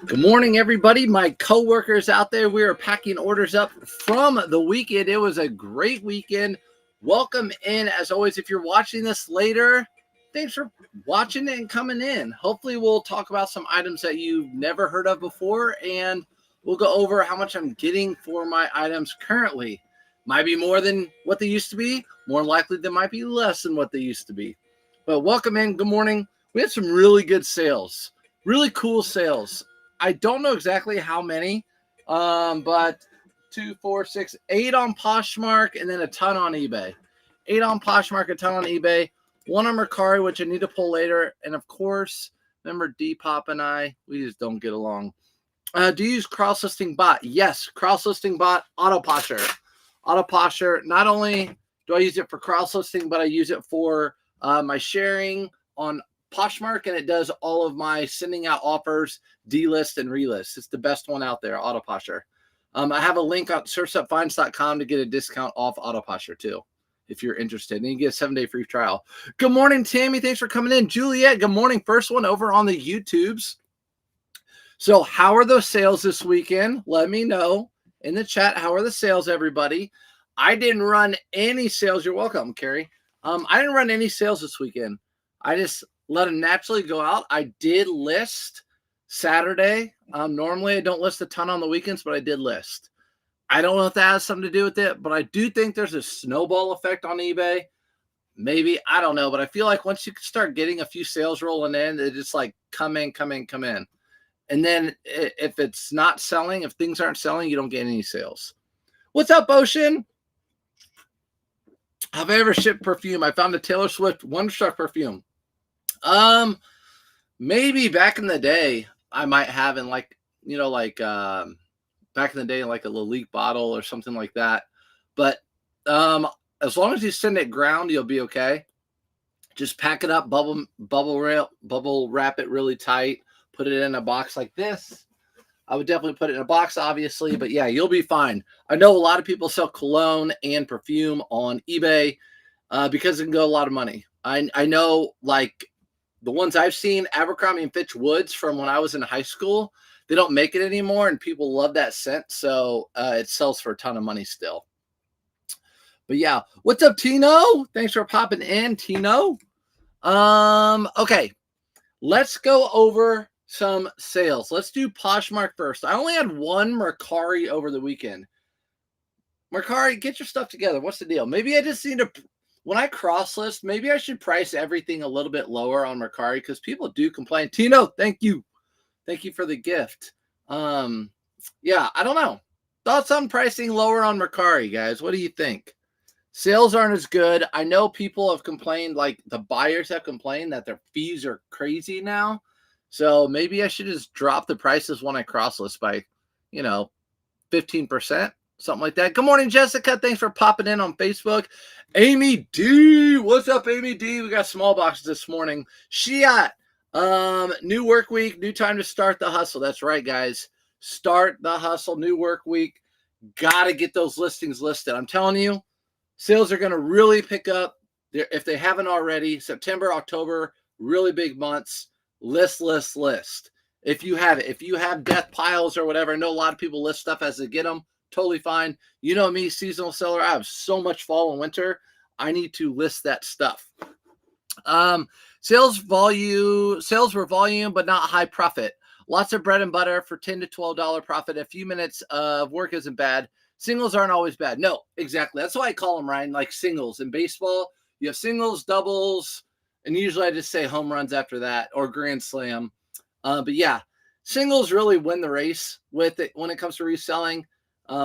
Good morning, everybody. My coworkers out there, we are packing orders up from the weekend. It was a great weekend. Welcome in. As always, if you're watching this later, thanks for watching and coming in. Hopefully, we'll talk about some items that you've never heard of before, and we'll go over how much I'm getting for my items currently. Might be more than what they used to be. More likely, they might be less than what they used to be. But welcome in. Good morning. We had some really good sales, really cool sales. I don't know exactly how many, but 2, 4, 6, 8 on Poshmark, and then a ton on eBay. 8 on Poshmark, a ton on eBay, 1 on Mercari, which I need to pull later, and of course, remember Depop and I, we just don't get along. Do you use cross listing bot? Yes, cross listing bot, Autoposher. Autoposher. Not only do I use it for cross listing, but I use it for my sharing on Poshmark, and it does all of my sending out offers, delist and relist. It's the best one out there, Autoposher. I have a link on surfstepfinds.com to get a discount off Autoposher too, if you're interested. And you get a 7-day free trial. Good morning, Tammy. Thanks for coming in. Juliet, good morning. First one over on the YouTubes. So how are those sales this weekend? Let me know in the chat. How are the sales, everybody? I didn't run any sales. You're welcome, Carrie. I didn't run any sales this weekend. I just let them naturally go out. I did list Saturday. Normally I don't list a ton on the weekends, but I did list. I don't know if that has something to do with it, but I do think there's a snowball effect on eBay. Maybe, I don't know, but I feel like once you start getting a few sales rolling in, it's just like come in. And then if it's not selling, if things aren't selling, you don't get any sales. What's up, Ocean? Have I ever shipped perfume? I found a Taylor Swift Wonderstruck perfume. Maybe back in the day, I might have in back in the day, like a Lalique bottle or something like that. But as long as you send it ground, you'll be okay. Just pack it up, bubble wrap it really tight, put it in a box like this. I would definitely put it in a box, obviously, but yeah, you'll be fine. I know a lot of people sell cologne and perfume on eBay because it can go a lot of money. I know, like, the ones I've seen, Abercrombie and Fitch Woods from when I was in high school, they don't make it anymore, and people love that scent, so it sells for a ton of money still. But yeah, what's up, Tino? Thanks for popping in, Tino. Okay, let's go over some sales. Let's do Poshmark first. I only had 1 Mercari over the weekend. Mercari, get your stuff together. What's the deal? Maybe I just need to, when I cross list, maybe I should price everything a little bit lower on Mercari because people do complain. Tino, thank you. Thank you for the gift. Yeah, I don't know. Thoughts on pricing lower on Mercari, guys? What do you think? Sales aren't as good. I know people have complained, like the buyers have complained that their fees are crazy now. So maybe I should just drop the prices when I cross list by, 15%, something like that. Good morning, Jessica. Thanks for popping in on Facebook. Amy D. What's up, Amy D? We got small boxes this morning. Shiat. New work week, new time to start the hustle. That's right, guys. Start the hustle, new work week. Got to get those listings listed. I'm telling you, sales are going to really pick up if they haven't already. September, October, really big months. List. If you have it, if you have death piles or whatever, I know a lot of people list stuff as they get them. Totally fine. You know me, seasonal seller. I have so much fall and winter. I need to list that stuff. Sales were volume, but not high profit. Lots of bread and butter for $10 to $12 profit. A few minutes of work isn't bad. Singles aren't always bad. No, exactly. That's why I call them, Ryan, like singles. In baseball, you have singles, doubles, and usually I just say home runs after that or grand slam. But yeah, singles really win the race with it when it comes to reselling.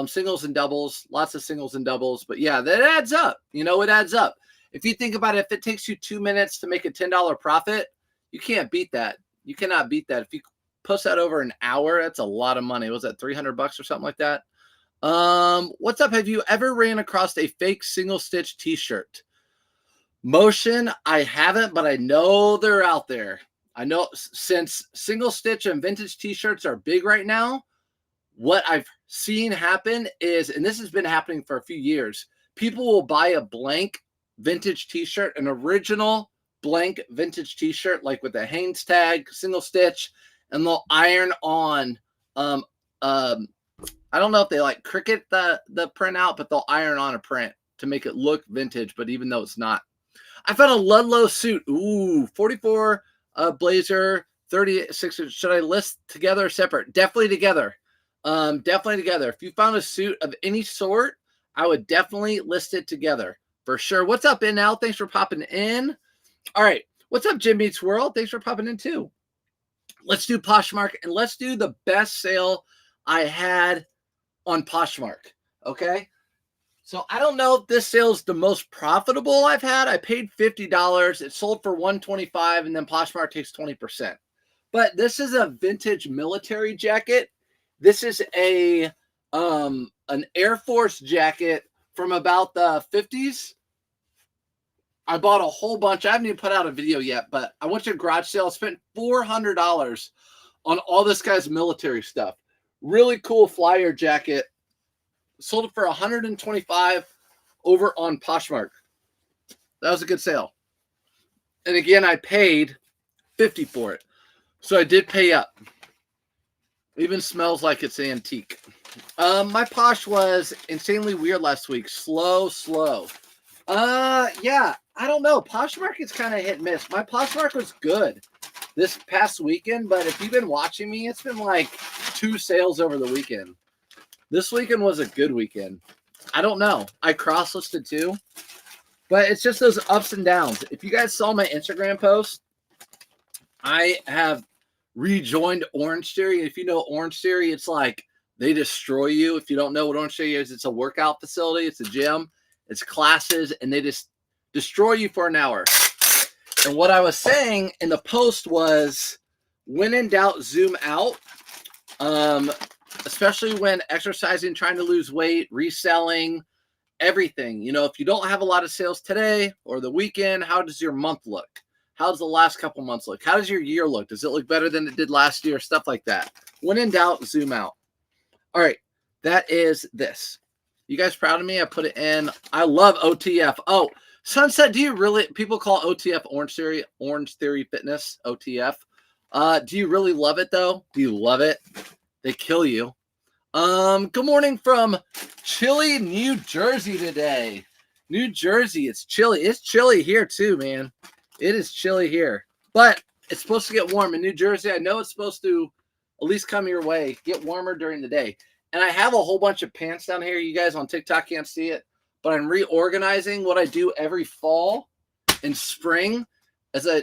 Singles and doubles, lots of singles and doubles. But yeah, that adds up. It adds up. If you think about it, if it takes you 2 minutes to make a $10 profit, you can't beat that. You cannot beat that. If you post that over an hour, that's a lot of money. Was that $300 or something like that? What's up? Have you ever ran across a fake single stitch t-shirt? Motion, I haven't, but I know they're out there. I know since single stitch and vintage t-shirts are big right now, what I've seen happen is, and this has been happening for a few years, people will buy a blank vintage t-shirt, an original blank vintage t-shirt, like with a Hanes tag, single stitch, and they'll iron on. I don't know if they like Cricut the print out, but they'll iron on a print to make it look vintage. But even though it's not, I found a Ludlow suit. Ooh, 44 blazer, 36. Should I list together or separate? Definitely together. Definitely together. If you found a suit of any sort, I would definitely list it together for sure. What's up, NL? Thanks for popping in. All right. What's up, Jim Beats World? Thanks for popping in too. Let's do Poshmark and let's do the best sale I had on Poshmark. Okay. So I don't know if this sale is the most profitable I've had. I paid $50. It sold for $125, and then Poshmark takes 20%. But this is a vintage military jacket. This is a an Air Force jacket from about the 50s. I bought a whole bunch. I haven't even put out a video yet, but I went to a garage sale. I spent $400 on all this guy's military stuff. Really cool flyer jacket. Sold it for $125 over on Poshmark. That was a good sale. And again, I paid $50 for it. So I did pay up. Even smells like it's antique. My Posh was insanely weird last week. Slow. Yeah, I don't know. Poshmark is kind of hit and miss. My Poshmark was good this past weekend, but if you've been watching me, it's been like 2 sales over the weekend. This weekend was a good weekend. I don't know. I cross-listed too, but it's just those ups and downs. If you guys saw my Instagram post, I have rejoined Orange Theory. If you know Orange Theory, it's like they destroy you. If you don't know what Orange Theory is, it's a workout facility. It's a gym. It's classes, and they just destroy you for an hour. And what I was saying in the post was, when in doubt, zoom out. Especially when exercising, trying to lose weight, reselling, everything. You know, if you don't have a lot of sales today or the weekend, how does your month look? How does the last couple months look? How does your year look? Does it look better than it did last year? Stuff like that. When in doubt, zoom out. All right, that is this. You guys proud of me? I put it in. I love OTF. Oh, Sunset, do you really, people call OTF Orange Theory Fitness, OTF. Do you really love it though? Do you love it? They kill you. Good morning from chilly New Jersey today. New Jersey, it's chilly. It's chilly here too, man. It is chilly here. But it's supposed to get warm in New Jersey. I know it's supposed to at least come your way, get warmer during the day. And I have a whole bunch of pants down here. You guys on TikTok can't see it, but I'm reorganizing what I do every fall and spring.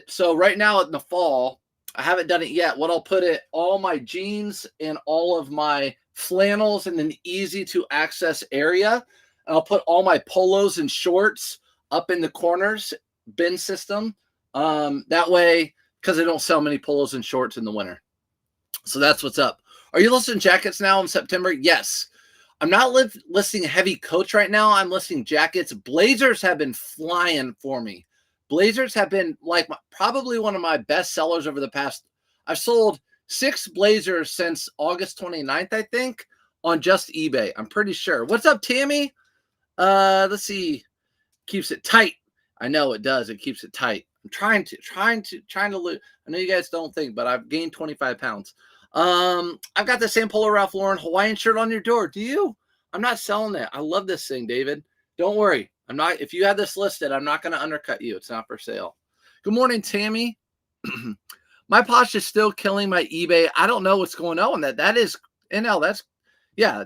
So right now in the fall, I haven't done it yet. What I'll put it, all my jeans and all of my flannels in an easy to access area. And I'll put all my polos and shorts up in the corners, bin system. That way, because I don't sell many polos and shorts in the winter. So that's what's up. Are you listing jackets now in September? Yes. I'm not listing heavy coats right now. I'm listing jackets. Blazers have been flying for me. Blazers have been like probably one of my best sellers over the past. I've sold 6 blazers since August 29th, I think, on just eBay. I'm pretty sure. What's up, Tammy? Let's see. Keeps it tight. I know it does. It keeps it tight. I'm trying to lose. I know you guys don't think, but I've gained 25 pounds. I've got the Sam Polo Ralph Lauren Hawaiian shirt on your door. Do you? I'm not selling it. I love this thing, David. Don't worry. I'm not. If you had this listed, I'm not going to undercut you. It's not for sale. Good morning, Tammy. My Posh is still killing my eBay. I don't know what's going on. That is NL.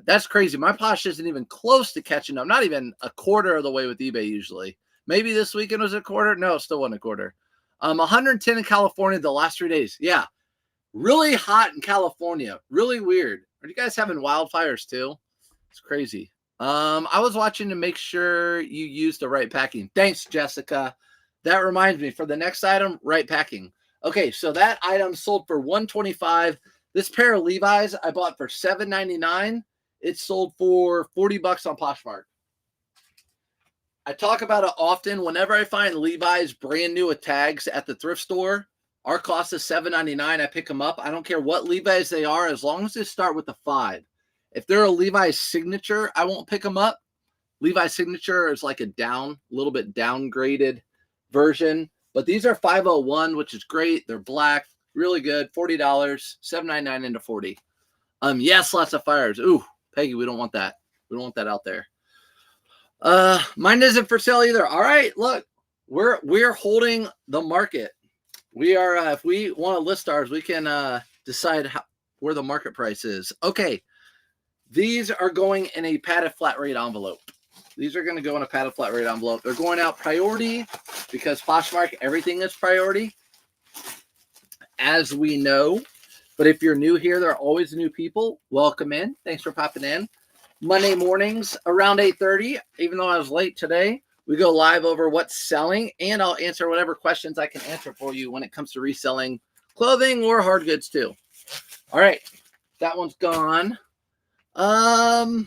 That's crazy. My Posh isn't even close to catching up. Not even a quarter of the way with eBay usually. Maybe this weekend was a quarter. No, it still wasn't a quarter. 110 in California the last 3 days. Yeah. Really hot in California. Really weird. Are you guys having wildfires too? It's crazy. I was watching to make sure you use the right packing. Thanks, Jessica. That reminds me, for the next item, right packing. Okay, so that item sold for $125. This pair of Levi's I bought for $7.99. It sold for $40 on Poshmark. I talk about it often. Whenever I find Levi's brand new with tags at the thrift store, our cost is $7.99. I pick them up. I don't care what Levi's they are, as long as they start with a 5. If they're a Levi's signature, I won't pick them up. Levi's signature is like a little bit downgraded version. But these are 501, which is great. They're black. Really good. $40, $7.99 into 40. Yes, lots of fires. Ooh, Peggy, we don't want that. We don't want that out there. Mine isn't for sale either. All right, look, we're holding the market. We are, if we want to list ours, we can decide where the market price is. Okay, these are going in a padded flat rate envelope. These are going to go in a padded flat rate envelope. They're going out priority because Poshmark, everything is priority, as we know. But if you're new here, there are always new people. Welcome in. Thanks for popping in. Monday mornings around 8:30, even though I was late today, we go live over what's selling, and I'll answer whatever questions I can answer for you when it comes to reselling clothing or hard goods too. All right, that one's gone. All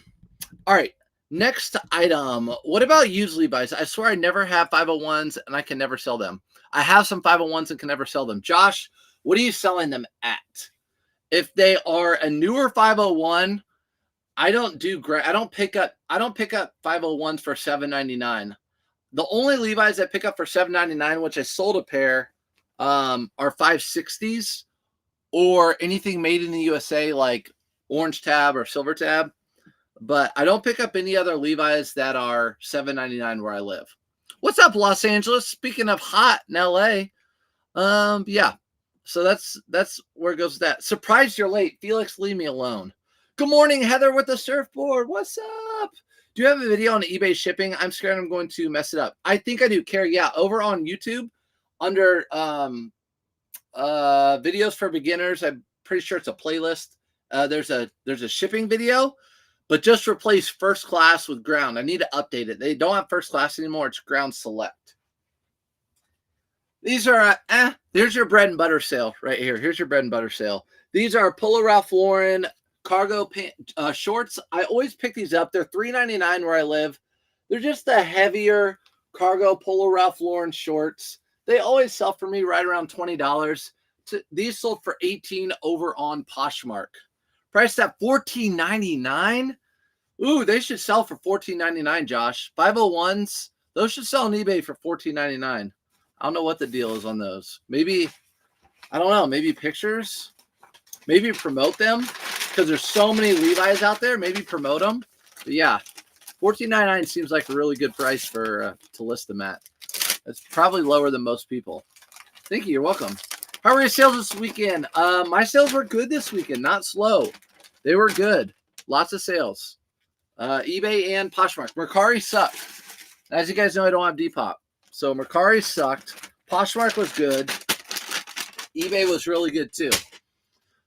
right, next item. What about used Levi's? I swear I never have 501s and I can never sell them. I have some 501s and can never sell them. Josh, what are you selling them at? If they are a newer 501, I don't pick up 501s for $7.99. The only Levi's I pick up for $7.99, which I sold a pair, are 560s or anything made in the USA like Orange Tab or Silver Tab. But I don't pick up any other Levi's that are $7.99 where I live. What's up, Los Angeles? Speaking of hot in LA, yeah. So that's where it goes with that. Surprised you're late. Felix, leave me alone. Good morning, Heather with the surfboard. What's up? Do you have a video on eBay shipping? I'm scared I'm going to mess it up. I think I do, Carrie. Yeah, over on YouTube under videos for beginners. I'm pretty sure it's a playlist. There's a shipping video, but just replace first class with ground. I need to update it. They don't have first class anymore. It's ground select. These are, here's your bread and butter sale right here. Here's your bread and butter sale. These are Polo Ralph Lauren cargo pant, shorts. I always pick these up. They're $3.99 where I live. They're just the heavier cargo Polo Ralph Lauren shorts. They always sell for me right around $20. These sold for $18 over on Poshmark. Priced at $14.99. Ooh, they should sell for $14.99, Josh. 501s, those should sell on eBay for $14.99. I don't know what the deal is on those. Maybe, I don't know, maybe pictures? Maybe promote them because there's so many Levi's out there. Maybe promote them. But yeah, $14.99 seems like a really good price for to list them at. That's probably lower than most people. Thank you. You're welcome. How were your sales this weekend? My sales were good this weekend, not slow. They were good. Lots of sales. eBay and Poshmark. Mercari sucked. As you guys know, I don't have Depop. So Mercari sucked. Poshmark was good. eBay was really good too.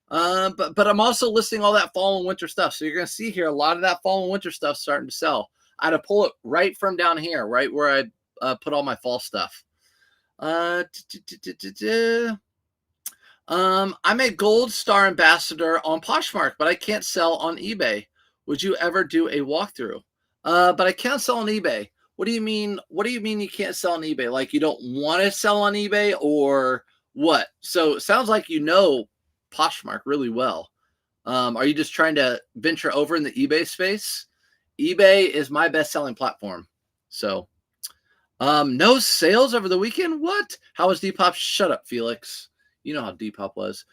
But I'm also listing all that fall and winter stuff. So you're going to see here a lot of that fall and winter stuff starting to sell. I had to pull it right from down here, right where I put all my fall stuff. I'm a Gold Star ambassador on Poshmark, but I can't sell on eBay. Would you ever do a walkthrough? But I can't sell on eBay. What do you mean? What do you mean you can't sell on eBay? Like you don't want to sell on eBay or what? So it sounds like you know Poshmark really well. Are you just trying to venture over in the eBay space? eBay is my best-selling platform. So no sales over the weekend? What? How was Depop? Shut up, Felix. You know how Depop was.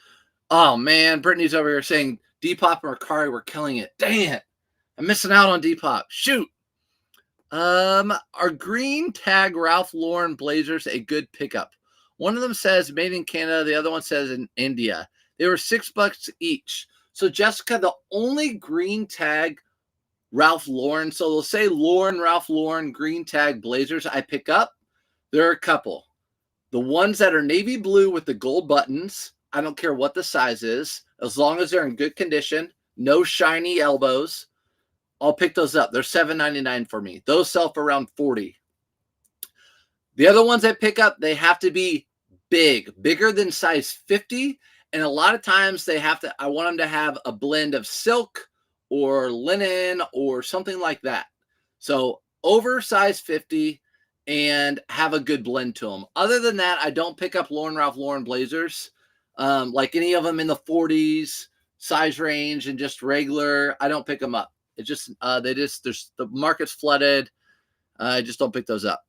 Oh, man. Brittany's over here saying Depop and Mercari were killing it. Dang it. I'm missing out on Depop. Shoot. Are green tag Ralph Lauren blazers a good pickup? One of them says made in Canada. The other one says in India. They were $6 each. So, Jessica, the only green tag Ralph Lauren, so they'll say Ralph Lauren green tag blazers I pick up, there are a couple. The ones that are navy blue with the gold buttons, I don't care what the size is, as long as they're in good condition, no shiny elbows, I'll pick those up. They're $7.99 for me. Those sell for around $40. The other ones I pick up, they have to be bigger than size 50. And a lot of times I want them to have a blend of silk or linen or something like that. So over size 50 and have a good blend to them. Other than that, I don't pick up Ralph Lauren blazers. Like any of them in the 40s size range and just regular, I don't pick them up. It just, the market's flooded. I just don't pick those up.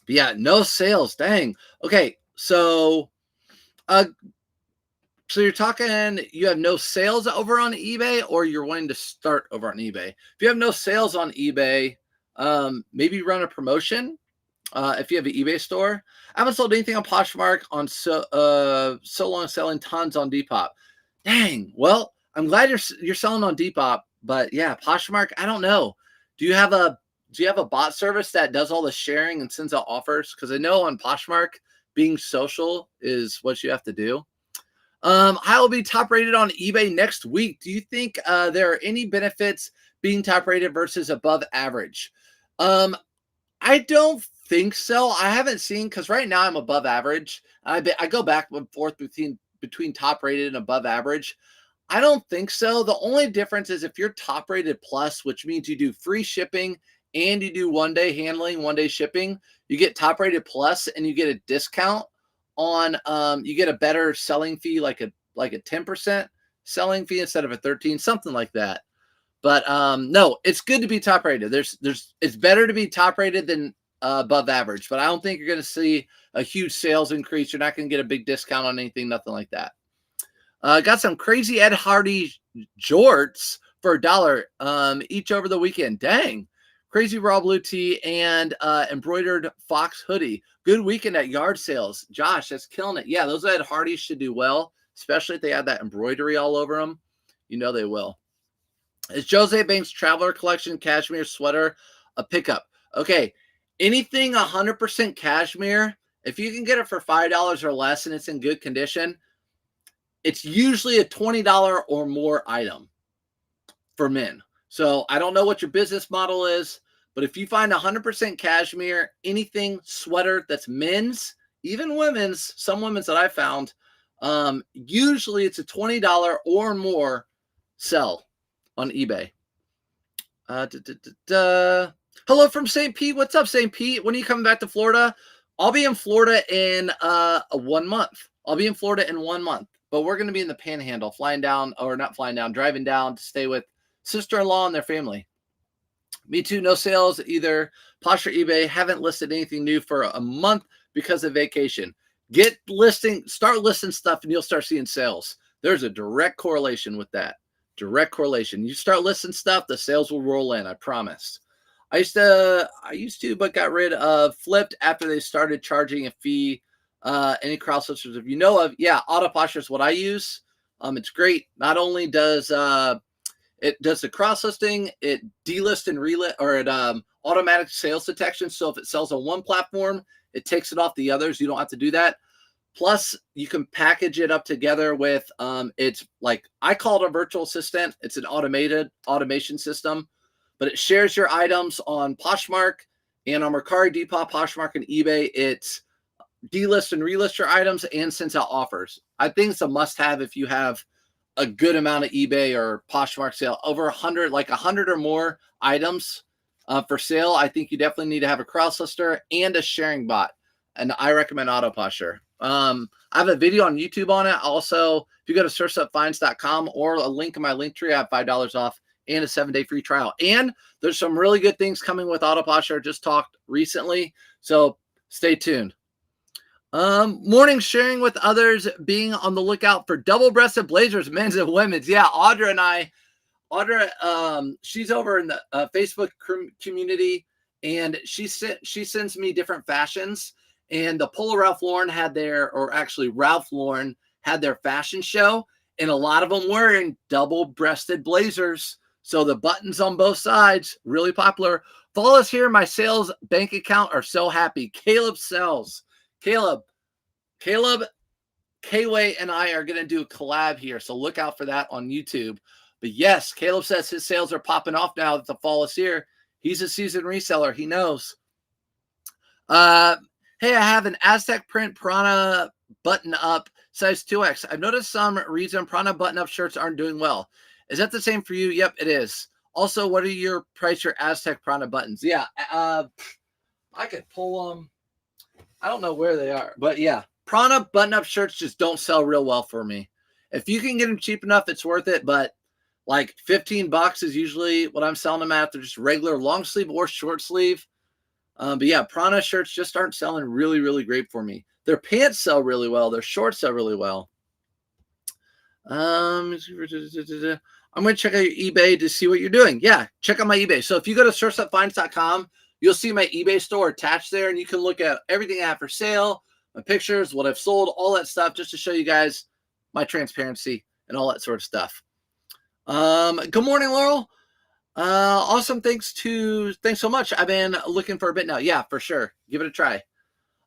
But yeah, no sales. Dang. Okay. So, So you're talking, you have no sales over on eBay, or you're wanting to start over on eBay? If you have no sales on eBay, maybe run a promotion. If you have an eBay store, I haven't sold anything on Poshmark on so long, selling tons on Depop. Dang. Well, I'm glad you're selling on Depop, but yeah, Poshmark. I don't know. Do you have a bot service that does all the sharing and sends out offers? Because I know on Poshmark, being social is what you have to do. I will be top rated on eBay next week. Do you think there are any benefits being top rated versus above average? I don't think so. I haven't seen, because right now I'm above average. I go back and forth between top rated and above average. I don't think so. The only difference is if you're top rated plus, which means you do free shipping and you do 1-day handling, 1-day shipping, you get top rated plus and you get a discount on you get a better selling fee, like a 10% selling fee instead of a 13, something like that. But no, it's good to be top rated. It's better to be top rated than above average, but I don't think you're going to see a huge sales increase. You're not going to get a big discount on anything, nothing like that. Got some crazy Ed Hardy jorts for $1 each over the weekend. Dang. Crazy raw blue tee and embroidered fox hoodie. Good weekend at yard sales. Josh, that's killing it. Yeah, those Ed Hardys should do well, especially if they have that embroidery all over them. You know they will. Is Jose Banks Traveler Collection cashmere sweater a pickup? Okay, anything 100% cashmere, if you can get it for $5 or less and it's in good condition, it's usually a $20 or more item for men. So I don't know what your business model is, but if you find 100% cashmere, anything sweater that's men's, even women's, some women's that I found, usually it's a $20 or more sell on eBay. Hello from St. Pete. What's up, St. Pete? When are you coming back to Florida? I'll be in Florida in 1 month. I'll be in Florida in 1 month, but we're going to be in the Panhandle, driving down to stay with sister-in-law and their family. Me too. No sales either. Posh or eBay. Haven't listed anything new for a month because of vacation. Start listing stuff and you'll start seeing sales. There's a direct correlation with that. Direct correlation. You start listing stuff, the sales will roll in. I promise. I used to, but got rid of Flipped after they started charging a fee. Any cross listers if you know of? Yeah, Autoposture is what I use. It's great. Not only does it does the cross listing, it delist and relist, or it automatic sales detection. So if it sells on one platform, it takes it off the others. You don't have to do that. Plus, you can package it up together with, it's like, I call it a virtual assistant. It's an automation system, but it shares your items on Poshmark and on Mercari, Depop, Poshmark, and eBay. It's delist and relist your items and sends out offers. I think it's a must-have if you have a good amount of eBay or Poshmark sale, over 100, like 100 or more items for sale. I think you definitely need to have a cross lister and a sharing bot, and I recommend Autoposture. I have a video on YouTube on it. Also, if you go to surfsupfinds.com or a link in my link tree, I have $5 off and a 7-day free trial. And there's some really good things coming with Autoposture. Just talked recently, so stay tuned. Morning sharing with others, being on the lookout for double-breasted blazers, men's and women's. Yeah, Audra, she's over in the Facebook community, and she sends me different fashions. And the Polo Ralph Lauren Ralph Lauren had their fashion show, and a lot of them wearing double-breasted blazers. So the buttons on both sides, really popular. Follow us here. My sales bank account are so happy. Caleb sells. Caleb, K-Way and I are going to do a collab here, so look out for that on YouTube. But yes, Caleb says his sales are popping off now that the fall is here. He's a seasoned reseller. He knows. Hey, I have an Aztec print Prana button-up size 2X. I've noticed some reason Prana button-up shirts aren't doing well. Is that the same for you? Yep, it is. Also, what are your Aztec Prana buttons? Yeah, I could pull them. I don't know where they are, but yeah, Prana button-up shirts just don't sell real well for me. If you can get them cheap enough, it's worth it, but like $15 is usually what I'm selling them at. They're just regular long sleeve or short sleeve. But yeah, Prana shirts just aren't selling really, really great for me. Their pants sell really well. Their shorts sell really well. I'm going to check out your eBay to see what you're doing. Yeah, check out my eBay. So if you go to surfstepfinds.com, you'll see my eBay store attached there, and you can look at everything I have for sale, my pictures, what I've sold, all that stuff, just to show you guys my transparency and all that sort of stuff. Good morning, Laurel. Awesome. Thanks so much. I've been looking for a bit now. Yeah, for sure. Give it a try.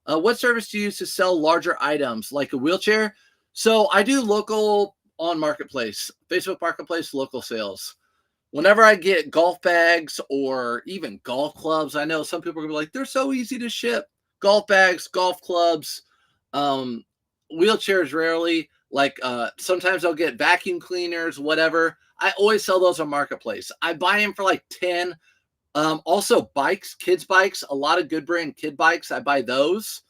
What service do you use to sell larger items like a wheelchair? So I do local on Marketplace, Facebook Marketplace, local sales. Whenever I get golf bags or even golf clubs, I know some people are gonna be like, they're so easy to ship. Golf bags, golf clubs, wheelchairs rarely. Like sometimes I'll get vacuum cleaners, whatever. I always sell those on Marketplace. I buy them for like 10. Also bikes, kids bikes, a lot of good brand kid bikes. I buy those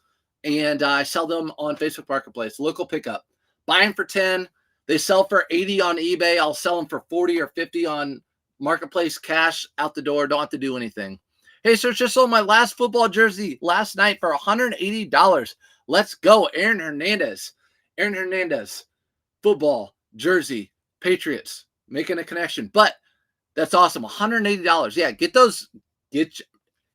and I sell them on Facebook Marketplace, local pickup. Buy them for 10. They sell for 80 on eBay. I'll sell them for 40 or 50 on Marketplace, cash out the door. Don't have to do anything. Hey, so just sold my last football jersey last night for $180. Let's go. Aaron Hernandez, football jersey, Patriots, making a connection. But that's awesome. $180. Yeah, get those. It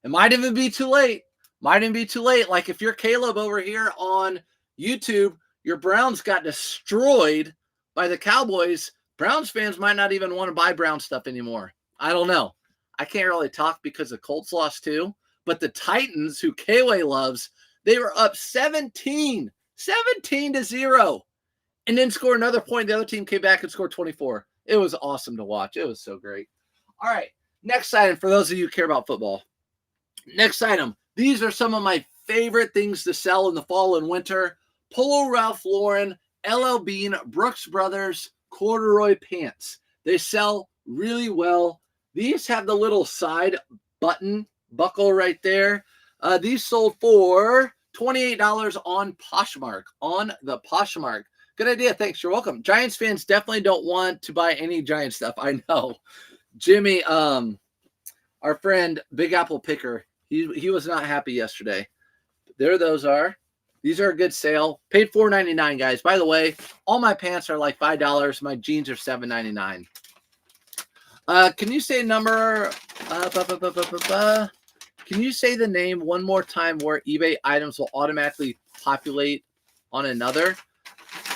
might even be too late. Like if you're Caleb over here on YouTube, your Browns got destroyed by the Cowboys. Browns fans might not even want to buy Brown stuff anymore. I don't know. I can't really talk because the Colts lost too. But the Titans, who Kway loves, they were up 17 to 0. And then score another point. The other team came back and scored 24. It was awesome to watch. It was so great. All right. Next item for those of you who care about football. Next item. These are some of my favorite things to sell in the fall and winter. Polo Ralph Lauren, LL Bean, Brooks Brothers, corduroy pants. They sell really well. These have the little side button buckle right there. These sold for $28 on Poshmark, on the Poshmark. Good idea. Thanks. You're welcome. Giants fans definitely don't want to buy any Giant stuff. I know. Jimmy, our friend, Big Apple Picker, he was not happy yesterday. There those are. These are a good sale. Paid $4.99, guys. By the way, all my pants are like $5. My jeans are $7.99. Can you say number? Can you say the name one more time where eBay items will automatically populate on another?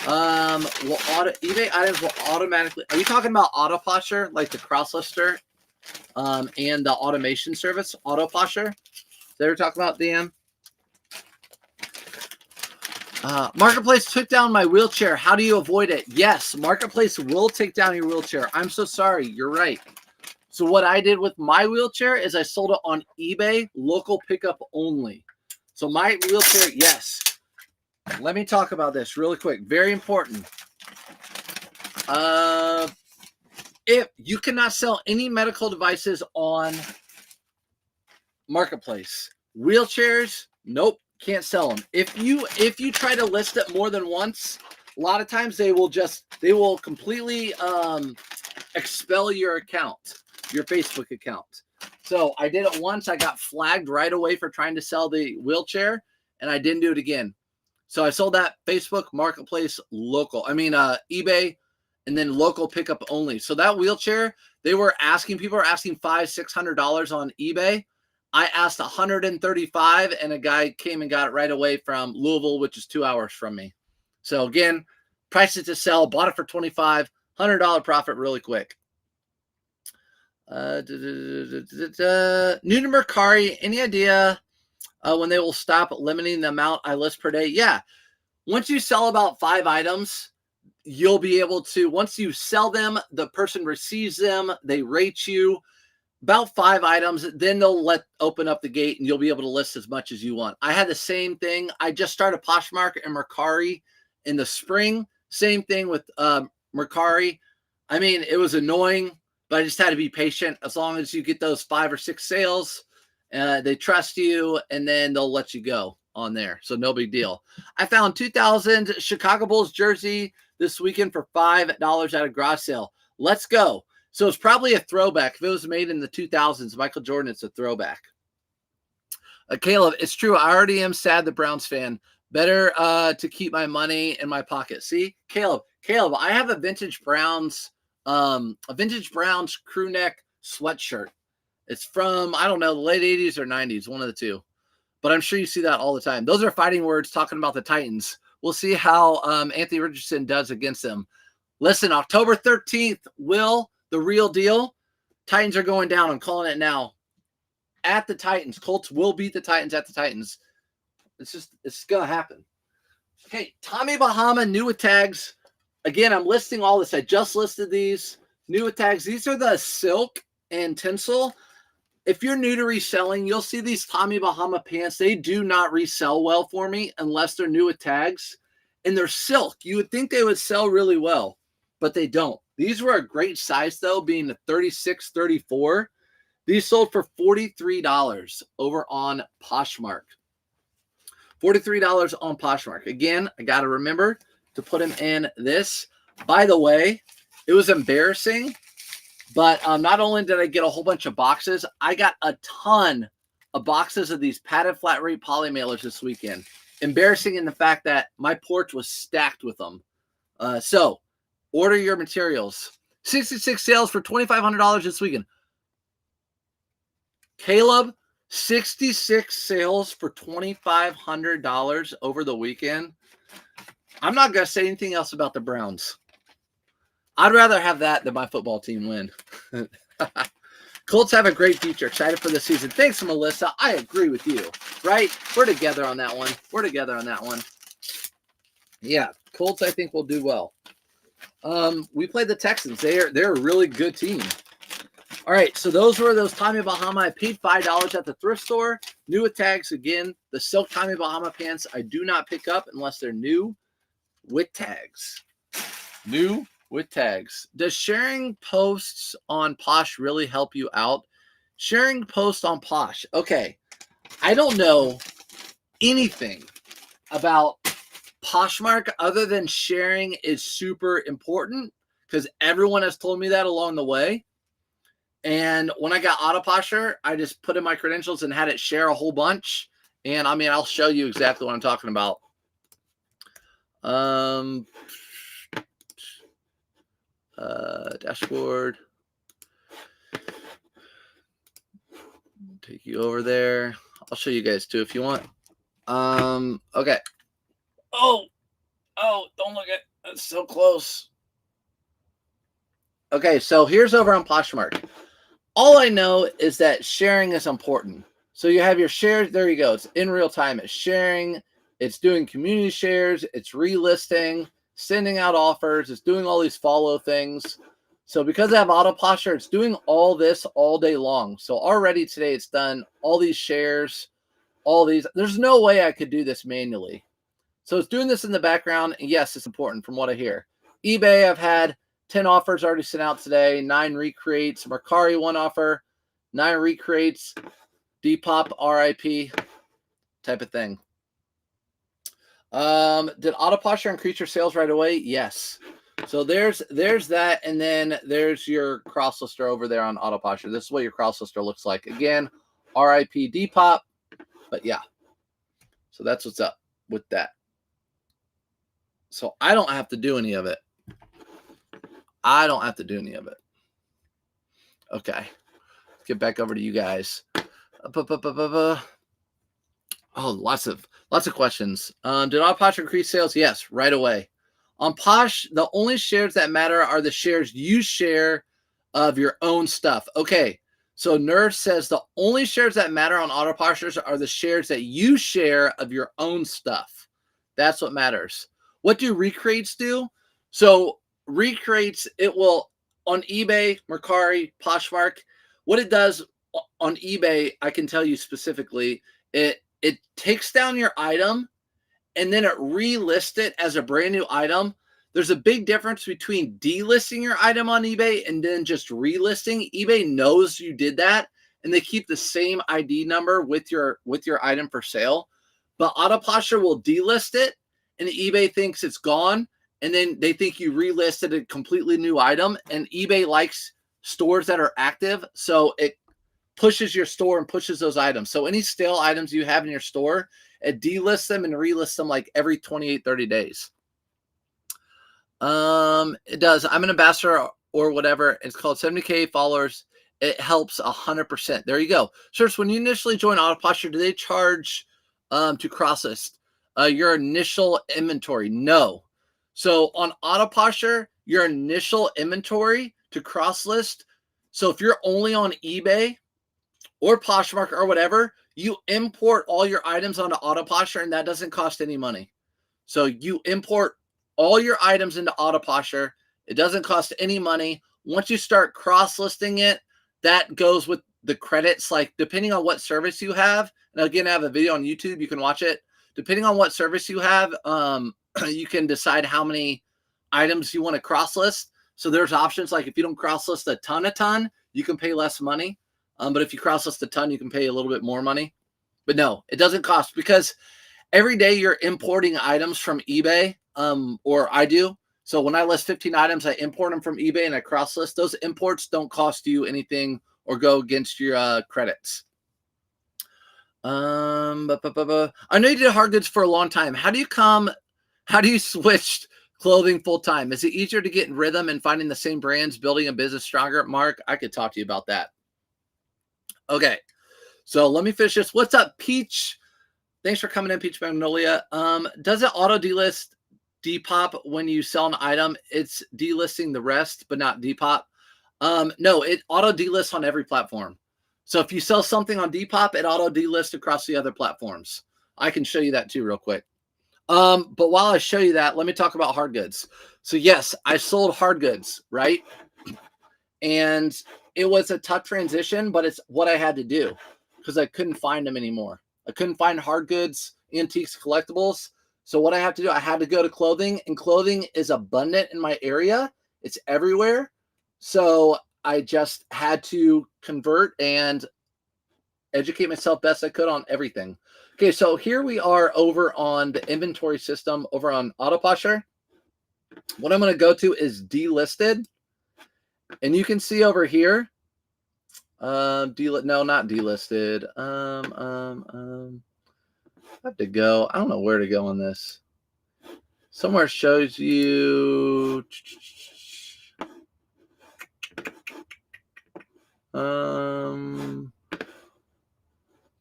eBay items will automatically. Are you talking about Autoposher, like the Crosslister, and the automation service, Autoposher? Is that what you're talking about, Dan? Marketplace took down my wheelchair. How do you avoid it? Yes, Marketplace will take down your wheelchair. I'm so sorry. You're right. So what I did with my wheelchair is I sold it on eBay, local pickup only. So my wheelchair, yes. Let me talk about this really quick. Very important. If you cannot sell any medical devices on Marketplace, wheelchairs, nope, can't sell them. If you try to list it more than once, a lot of times they will completely expel your account, your Facebook account. So I did it once. I got flagged right away for trying to sell the wheelchair, and I didn't do it again. So I sold that Facebook Marketplace eBay, and then local pickup only. So that wheelchair, people were asking $500-$600 on eBay. I asked $135, and a guy came and got it right away from Louisville, which is 2 hours from me. So again, prices to sell, bought it for $25, $100 profit really quick. New to Mercari, any idea when they will stop limiting the amount I list per day? Yeah. Once you sell about 5 items, you'll be able to, once you sell them, the person receives them, they rate you about 5 items, then they'll open up the gate and you'll be able to list as much as you want. I had the same thing. I just started Poshmark and Mercari in the spring. Same thing with Mercari. I mean, it was annoying, but I just had to be patient. As long as you get those 5 or 6 sales, they trust you, and then they'll let you go on there. So no big deal. I found 2000 Chicago Bulls jersey this weekend for $5 at a garage sale. Let's go. So it's probably a throwback. If it was made in the 2000s, Michael Jordan, it's a throwback. Caleb, it's true. I already am sad, the Browns fan. Better to keep my money in my pocket. See, Caleb, Caleb, I have a vintage Browns crew neck sweatshirt. It's from, I don't know, the late 80s or 90s, one of the two. But I'm sure you see that all the time. Those are fighting words talking about the Titans. We'll see how Anthony Richardson does against them. Listen, October 13th, Will, the real deal. Titans are going down. I'm calling it now. At the Titans. Colts will beat the Titans at the Titans. It's going to happen. Okay, Tommy Bahama, new with tags. Again, I'm listing all this. I just listed these. New with tags. These are the silk and tinsel. If you're new to reselling, you'll see these Tommy Bahama pants. They do not resell well for me unless they're new with tags. And they're silk. You would think they would sell really well, but they don't. These were a great size, though, being the 36, 34. These sold for $43 over on Poshmark. $43 on Poshmark. Again, I got to remember to put them in this. By the way, it was embarrassing, but not only did I get a whole bunch of boxes, I got a ton of boxes of these padded flat rate poly mailers this weekend. Embarrassing in the fact that my porch was stacked with them. So order your materials. 66 sales for $2,500 this weekend. Caleb, 66 sales for $2,500 over the weekend. I'm not going to say anything else about the Browns. I'd rather have that than my football team win. Colts have a great future. Excited for the season. Thanks, Melissa. I agree with you, right? We're together on that one. Yeah, Colts, I think, will do well. We played the Texans. They're a really good team. All right, so those were those Tommy Bahama. I paid $5 at the thrift store. New with tags. Again, the silk Tommy Bahama pants I do not pick up unless they're new with tags. New with tags. Does sharing posts on Posh really help you out? Sharing posts on Posh. Okay, I don't know anything about Poshmark other than sharing is super important because everyone has told me that along the way. And when I got Autoposher, I just put in my credentials and had it share a whole bunch. And I mean, I'll show you exactly what I'm talking about. Dashboard. Take you over there. I'll show you guys too if you want. Okay. Oh, don't look at it's so close. Okay, so here's over on Poshmark. All I know is that sharing is important. So you have your shares. There you go. It's in real time. It's sharing. It's doing community shares. It's relisting, sending out offers. It's doing all these follow things. So because I have Autoposher, it's doing all this all day long. So already today it's done all these shares, all these. There's no way I could do this manually. So it's doing this in the background. And yes, it's important from what I hear. eBay, I've had 10 offers already sent out today, 9 recreates. Mercari, 1 offer, 9 recreates. Depop, RIP, type of thing. Did Autoposher increase your sales right away? Yes. So there's that, and then there's your cross lister over there on Autoposher. This is what your cross lister looks like. Again, RIP Depop, but yeah. So that's what's up with that. So I don't have to do any of it. Okay. Get back over to you guys. Oh, lots of questions. Did Autoposher increase sales? Yes, right away. On Posh, the only shares that matter are the shares you share of your own stuff. Okay, so Nerve says the only shares that matter on Autoposhers are the shares that you share of your own stuff. That's what matters. What do recreates do? So recreates, it will on eBay, Mercari, Poshmark. What it does on eBay, I can tell you specifically, it takes down your item and then it relists it as a brand new item. There's a big difference between delisting your item on eBay and then just relisting. eBay knows you did that and they keep the same ID number with your item for sale. But Autoposher will delist it and eBay thinks it's gone. And then they think you relisted a completely new item. And eBay likes stores that are active. So it pushes your store and pushes those items. So any stale items you have in your store, it delists them and relists them like every 28, 30 days. It does. I'm an ambassador or whatever. It's called 70K followers. It helps 100%. There you go. Search, when you initially join Autoposture, do they charge to cross list your initial inventory? No. So on Autoposture, your initial inventory to cross list. So if you're only on eBay or Poshmark or whatever, you import all your items onto Autoposture, and that doesn't cost any money. So you import all your items into Autoposture. It doesn't cost any money. Once you start cross-listing it, that goes with the credits. Like, depending on what service you have, and again, I have a video on YouTube, you can watch it. Depending on what service you have, you can decide how many items you want to cross-list. So there's options like if you don't cross-list a ton, you can pay less money. But if you cross-list a ton, you can pay a little bit more money. But no, it doesn't cost, because every day you're importing items from eBay, or I do. So when I list 15 items, I import them from eBay and I cross list. Those imports don't cost you anything or go against your credits. I know you did hard goods for a long time. How do you switch clothing full time? Is it easier to get in rhythm and finding the same brands, building a business stronger? Mark, I could talk to you about that. Okay, so let me finish this. What's up, Peach? Thanks for coming in, Peach Magnolia. Does it auto delist Depop when you sell an item? It's delisting the rest, but not Depop. No, it auto delists on every platform. So if you sell something on Depop, it auto delists across the other platforms. I can show you that too real quick. But while I show you that, let me talk about hard goods. So yes, I sold hard goods, right? And it was a tough transition, but it's what I had to do because I couldn't find them anymore. I couldn't find hard goods, antiques, collectibles. So what I have to do, I had to go to clothing, and clothing is abundant in my area. It's everywhere. So I just had to convert and educate myself best I could on everything. Okay, so here we are over on the inventory system over on Autoposture. What I'm going to go to is delisted. And you can see over here, no, not delisted. I have to go. I don't know where to go on this. Somewhere shows you.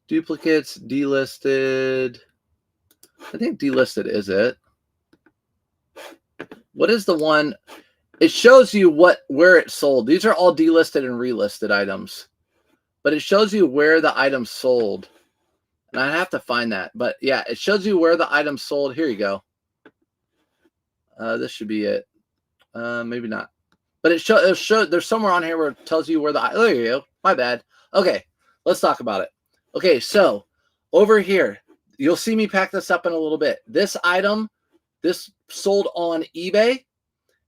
Duplicates, delisted. I think delisted is it. What is the one? It shows you where it sold. These are all delisted and relisted items, but it shows you where the item sold. And I have to find that, but yeah, it shows you where the item sold. Here you go. This should be it. Maybe not, but it shows there's somewhere on here where it tells you where there you go. My bad. Okay, let's talk about it. Okay, so over here, you'll see me pack this up in a little bit. This item, this sold on eBay,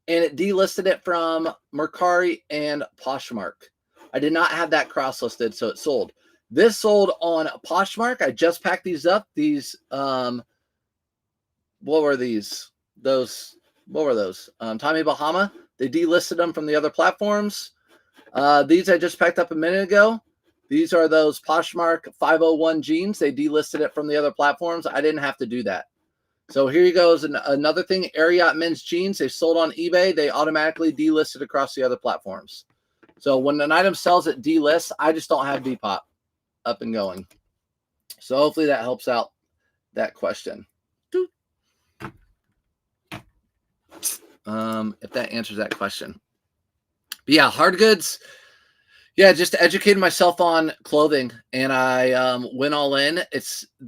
and it delisted it from Mercari and Poshmark. I did not have that cross-listed, so it sold. This sold on Poshmark. I just packed these up. These, what were these? What were those? Tommy Bahama. They delisted them from the other platforms. These I just packed up a minute ago. These are those Poshmark 501 jeans. They delisted it from the other platforms. I didn't have to do that. So here you go. Another thing, Ariat men's jeans. They sold on eBay. They automatically delisted across the other platforms. So when an item sells, it delists. I just don't have Depop up and going. So hopefully that helps out that question. If that answers that question. But yeah, hard goods. Yeah, just educated myself on clothing, and I went all in.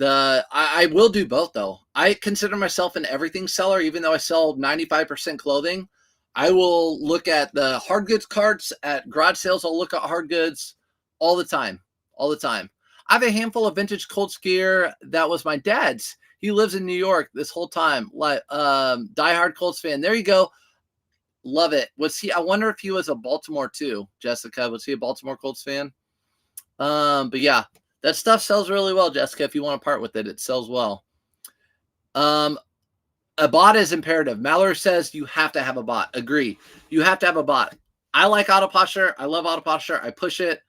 I will do both though. I consider myself an everything seller, even though I sell 95% clothing. I will look at the hard goods carts at garage sales. I'll look at hard goods all the time. I have a handful of vintage Colts gear that was my dad's. He lives in New York this whole time. Like diehard Colts fan. There you go. Love it. I wonder if he was a Baltimore too, Jessica. Was he a Baltimore Colts fan? But yeah, that stuff sells really well, Jessica. If you want to part with it, it sells well. A bot is imperative. Mallory says you have to have a bot. Agree. You have to have a bot. I like Autoposture. I love Autoposture. I push it.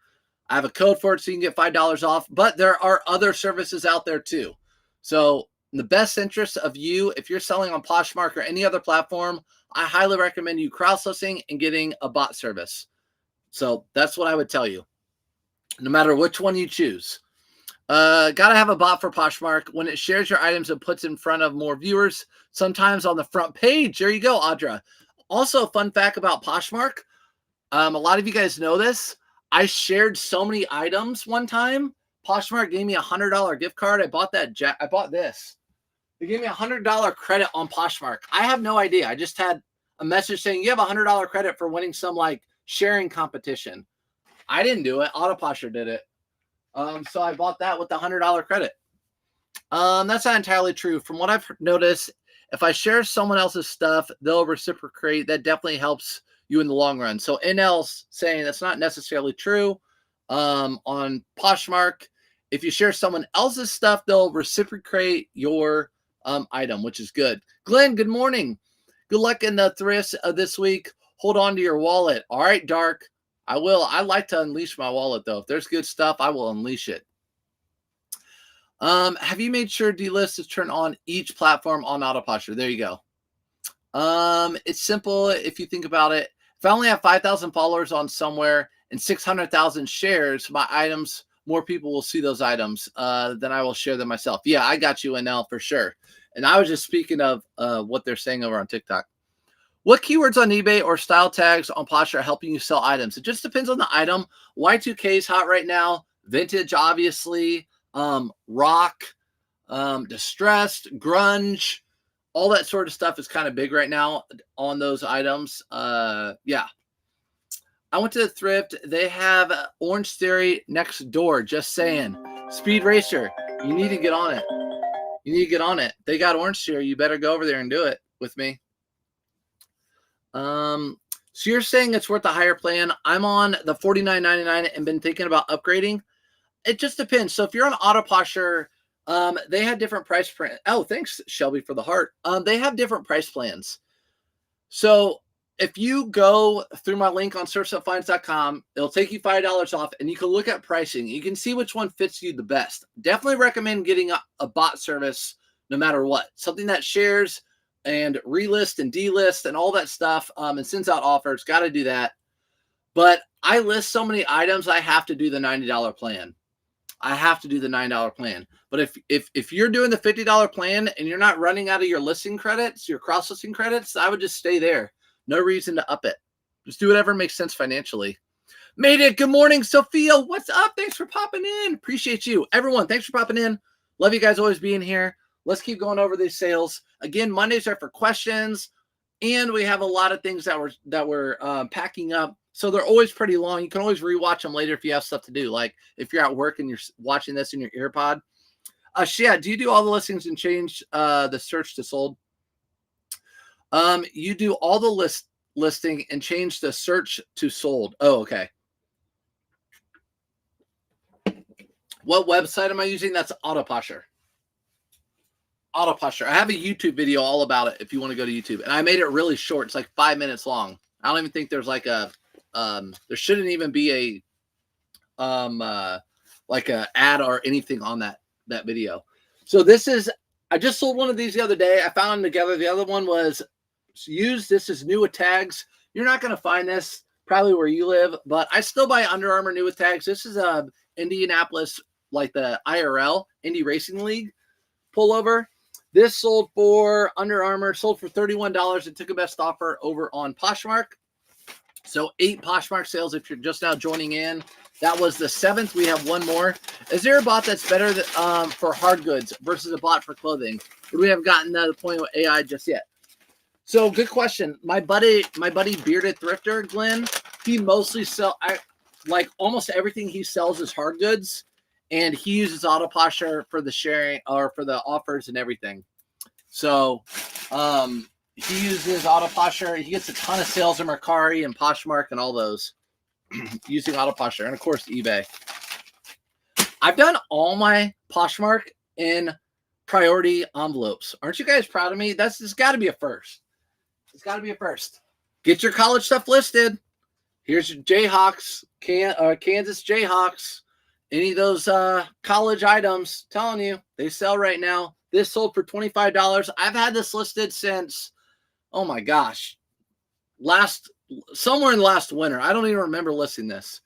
I have a code for it so you can get $5 off. But there are other services out there too. So in the best interest of you, if you're selling on Poshmark or any other platform, I highly recommend you crowdsourcing and getting a bot service. So that's what I would tell you, no matter which one you choose. Gotta have a bot for Poshmark. When it shares your items and puts in front of more viewers, sometimes on the front page. There you go, Audra. Also, fun fact about Poshmark. A lot of you guys know this. I shared so many items one time. Poshmark gave me $100 gift card. I bought that. I bought this. They gave me $100 credit on Poshmark. I have no idea. I just had a message saying you have $100 credit for winning some like sharing competition. I didn't do it. Autoposher did it. So I bought that with the $100 credit. That's not entirely true. From what I've noticed, if I share someone else's stuff, they'll reciprocate. That definitely helps you in the long run. So NL's saying that's not necessarily true. On Poshmark, if you share someone else's stuff, they'll reciprocate your item, which is good. Glenn, good morning. Good luck in the thrifts this week. Hold on to your wallet. All right, Dark. I will. I like to unleash my wallet, though. If there's good stuff, I will unleash it. Have you made sure delist is turned on each platform on Autoposture? There you go. It's simple if you think about it. If I only have 5,000 followers on somewhere and 600,000 shares, my items, more people will see those items than I will share them myself. Yeah, I got you, NL, for sure. And I was just speaking of what they're saying over on TikTok. What keywords on eBay or style tags on Poshmark are helping you sell items? It just depends on the item. Y2K is hot right now. Vintage, obviously. Rock, distressed, grunge, all that sort of stuff is kind of big right now on those items. Yeah. I went to the thrift. They have Orange Theory next door. Just saying. Speed Racer, you need to get on it. You need to get on it. They got Orange Theory. You better go over there and do it with me. So you're saying it's worth a higher plan. I'm on the $49.99 and been thinking about upgrading. It just depends. So if you're on Autoposher, they had different price plans. Oh, thanks, Shelby, for the heart. They have different price plans. So if you go through my link on surfsupfinds.com, it'll take you $5 off, and you can look at pricing. You can see which one fits you the best. Definitely recommend getting a bot service no matter what. Something that shares and relist and delist and all that stuff and sends out offers. Got to do that. But I list so many items, I have to do the $90 plan. I have to do the $9 plan. But if you're doing the $50 plan and you're not running out of your listing credits, your cross-listing credits, I would just stay there. No reason to up it. Just do whatever makes sense financially. Made it. Good morning, Sophia. What's up? Thanks for popping in. Appreciate you. Everyone, thanks for popping in. Love you guys always being here. Let's keep going over these sales. Again, Mondays are for questions, and we have a lot of things that we're packing up. So they're always pretty long. You can always rewatch them later if you have stuff to do. Like if you're at work and you're watching this in your earpod. Shia, do you do all the listings and change the search to sold? You do all the listing and change the search to sold. Oh, okay. What website am I using? That's Autoposher. Autoposher. I have a YouTube video all about it if you want to go to YouTube. And I made it really short. It's like 5 minutes long. I don't even think there's like a there shouldn't even be a like a ad or anything on that video. So this is, I just sold one of these the other day. I found them together. The other one was used. This is new with tags. You're not going to find this probably where you live, but I still buy Under Armour new with tags. This is a Indianapolis, like the IRL, Indy Racing League pullover. This sold for Under Armour, sold for $31. It took a best offer over on Poshmark. So 8 Poshmark sales if you're just now joining in. That was the 7th. We have one more. Is there a bot that's better for hard goods versus a bot for clothing? Or do we have gotten to the point with AI just yet? So good question. My buddy Bearded Thrifter, Glenn, he mostly like almost everything he sells is hard goods, and he uses Autoposher for the sharing or for the offers and everything. So he uses Autoposher. He gets a ton of sales in Mercari and Poshmark and all those using Autoposher, and of course eBay. I've done all my Poshmark in priority envelopes. Aren't you guys proud of me? It's got to be a first. It's got to be a first. Get your college stuff listed. Here's your Jayhawks, Kansas Jayhawks. Any of those college items, telling you, they sell right now. This sold for $25. I've had this listed since, oh my gosh, somewhere in last winter. I don't even remember listing this.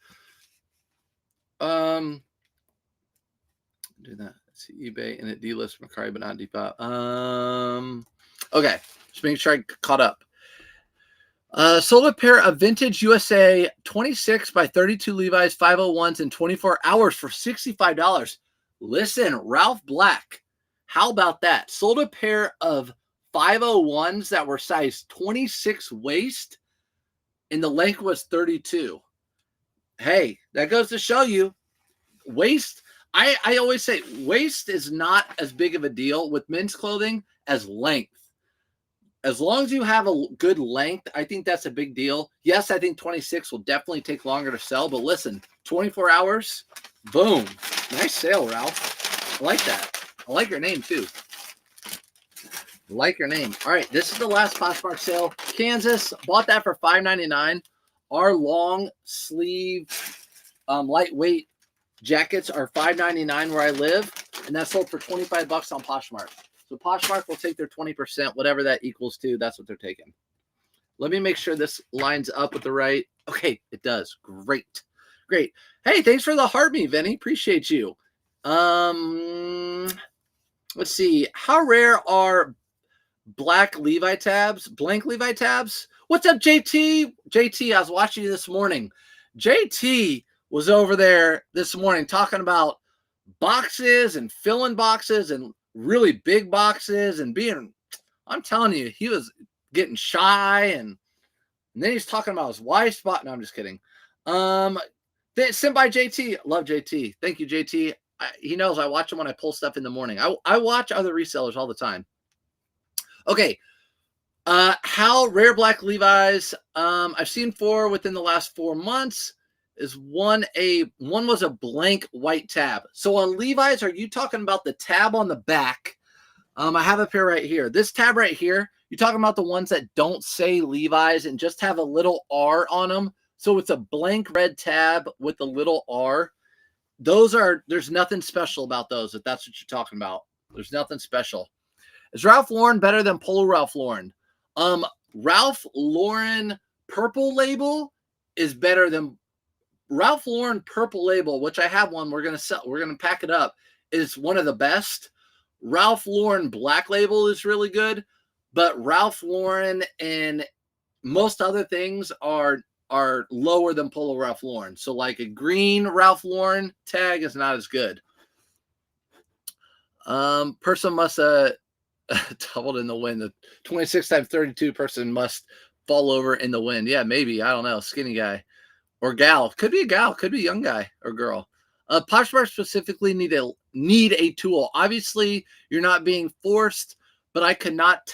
Do that. Let's see, eBay and it delist Mercari, but not Depop. Okay, just making sure I caught up. Sold a pair of vintage USA 26 by 32 Levi's 501s in 24 hours for $65. Listen, Ralph Black, how about that? Sold a pair of 501s that were size 26 waist, and the length was 32. Hey, that goes to show you waist. I always say waist is not as big of a deal with men's clothing as length. As long as you have a good length, I think that's a big deal. Yes, I think 26 will definitely take longer to sell, but listen, 24 hours, boom. Nice sale, Ralph. I like that. I like your name, too. I like your name. All right, this is the last Poshmark sale. Kansas, bought that for $5.99. Our long sleeve, lightweight jackets are $5.99 where I live, and that sold for $25 on Poshmark. So Poshmark will take their 20%, whatever that equals to. That's what they're taking. Let me make sure this lines up with the right. Okay, it does. Great. Great. Hey, thanks for the heart me, Vinny. Appreciate you. Let's see. How rare are blank Levi tabs? What's up, JT? JT, I was watching you this morning. JT was over there this morning talking about boxes and filling boxes and really big boxes and being, I'm telling you, he was getting shy and then he's talking about his wife's spot. No, I'm just kidding. Sent by JT. Love JT. Thank you, JT. He knows I watch him when I pull stuff in the morning. I watch other resellers all the time. Okay. How rare black Levi's I've seen 4 within the last 4 months. Is one was a blank white tab. So on Levi's, are you talking about the tab on the back? I have a pair right here. This tab right here, you're talking about the ones that don't say Levi's and just have a little R on them. So it's a blank red tab with a little R. There's nothing special about those, if that's what you're talking about. There's nothing special. Is Ralph Lauren better than Polo Ralph Lauren? Ralph Lauren Purple Label is better than Ralph Lauren Purple Label, which I have one. We're going to pack it up, is one of the best. Ralph Lauren Black Label is really good, but Ralph Lauren and most other things are lower than Polo Ralph Lauren. So like a green Ralph Lauren tag is not as good. Person must have doubled in the wind. The 26 times 32 person must fall over in the wind. Yeah, maybe. I don't know. Skinny guy. Or gal. Could be a gal. Could be a young guy or girl. Poshmark specifically need a tool. Obviously, you're not being forced, but I could not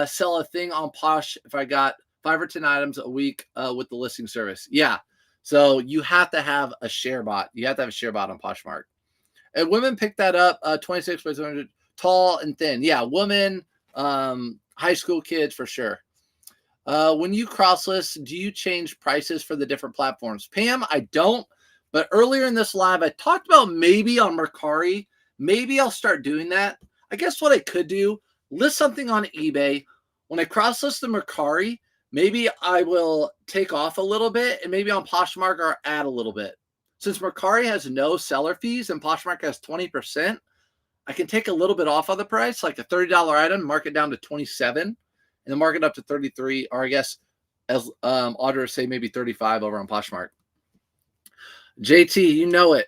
sell a thing on Posh if I got 5 or 10 items a week with the listing service. Yeah. So you have to have a share bot. You have to have a share bot on Poshmark. And women pick that up 26 by 200, tall and thin. Yeah, women, high school kids for sure. When you cross list, do you change prices for the different platforms? Pam, I don't. But earlier in this live, I talked about maybe on Mercari. Maybe I'll start doing that. I guess what I could do, list something on eBay. When I cross list the Mercari, maybe I will take off a little bit, and maybe on Poshmark or add a little bit. Since Mercari has no seller fees and Poshmark has 20%, I can take a little bit off of the price, like a $30 item, mark it down to 27, and then mark it up to 33, or I guess as auditors say, maybe 35 over on Poshmark. JT, you know it.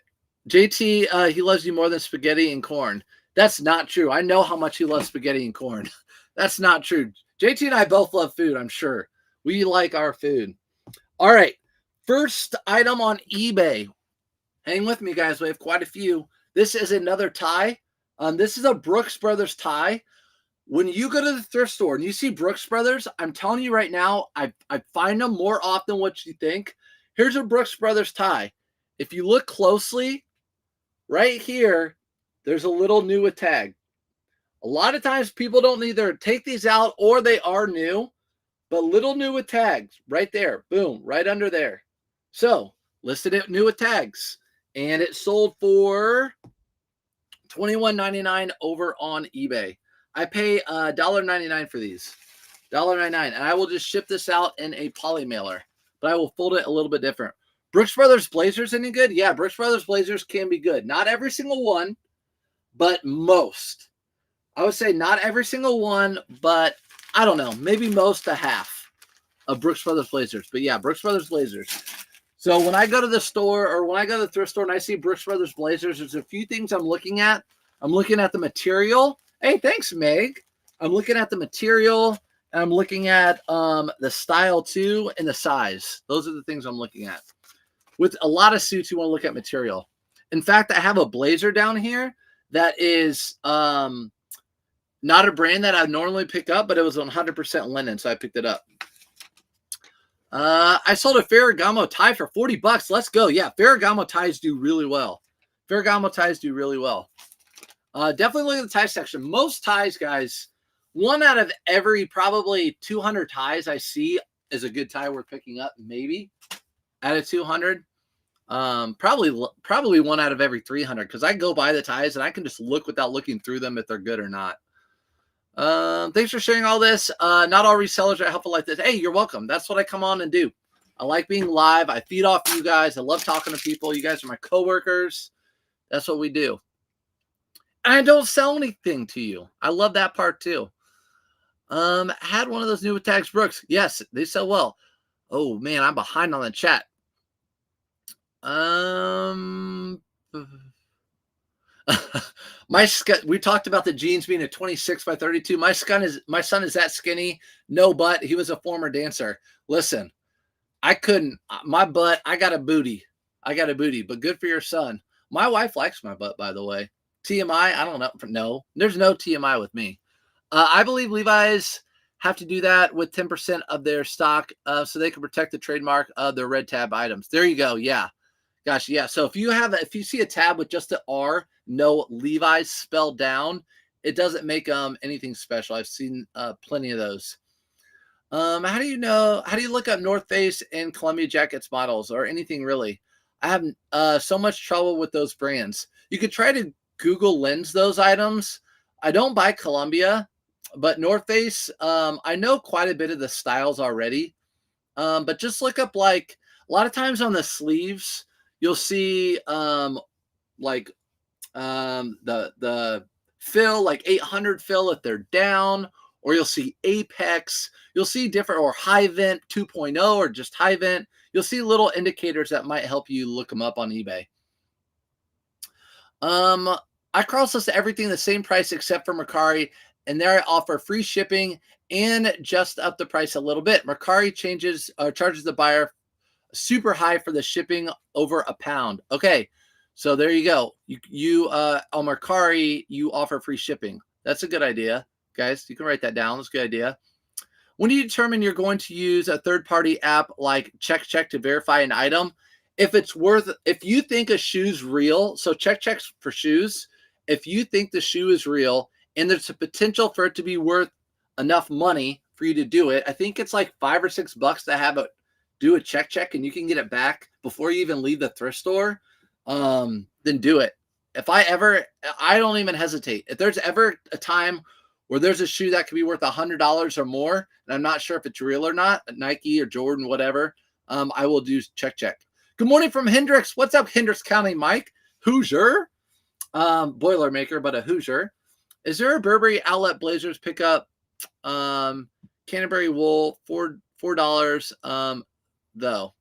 JT, he loves you more than spaghetti and corn. That's not true. I know how much he loves spaghetti and corn. That's not true. JT and I both love food, I'm sure. We like our food. All right. First item on eBay. Hang with me, guys. We have quite a few. This is another tie. This is a Brooks Brothers tie. When you go to the thrift store and you see Brooks Brothers, I'm telling you right now, I find them more often than what you think. Here's a Brooks Brothers tie. If you look closely, right here, there's a little new with tag. A lot of times people don't either take these out or they are new, but little new with tags right there. Boom, right under there. So listed it new with tags, and it sold for $21.99 over on eBay. I pay $1.99 for these. $1.99. And I will just ship this out in a poly mailer, but I will fold it a little bit different. Brooks Brothers Blazers any good? Yeah, Brooks Brothers Blazers can be good. Not every single one, but most. I would say not every single one, but I don't know, maybe most to half of Brooks Brothers Blazers. But yeah, Brooks Brothers Blazers. So when I go to the store or when I go to the thrift store and I see Brooks Brothers Blazers, there's a few things I'm looking at. I'm looking at the material. Hey, thanks, Meg. I'm looking at the material. And I'm looking at the style too and the size. Those are the things I'm looking at. With a lot of suits, you want to look at material. In fact, I have a blazer down here that is not a brand that I normally pick up, but it was 100% linen, so I picked it up. I sold a Ferragamo tie for $40. Let's go. Yeah, Ferragamo ties do really well. Ferragamo ties do really well. Definitely look at the tie section. Most ties, guys, 1 out of every probably 200 ties I see is a good tie worth picking up, maybe. Out of 200, probably 1 out of every 300, because I go buy the ties and I can just look without looking through them if they're good or not. Thanks for sharing all this. Not all resellers are helpful like this. Hey, you're welcome. That's what I come on and do. I like being live. I feed off you guys. I love talking to people. You guys are my coworkers. That's what we do. And I don't sell anything to you. I love that part too. Had one of those new tags, Brooks. Yes, they sell well. Oh man, I'm behind on the chat. We talked about the jeans being a 26 by 32. My son is that skinny. No butt. He was a former dancer. Listen, I couldn't. My butt. I got a booty. But good for your son. My wife likes my butt, by the way. TMI. I don't know. No, there's no TMI with me. I believe Levi's have to do that with 10% of their stock so they can protect the trademark of their red tab items. There you go. Yeah. Gosh, yeah. So if you see a tab with just the R, no Levi's spelled down, it doesn't make anything special. I've seen plenty of those. How do you look up North Face and Columbia jackets models or anything really? I have so much trouble with those brands. You could try to Google Lens those items. I don't buy Columbia, but North Face, I know quite a bit of the styles already. But just look up, like, a lot of times on the sleeves, you'll see the fill, like 800 fill if they're down, or you'll see Apex. You'll see different, or High Vent 2.0 or just High Vent. You'll see little indicators that might help you look them up on eBay. I cross-list everything the same price except for Mercari, and there I offer free shipping and just up the price a little bit. Mercari charges the buyer super high for the shipping over £1. Okay, so there you go. You on Mercari, you offer free shipping. That's a good idea, guys. You can write that down. That's a good idea. When do you determine you're going to use a third-party app like CheckCheck to verify an item? If you think a shoe's real, so CheckCheck for shoes, if you think the shoe is real and there's a potential for it to be worth enough money for you to do it, I think it's like $5 or $6 to have it do a CheckCheck and you can get it back before you even leave the thrift store, then do it. I don't even hesitate. If there's ever a time where there's a shoe that could be worth $100 or more, and I'm not sure if it's real or not, Nike or Jordan, whatever, I will do CheckCheck. Good morning from Hendricks. What's up, Hendricks County, Mike? Hoosier. Boilermaker, but a Hoosier. Is there a Burberry outlet Blazers pickup? Canterbury wool, $4 though.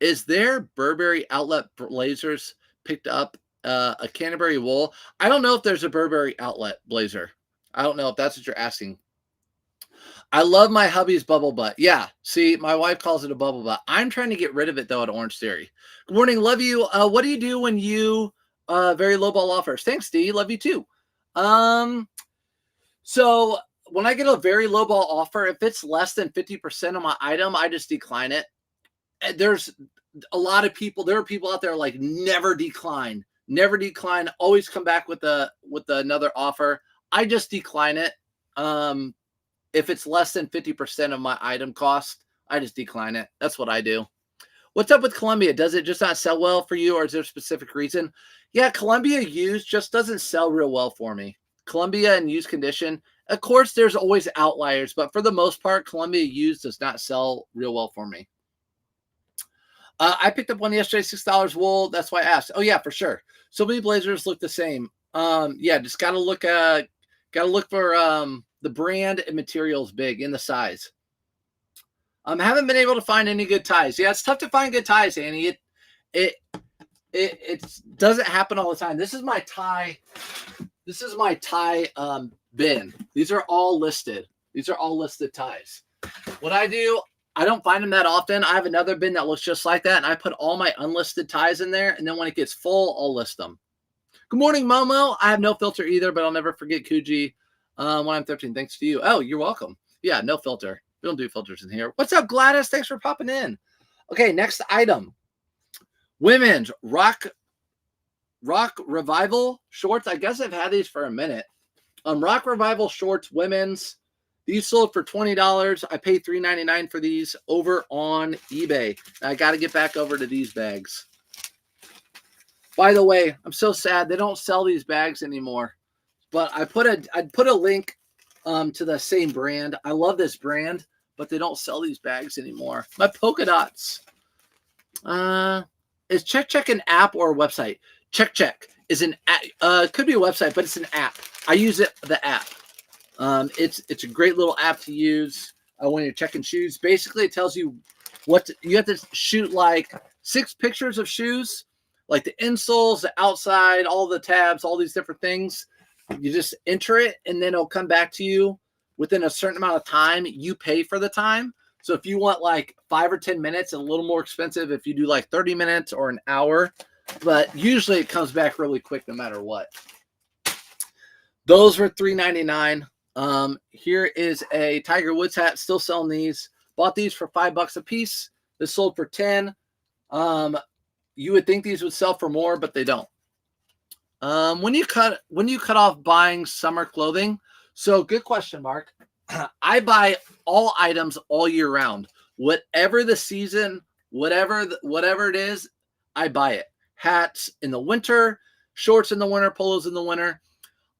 Is there Burberry outlet Blazers picked up a Canterbury wool? I don't know if there's a Burberry outlet blazer. I don't know if that's what you're asking. I love my hubby's bubble butt. Yeah, see, my wife calls it a bubble butt. I'm trying to get rid of it, though, at Orange Theory. Good morning. Love you. What do you do when you very low ball offers? Thanks, D. Love you, too. So when I get a very low ball offer, if it's less than 50% of my item, I just decline it. There's a lot of people. There are people out there like never decline, always come back with another offer. I just decline it. If it's less than 50% of my item cost, I just decline it. That's what I do. What's up with Columbia? Does it just not sell well for you, or is there a specific reason? Yeah, Columbia used just doesn't sell real well for me. Columbia in used condition, Of course, there's always outliers, but for the most part, Columbia used does not sell real well for me. I picked up one yesterday, $6 wool. That's why I asked. Oh yeah, for sure. So many blazers look the same. Yeah, just gotta look for the brand and materials big in the size. Haven't been able to find any good ties. Yeah, it's tough to find good ties, Annie. It doesn't happen all the time. This is my tie. This is my tie bin. These are all listed. These are all listed ties. What I do, I don't find them that often. I have another bin that looks just like that, and I put all my unlisted ties in there, and then when it gets full, I'll list them. Good morning, Momo. I have no filter either, but I'll never forget Kuji when I'm 13. Thanks to you. Oh, you're welcome. Yeah, no filter. We don't do filters in here. What's up, Gladys? Thanks for popping in. Okay, next item. Women's Rock Revival shorts. I guess I've had these for a minute. Rock Revival shorts, women's. These sold for $20. I paid $3.99 for these over on eBay. I got to get back over to these bags. By the way, I'm so sad they don't sell these bags anymore. But I put a link to the same brand. I love this brand, but they don't sell these bags anymore. My polka dots. Is Check an app or a website? Check is an app. Could be a website, but it's an app. I use the app. It's a great little app to use when you're checking shoes. Basically, it tells you you have to shoot like 6 pictures of shoes, like the insoles, the outside, all the tabs, all these different things. You just enter it, and then it'll come back to you within a certain amount of time. You pay for the time. So if you want like 5 or 10 minutes, it's a little more expensive if you do like 30 minutes or an hour. But usually it comes back really quick no matter what. Those were $3.99. Here is a Tiger Woods hat. Still selling these. Bought these for $5 a piece. This sold for 10. You would think these would sell for more, but they don't. When you cut off buying summer clothing. So good question, Mark. I buy all items all year round. Whatever the season, whatever it is, I buy it. Hats in the winter, shorts in the winter, polos in the winter.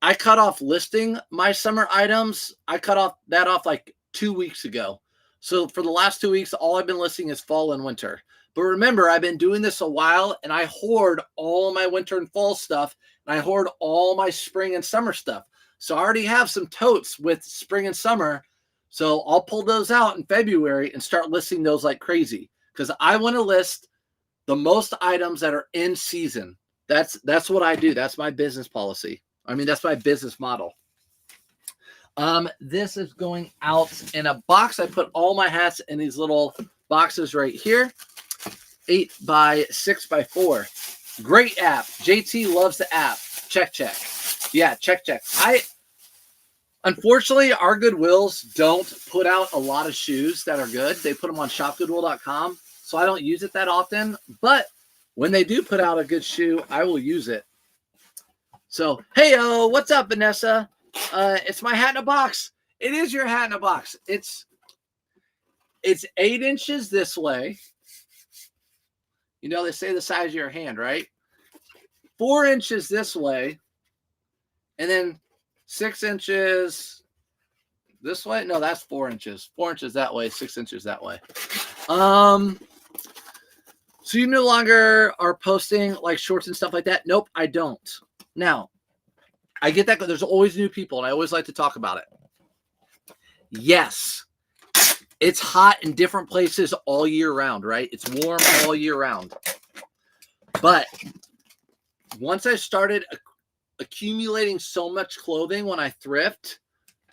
I cut off listing my summer items. I cut that off like 2 weeks ago. So for the last 2 weeks, all I've been listing is fall and winter. But remember, I've been doing this a while, and I hoard all my winter and fall stuff, and I hoard all my spring and summer stuff. So I already have some totes with spring and summer. So I'll pull those out in February and start listing those like crazy, because I want to list the most items that are in season. That's what I do. That's my business policy. I mean, that's my business model. This is going out in a box. I put all my hats in these little boxes right here. 8 by 6 by 4. Great app. JT loves the app. Check. Yeah, check. Unfortunately, our Goodwills don't put out a lot of shoes that are good. They put them on shopgoodwill.com, so I don't use it that often. But when they do put out a good shoe, I will use it. So, hey-o, what's up, Vanessa? It's my hat in a box. It is your hat in a box. It's 8 inches this way. You know, they say the size of your hand, right? 4 inches this way. And then 6 inches this way. No, that's 4 inches. 4 inches that way, 6 inches that way. So you no longer are posting like shorts and stuff like that? Nope, I don't. Now, I get that. There's always new people, and I always like to talk about it. Yes, it's hot in different places all year round, right? It's warm all year round. But once I started accumulating so much clothing when I thrift,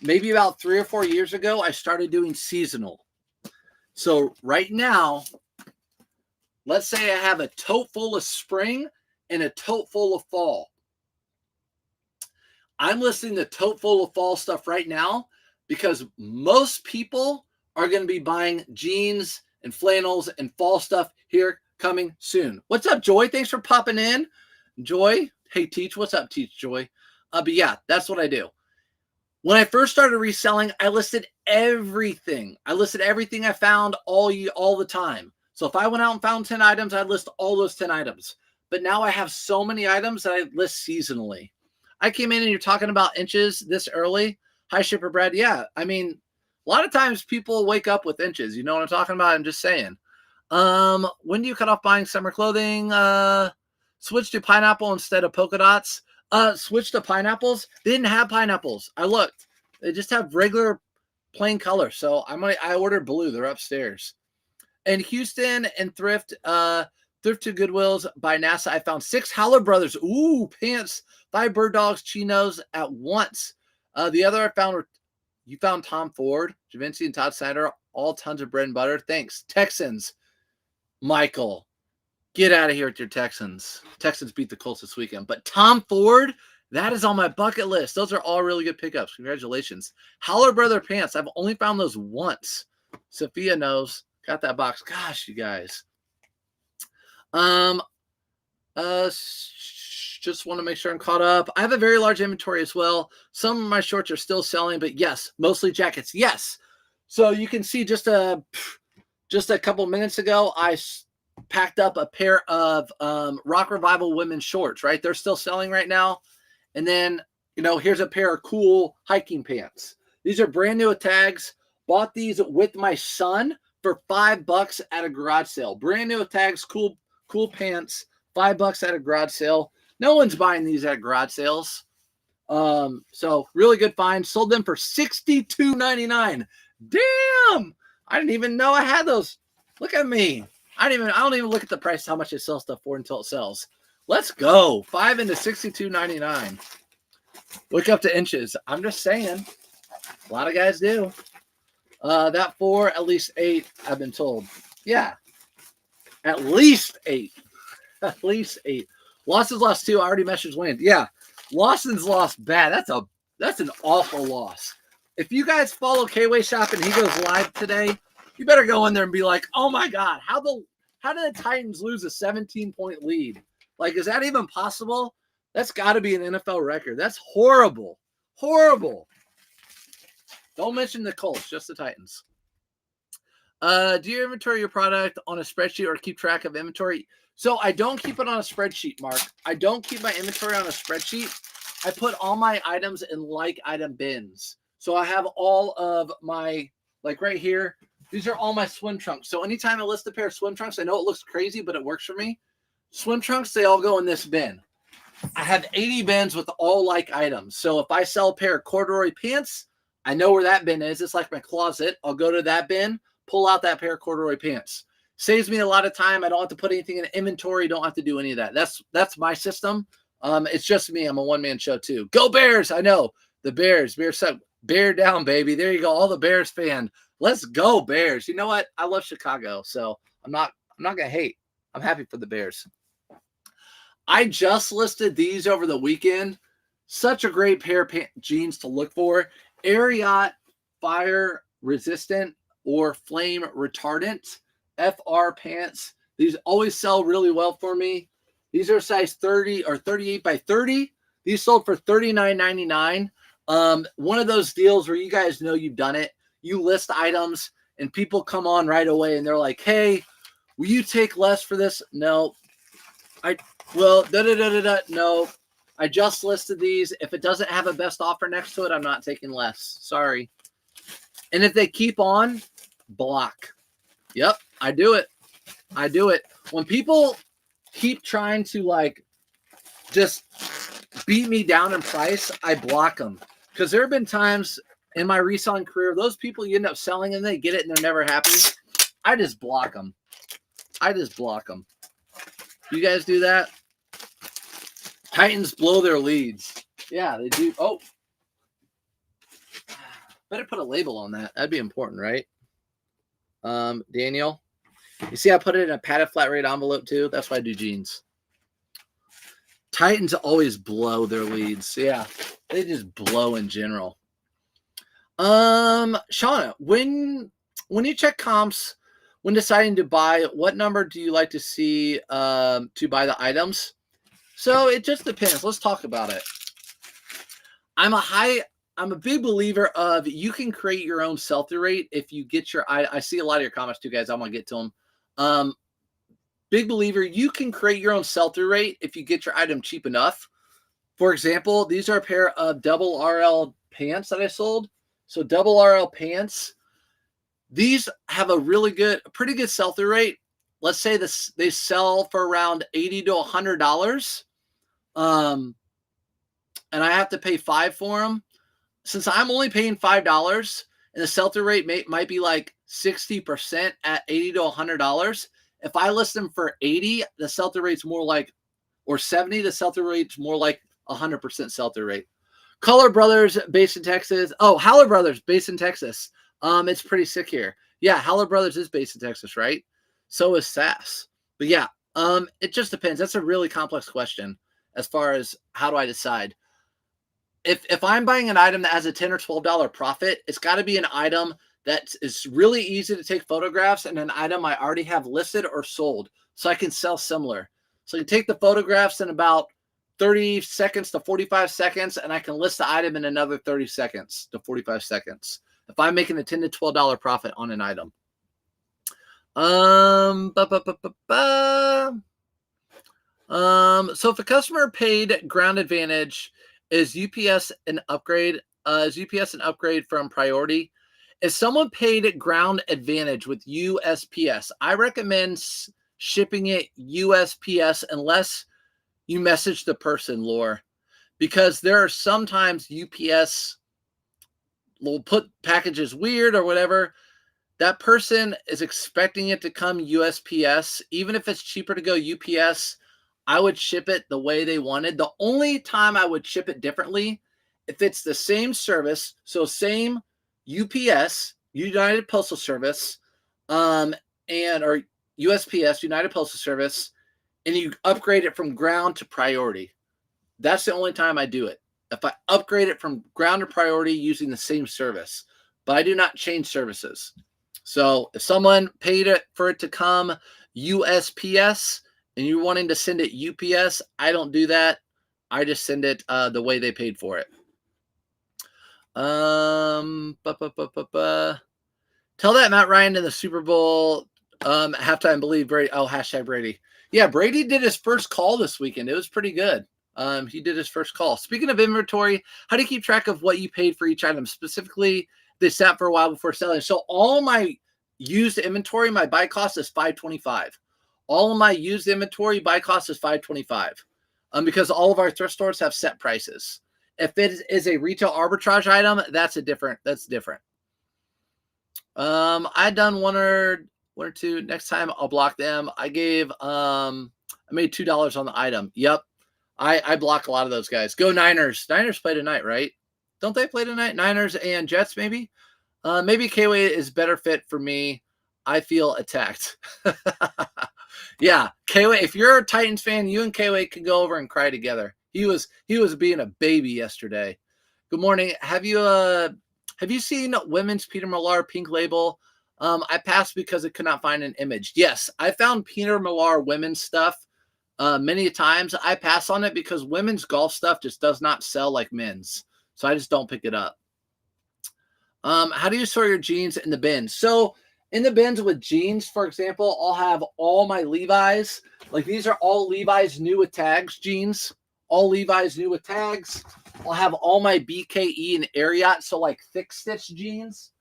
maybe about 3 or 4 years ago, I started doing seasonal. So right now, let's say I have a tote full of spring and a tote full of fall. I'm listing the tote full of fall stuff right now because most people are going to be buying jeans and flannels and fall stuff here coming soon. What's up, Joy? Thanks for popping in. Joy. Hey, Teach. What's up, Teach, Joy? But yeah, that's what I do. When I first started reselling, I listed everything. I listed everything I found all the time. So if I went out and found 10 items, I'd list all those 10 items. But now I have so many items that I list seasonally. I came in and you're talking about inches this early. Hi, Shipper Brad. Yeah, I mean, a lot of times people wake up with inches. You know what I'm talking about? I'm just saying. When do you cut off buying summer clothing? Switch to pineapple instead of polka dots. Switch to pineapples. They didn't have pineapples. I looked. They just have regular plain color. So I ordered blue. They're upstairs. In Houston and Thrift to Goodwills by NASA, I found 6 Howler Brothers. Ooh, pants. 5 Bird Dogs chinos at once. The other I found were, you found Tom Ford, Javinci, and Todd Snyder. All tons of bread and butter. Thanks. Texans. Michael, get out of here with your Texans. Texans beat the Colts this weekend. But Tom Ford, that is on my bucket list. Those are all really good pickups. Congratulations. Howler Brother pants. I've only found those once. Sophia knows. Got that box. Gosh, you guys. Just want to make sure I'm caught up. I have a very large inventory as well. Some of my shorts are still selling, but yes, mostly jackets. Yes. So you can see just a couple minutes ago, I packed up a pair of Rock Revival women's shorts, right? They're still selling right now. And then, here's a pair of cool hiking pants. These are brand new with tags. Bought these with my son for $5 at a garage sale. Brand new with tags, cool pants, $5 at a garage sale. No one's buying these at garage sales. So really good find. Sold them for $62.99. Damn! I didn't even know I had those. Look at me. I don't even look at the price, how much they sell stuff for until it sells. Let's go. 5 into $62.99. Look up to inches. I'm just saying. A lot of guys do. That 4, at least 8, I've been told. Yeah. At least 8. At least 8. Lawson's lost 2. I already messaged Wayne. Yeah. Lawson's lost bad. That's an awful loss. If you guys follow K-Way Shop and he goes live today, you better go in there and be like, oh my God, how did the Titans lose a 17-point lead? Like, is that even possible? That's got to be an NFL record. That's horrible. Horrible. Don't mention the Colts, just the Titans. Do you inventory your product on a spreadsheet or keep track of inventory? So I don't keep it on a spreadsheet, Mark. I don't keep my inventory on a spreadsheet. I put all my items in like item bins. So I have all of my, like right here, these are all my swim trunks. So anytime I list a pair of swim trunks, I know it looks crazy, but it works for me. Swim trunks, they all go in this bin. I have 80 bins with all like items. So if I sell a pair of corduroy pants, I know where that bin is. It's like my closet. I'll go to that bin, pull out that pair of corduroy pants. Saves me a lot of time. I don't have to put anything in inventory. Don't have to do any of that. That's my system. It's just me. I'm a one-man show too. Go Bears. I know the Bears. Bear down, baby. There you go. All the Bears fan. Let's go Bears. You know what? I love Chicago, so I'm not gonna hate. I'm happy for the Bears. I just listed these over the weekend. Such a great pair of jeans to look for. Ariat fire resistant or flame retardant FR pants. These always sell really well for me. These are size 30 or 38 by 30. These sold for $39.99. One of those deals where you guys know you've done it. You list items and people come on right away and they're like, hey, will you take less for this? No. No. I just listed these. If it doesn't have a best offer next to it, I'm not taking less. Sorry. And if they keep on, block. Yep, I do it. When people keep trying to just beat me down in price, I block them. Because there have been times in my reselling career, those people you end up selling and they get it and they're never happy. I just block them. You guys do that? Titans blow their leads. Yeah, they do. Oh. Better put a label on that. That'd be important, right? Daniel. You see I put it in a padded flat rate envelope too? That's why I do jeans. Titans always blow their leads. Yeah, they just blow in general. Shauna, when you check comps, when deciding to buy, what number do you like to see to buy the items? So it just depends. Let's talk about it. I'm a big believer of you can create your own sell-through rate if you get your. I see a lot of your comments too, guys. I'm gonna get to them. Big believer, you can create your own sell-through rate if you get your item cheap enough. For example, these are a pair of double RL pants that I sold. So double RL pants, these have a pretty good sell-through rate. Let's say this they sell for around $80 to $100. And I have to pay $5 for them. Since I'm only paying $5 and the sell-through rate might be like 60% at $80 to $100, if I list them for 80, the sell-through rate's more like, or 70, the sell-through rate's more like 100% sell-through rate. Color Brothers based in Texas. Oh, Haller Brothers based in Texas. It's pretty sick here. Yeah, Haller Brothers is based in Texas, right? So is SAS. But yeah, it just depends. That's a really complex question as far as how do I decide. If I'm buying an item that has a $10 or $12 profit, it's got to be an item that is really easy to take photographs and an item I already have listed or sold so I can sell similar. So I can take the photographs in about 30 seconds to 45 seconds, and I can list the item in another 30 seconds to 45 seconds if I'm making a $10 to $12 profit on an item. So if a customer paid Ground Advantage, is UPS an upgrade? Is UPS an upgrade from Priority? If someone paid Ground Advantage with USPS, I recommend shipping it USPS unless you message the person, Lore, because there are sometimes UPS will put packages weird or whatever. That person is expecting it to come USPS. Even if it's cheaper to go UPS, I would ship it the way they wanted. The only time I would ship it differently, if it's the same service, so same UPS, United Postal Service, or USPS, United Postal Service, and you upgrade it from Ground to Priority. That's the only time I do it. If I upgrade it from Ground to Priority using the same service, but I do not change services. So if someone paid it for it to come USPS and you're wanting to send it UPS, I don't do that. I just send it the way they paid for it. Tell that Matt Ryan in the Super Bowl halftime believe Brady. Oh, hashtag Brady. Yeah, Brady did his first call this weekend. It was pretty good. He did his first call. Speaking of inventory, how do you keep track of what you paid for each item? Specifically, they sat for a while before selling. So all my used inventory, my buy cost is $525. All of my used inventory buy cost is $525. Because all of our thrift stores have set prices. If it is a retail arbitrage item, that's different. I done one or two. Next time I'll block them. I made $2 on the item. Yep. I block a lot of those guys. Go Niners. Niners play tonight, right? Don't they play tonight? Niners and Jets, maybe? Maybe K-Way is better fit for me. I feel attacked. Yeah, K-Way, if you're a Titans fan, you and K-Way can go over and cry together. He was being a baby yesterday. Good morning. Have you seen women's Peter Millar pink label? I passed because I could not find an image. Yes, I found Peter Millar women's stuff many times. I pass on it because women's golf stuff just does not sell like men's. So I just don't pick it up. How do you sort your jeans in the bins? So in the bins with jeans, for example, I'll have all my Levi's. Like these are all Levi's new with tags jeans. All Levi's new with tags. I'll have all my BKE and Ariat. So like thick stitch jeans,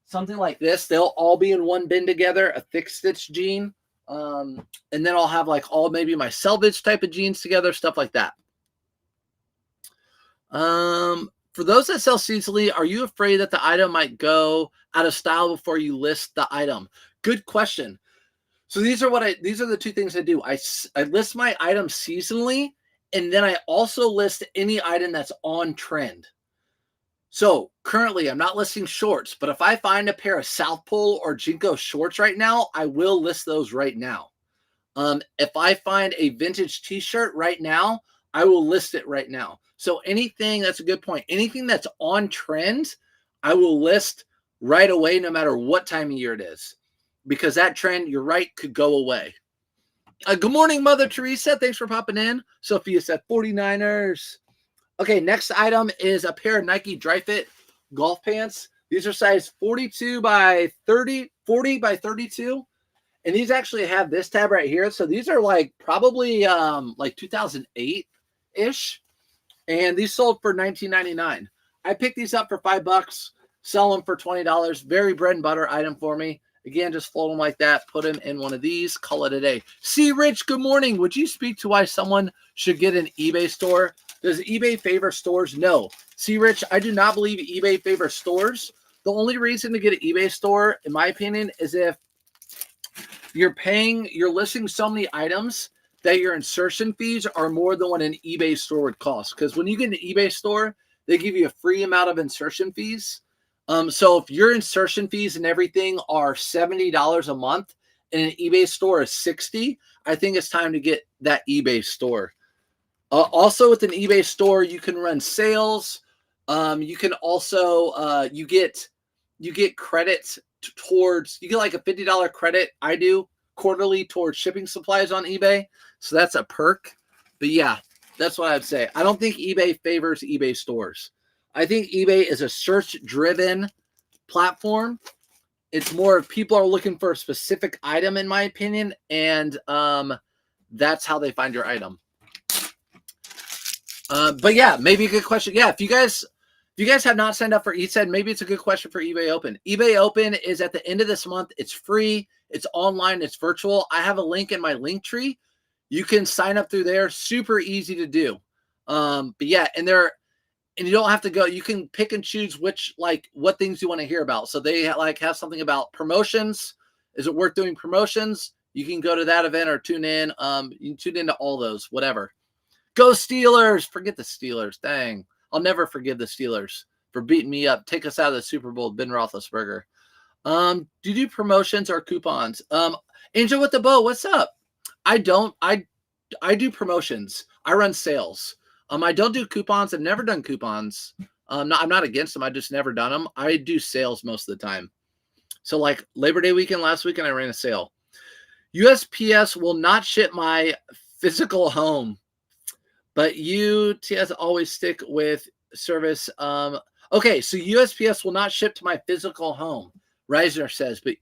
something like this. They'll all be in one bin together, a thick stitch jean. And then I'll have like all maybe my selvage type of jeans together, stuff like that. For those that sell seasonally, are you afraid that the item might go out of style before you list the item? Good question. So these are the two things I do. I list my items seasonally, and then I also list any item that's on trend. So currently I'm not listing shorts, but if I find a pair of South Pole or Jinko shorts right now, I will list those right now. If I find a vintage t-shirt right now, I will list it right now. So anything, that's a good point. Anything that's on trend, I will list right away, no matter what time of year it is, because that trend, you're right, could go away. Good morning, Mother Teresa. Thanks for popping in. Sophia said 49ers. Okay, next item is a pair of Nike Dri-Fit golf pants. These are size 42 by 30, 40 by 32. And these actually have this tab right here. So these are like probably like 2008-ish. And these sold for $19.99. I picked these up for $5, sell them for $20. Very bread and butter item for me. Again, just fold them like that, put them in one of these, call it a day. C. Rich, good morning. Would you speak to why someone should get an eBay store? Does eBay favor stores? No. C. Rich, I do not believe eBay favors stores. The only reason to get an eBay store, in my opinion, is if you're listing so many items that your insertion fees are more than what an eBay store would cost. Because when you get an eBay store, they give you a free amount of insertion fees. So if your insertion fees and everything are $70 a month and an eBay store is $60, I think it's time to get that eBay store. Also with an eBay store, you can run sales. You can also, you get credits towards, you get like a $50 credit. I do quarterly towards shipping supplies on eBay. So that's a perk. But yeah, that's what I'd say. I don't think eBay favors eBay stores. I think eBay is a search-driven platform. It's more of people are looking for a specific item, in my opinion, and that's how they find your item. But yeah, maybe a good question. Yeah, if you guys have not signed up for ETHSED, maybe it's a good question for eBay Open. eBay Open is at the end of this month. It's free. It's online. It's virtual. I have a link in my link tree. You can sign up through there. Super easy to do. But yeah, and you don't have to go. You can pick and choose what things you want to hear about. So they have something about promotions. Is it worth doing promotions? You can go to that event or tune in. You can tune into all those, whatever. Go Steelers. Forget the Steelers. Dang. I'll never forgive the Steelers for beating me up. Take us out of the Super Bowl, Ben Roethlisberger. Do you do promotions or coupons? Angel with the bow, what's up? I don't. I do promotions. I run sales. I don't do coupons. I've never done coupons. I'm not against them. I just never done them. I do sales most of the time. So like Labor Day weekend, last weekend, I ran a sale. USPS will not ship my physical home, but UTS always stick with service. Okay, so USPS will not ship to my physical home, Reisner says, but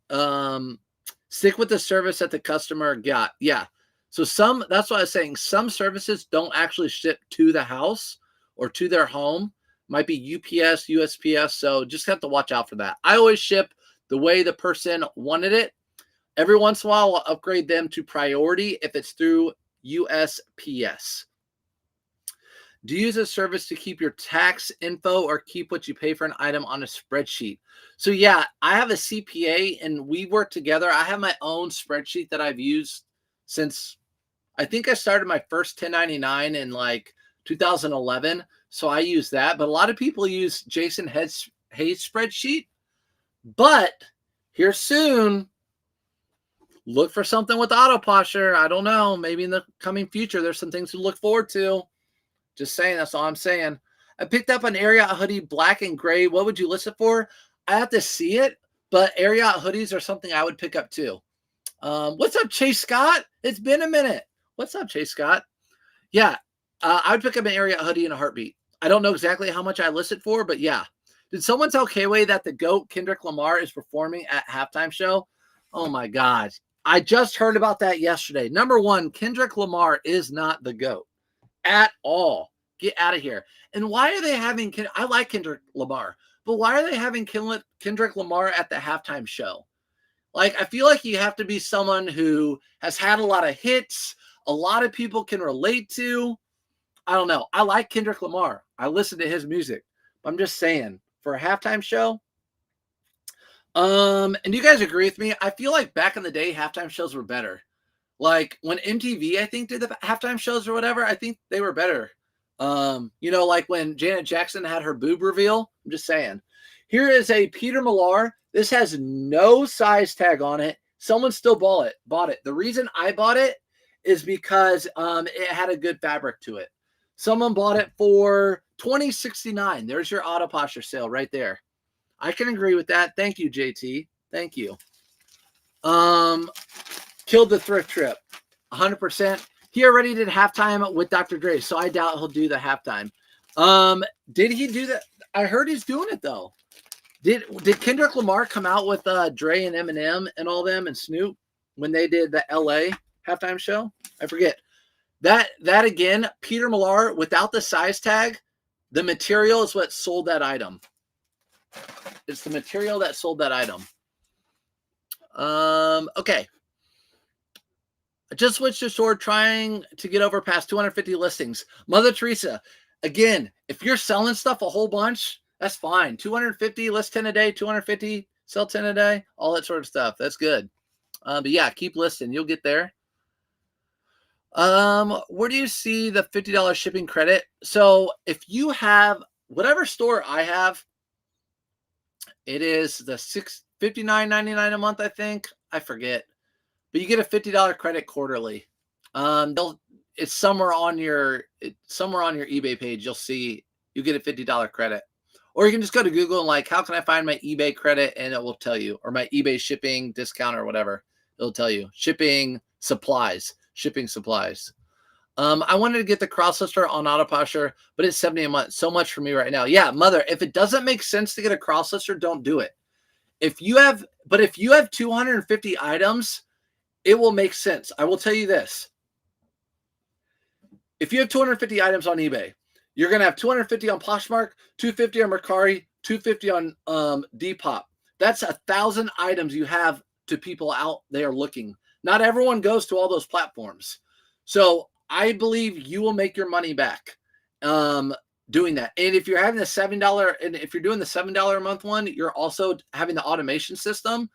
stick with the service that the customer got. Yeah. So that's what I was saying. Some services don't actually ship to the house or to their home. Might be UPS, USPS. So just have to watch out for that. I always ship the way the person wanted it. Every once in a while, I'll upgrade them to priority if it's through USPS. Do you use a service to keep your tax info or keep what you pay for an item on a spreadsheet? So yeah, I have a CPA and we work together. I have my own spreadsheet that I've used since I think I started my first 1099 in like 2011. So I use that, but a lot of people use Jason Hayes' spreadsheet. But here soon, look for something with Autoposher. I don't know. Maybe in the coming future, there's some things to look forward to. Just saying. That's all I'm saying. I picked up an Ariat hoodie, black and gray. What would you list it for? I have to see it, but Ariat hoodies are something I would pick up too. What's up, Chase Scott? It's been a minute. What's up, Chase Scott? Yeah, I would pick up an Ariat hoodie in a heartbeat. I don't know exactly how much I list it for, but yeah. Did someone tell K-Way that the GOAT, Kendrick Lamar, is performing at halftime show? Oh my God. I just heard about that yesterday. Number one, Kendrick Lamar is not the GOAT at all. Get out of here. And why are they having, I like Kendrick Lamar, but why are they having Kendrick Lamar at the halftime show? Like, I feel like you have to be someone who has had a lot of hits, a lot of people can relate to. I don't know. I like Kendrick Lamar. I listen to his music. I'm just saying, for a halftime show. And you guys agree with me? I feel like back in the day, halftime shows were better. Like when MTV, I think, did the halftime shows or whatever, I think they were better. Like when Janet Jackson had her boob reveal. I'm just saying. Here is a Peter Millar. This has no size tag on it. Someone still bought it. The reason I bought it is because it had a good fabric to it. Someone bought it for $20.69. There's your Autoposher sale right there. I can agree with that. Thank you, JT. Thank you. Killed the thrift trip. 100%. He already did halftime with Dr. Dre, so I doubt he'll do the halftime. Did he do that? I heard he's doing it, though. Did Kendrick Lamar come out with Dre and Eminem and all them and Snoop when they did the LA halftime show? I forget. That again, Peter Millar, without the size tag, the material is what sold that item. It's the material that sold that item. Okay. I just switched to sword, trying to get over past 250 listings. Mother Teresa, again, if you're selling stuff a whole bunch, that's fine. 250, list 10 a day, 250, sell 10 a day, all that sort of stuff. That's good. But yeah, keep listing. You'll get there. Where do you see the $50 shipping credit? So if you have whatever store I have, it is the $59.99 a month, I think. I forget. But you get a $50 credit quarterly. It's somewhere on your eBay page. You'll see you get a $50 credit. Or you can just go to Google and like, how can I find my eBay credit? And it will tell you, or my eBay shipping discount or whatever. It'll tell you. Shipping supplies. I wanted to get the Crosslister on Autopusher, but it's $70 a month. So much for me right now. Yeah, mother, if it doesn't make sense to get a Crosslister, don't do it. If you have 250 items, it will make sense. I will tell you this. If you have 250 items on eBay, you're going to have 250 on Poshmark, 250 on Mercari, 250 on Depop. That's 1,000 items you have to people out there looking. Not everyone goes to all those platforms. So I believe you will make your money back doing that. And if you're having the $7, and if you're doing the $7 a month one, you're also having the automation system.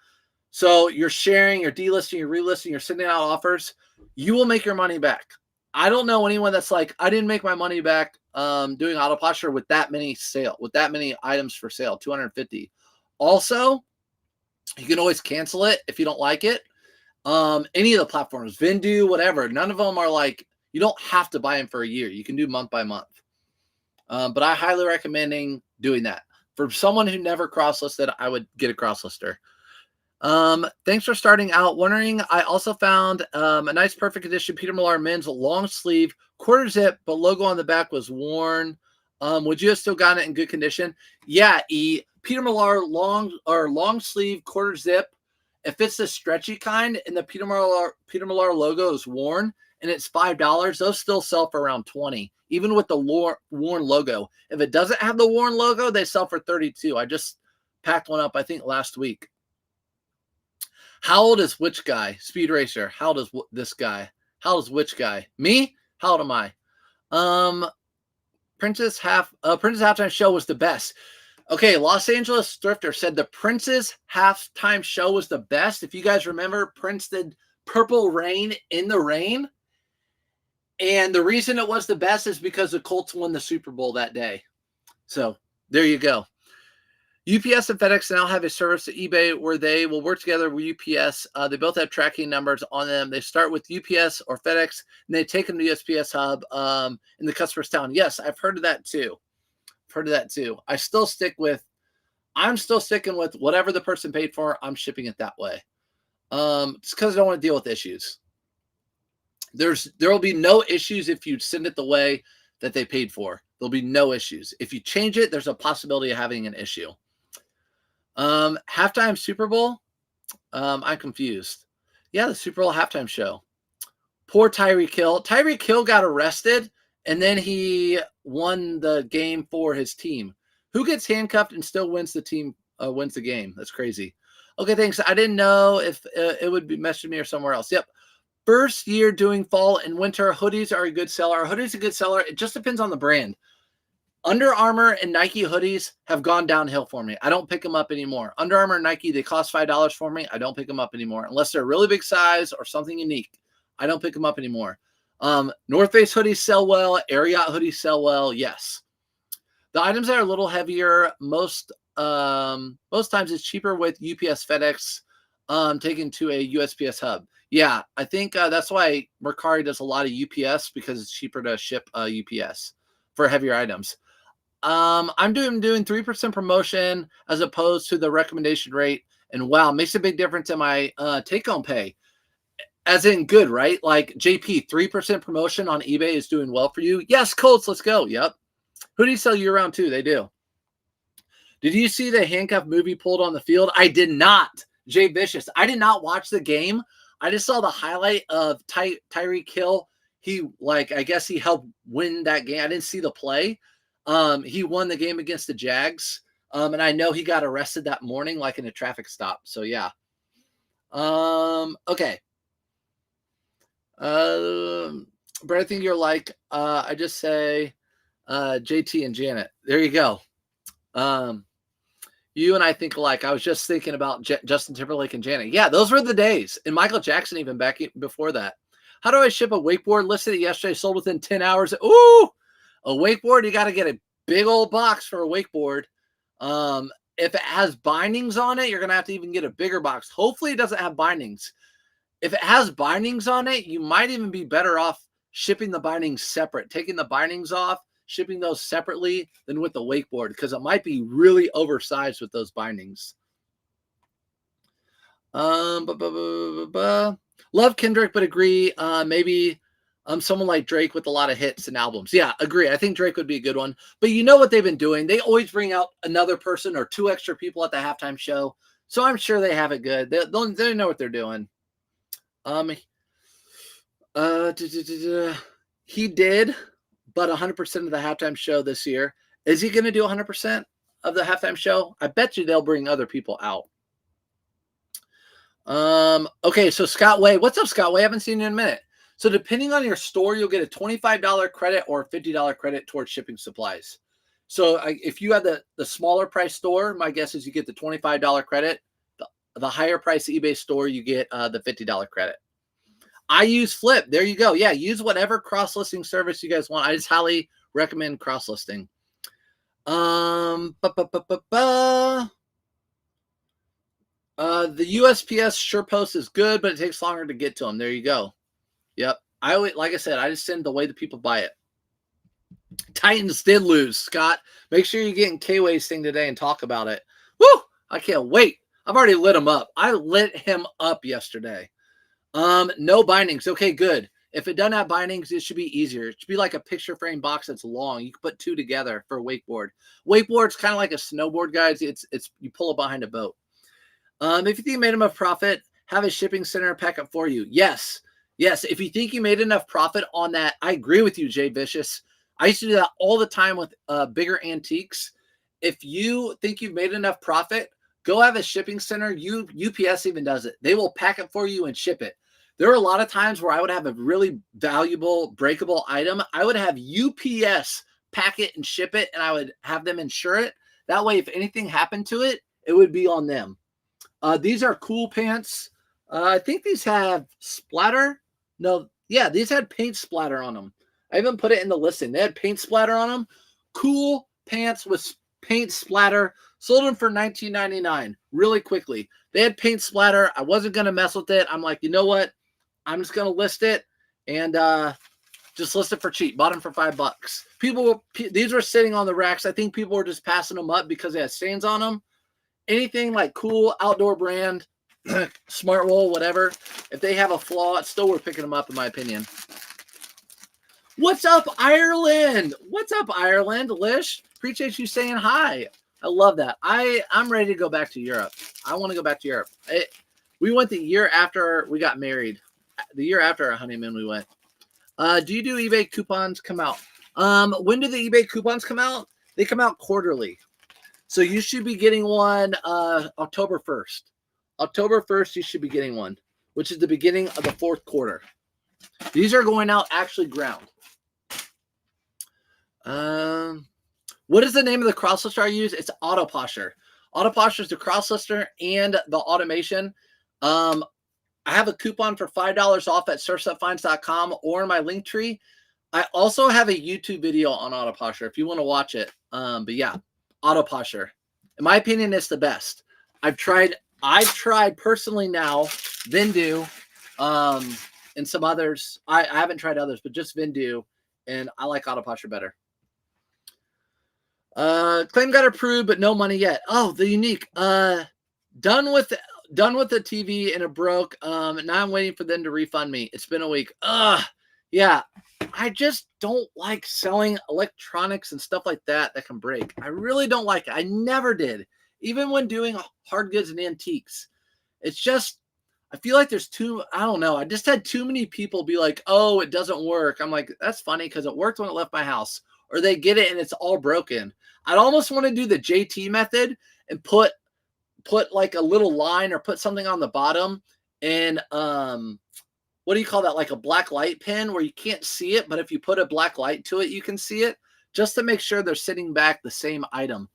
So you're sharing, you're delisting, you're relisting, you're sending out offers. You will make your money back. I don't know anyone that's like, I didn't make my money back doing Autopusher with that many items for sale, 250. Also, you can always cancel it if you don't like it. Any of the platforms, Vendoo, whatever, none of them are like, you don't have to buy them for a year. You can do month by month. But I highly recommend doing that. For someone who never cross-listed, I would get a Crosslister. Thanks for starting out. Wondering, I also found a nice perfect edition Peter Millar men's long sleeve quarter zip, but logo on the back was worn. Would you have still gotten it in good condition? Yeah, Peter Millar long sleeve quarter zip. If it's the stretchy kind and the Peter Millar logo is worn and it's $5, those still sell for around $20, even with the worn logo. If it doesn't have the worn logo, they sell for $32. I just packed one up, I think, last week. How old is which guy? Speed Racer. How old is this guy? How old is which guy? Me? How old am I? Princess Halftime Show was the best. Okay, Los Angeles Thrifter said the Prince's Halftime Show was the best. If you guys remember, Prince did Purple Rain in the Rain. And the reason it was the best is because the Colts won the Super Bowl that day. So there you go. UPS and FedEx now have a service to eBay where they will work together with UPS. They both have tracking numbers on them. They start with UPS or FedEx, and they take them to the USPS hub in the customer's town. Yes, I've heard of that too. I'm still sticking with whatever the person paid for. I'm shipping it that way. It's because I don't want to deal with issues. There will be no issues if you send it the way that they paid for. There'll be no issues. If you change it, there's a possibility of having an issue. Halftime Super Bowl. I'm confused. Yeah, the Super Bowl halftime show. Poor Tyreek Hill. Tyreek Hill got arrested, and then he won the game for his team. Who gets handcuffed and still wins the game? That's crazy. Okay, thanks. I didn't know if it would be messaging me or somewhere else. Yep. First year doing fall and winter. Hoodies are a good seller. Hoodies a good seller. It just depends on the brand. Under Armour and Nike hoodies have gone downhill for me. I don't pick them up anymore. Under Armour and Nike, they cost $5 for me. I don't pick them up anymore. Unless they're a really big size or something unique. I don't pick them up anymore. North Face hoodies sell well. Ariat hoodies sell well. Yes. The items that are a little heavier, most times it's cheaper with UPS FedEx taken to a USPS hub. Yeah, I think that's why Mercari does a lot of UPS because it's cheaper to ship UPS for heavier items. I'm doing 3% promotion as opposed to the recommendation rate. And wow, makes a big difference in my take-home pay. As in good, right? Like JP, 3% promotion on eBay is doing well for you. Yes, Colts, let's go. Yep. Who do you sell year-round to? They do. Did you see the handcuff movie pulled on the field? I did not. Jay Vicious. I did not watch the game. I just saw the highlight of Tyreek Hill I guess he helped win that game. I didn't see the play. He won the game against the Jags. And I know he got arrested that morning, like in a traffic stop. So yeah. Okay. But I think you're like, I just say, JT and Janet. There you go. You and I think alike. I was just thinking about Justin Timberlake and Janet. Yeah, those were the days. And Michael Jackson even back before that. How do I ship a wakeboard? Listed it yesterday, sold within 10 hours. Ooh, a wakeboard, you got to get a big old box for a wakeboard. If it has bindings on it, you're going to have to even get a bigger box. Hopefully it doesn't have bindings. If it has bindings on it, you might even be better off shipping the bindings separate, taking the bindings off, shipping those separately than with the wakeboard, because it might be really oversized with those bindings. Love Kendrick, but agree. Maybe someone like Drake with a lot of hits and albums. Yeah, agree. I think Drake would be a good one. But you know what they've been doing? They always bring out another person or two extra people at the halftime show. So I'm sure they have it good. They know what they're doing. He did, but 100% of the halftime show this year. Is he going to do 100% of the halftime show? I bet you they'll bring other people out. Okay, so Scott Way. What's up, Scott Way? I haven't seen you in a minute. So depending on your store, you'll get a $25 credit or a $50 credit towards shipping supplies. So if you have the smaller price store, my guess is you get the $25 credit. The higher price eBay store, you get the $50 credit. I use Flip. There you go. Yeah, use whatever cross-listing service you guys want. I just highly recommend cross-listing. The USPS SurePost is good, but it takes longer to get to them. There you go. Yep. Like I said, I just send the way the people buy it. Titans did lose, Scott. Make sure you get in K-Way's thing today and talk about it. Woo! I can't wait. I've already lit him up. I lit him up yesterday. No bindings. Okay, good. If it doesn't have bindings, it should be easier. It should be like a picture frame box that's long. You can put two together for a wakeboard. Wakeboard's kind of like a snowboard, guys. It's you pull it behind a boat. If you think you made enough profit, have a shipping center pack it for you. Yes. If you think you made enough profit on that, I agree with you, Jay Vicious. I used to do that all the time with bigger antiques. If you think you've made enough profit, go have a shipping center. UPS even does it. They will pack it for you and ship it. There are a lot of times where I would have a really valuable, breakable item. I would have UPS pack it and ship it, and I would have them insure it. That way, if anything happened to it, it would be on them. These are cool pants. I think these have splatter. No, yeah, these had paint splatter on them. I even put it in the listing. They had paint splatter on them. Cool pants with paint splatter. Sold them for $19.99 really quickly. They had paint splatter. I wasn't going to mess with it. I'm like, you know what? I'm just going to list it and just list it for cheap. Bought them for $5. These were sitting on the racks. I think people were just passing them up because they had stains on them. Anything like cool outdoor brand, Smart Wool, whatever. If they have a flaw, it's still worth picking them up, in my opinion. What's up, Ireland? What's up, Ireland? Lish, appreciate you saying hi. I love that. I'm ready to go back to Europe. I want to go back to Europe. We went the year after we got married. The year after our honeymoon, we went. Do you do eBay coupons come out? When do the eBay coupons come out? They come out quarterly. So you should be getting one October 1st. October 1st, you should be getting one, which is the beginning of the fourth quarter. These are going out actually ground. What is the name of the cross-lister I use? It's Autoposher. Autoposher is the cross-lister and the automation. I have a coupon for $5 off at surfstepfinds.com or in my link tree. I also have a YouTube video on Autoposher if you want to watch it. But yeah, Autoposher. In my opinion, it's the best. I've tried personally now Vindu, and some others. I haven't tried others, but just Vindu, and I like Autoposher better. Claim got approved, but no money yet. Oh, the unique. Done with the TV and it broke. Now I'm waiting for them to refund me. It's been a week. Yeah. I just don't like selling electronics and stuff like that can break. I really don't like it. I never did. Even when doing hard goods and antiques. It's just, I feel like there's I don't know. I just had too many people be like, oh, it doesn't work. I'm like, that's funny because it worked when it left my house. Or they get it and it's all broken. I'd almost want to do the JT method and put like a little line or put something on the bottom and what do you call that? Like a black light pin where you can't see it, but if you put a black light to it, you can see it just to make sure they're sitting back the same item.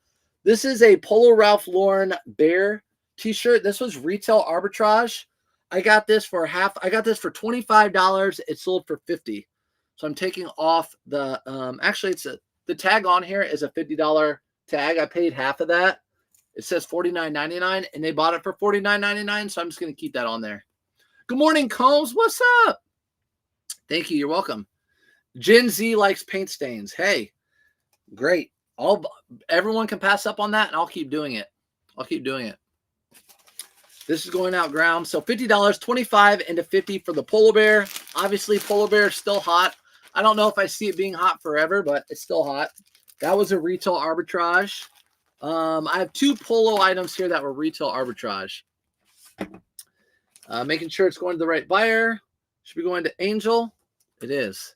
This is a Polo Ralph Lauren Bear t-shirt. This was retail arbitrage. I got this for $25. It sold for $50. So I'm taking off the actually the tag on here is a $50 tag. I paid half of that. It says $49.99 and they bought it for $49.99, so I'm just going to keep that on there. Good morning, Combs. What's up? Thank you. You're welcome. Gen Z likes paint stains. Hey, great. Everyone can pass up on that and I'll keep doing it. This is going out ground. So $50, $25 into $50 for the Polar Bear. Obviously, Polar Bear is still hot. I don't know if I see it being hot forever, but it's still hot. That was a retail arbitrage. I have 2 polo items here that were retail arbitrage. Making sure it's going to the right buyer. Should be going to Angel. It is.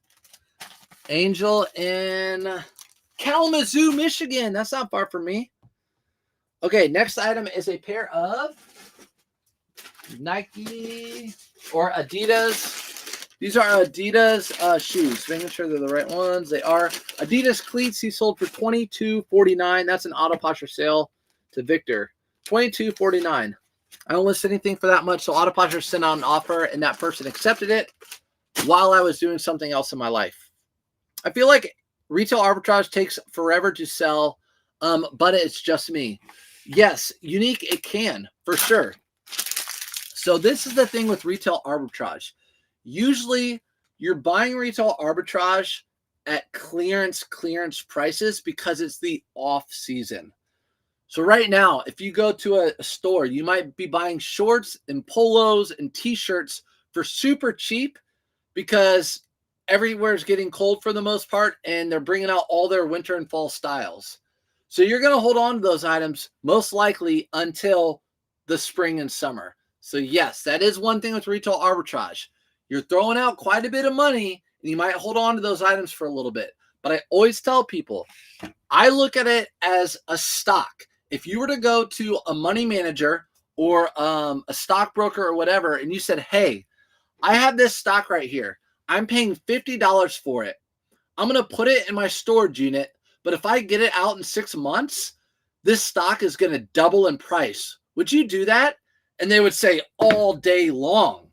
Angel in Kalamazoo, Michigan. That's not far from me. Okay, next item is a pair of Nike or Adidas. These are Adidas shoes. Making sure they're the right ones. They are Adidas cleats. He sold for $22.49. That's an auto posture sale to Victor. $22.49. I don't list anything for that much, so auto posture sent out an offer, and that person accepted it while I was doing something else in my life. I feel like retail arbitrage takes forever to sell, but it's just me. Yes, unique, it can, for sure. So this is the thing with retail arbitrage. Usually you're buying retail arbitrage at clearance prices because it's the off season. So right now, if you go to a store, you might be buying shorts and polos and t-shirts for super cheap because everywhere is getting cold for the most part and they're bringing out all their winter and fall styles. So you're going to hold on to those items most likely until the spring and summer. So yes, that is one thing with retail arbitrage. You're throwing out quite a bit of money and you might hold on to those items for a little bit. But I always tell people, I look at it as a stock. If you were to go to a money manager or a stockbroker or whatever, and you said, hey, I have this stock right here. I'm paying $50 for it. I'm going to put it in my storage unit. But if I get it out in 6 months, this stock is going to double in price. Would you do that? And they would say all day long.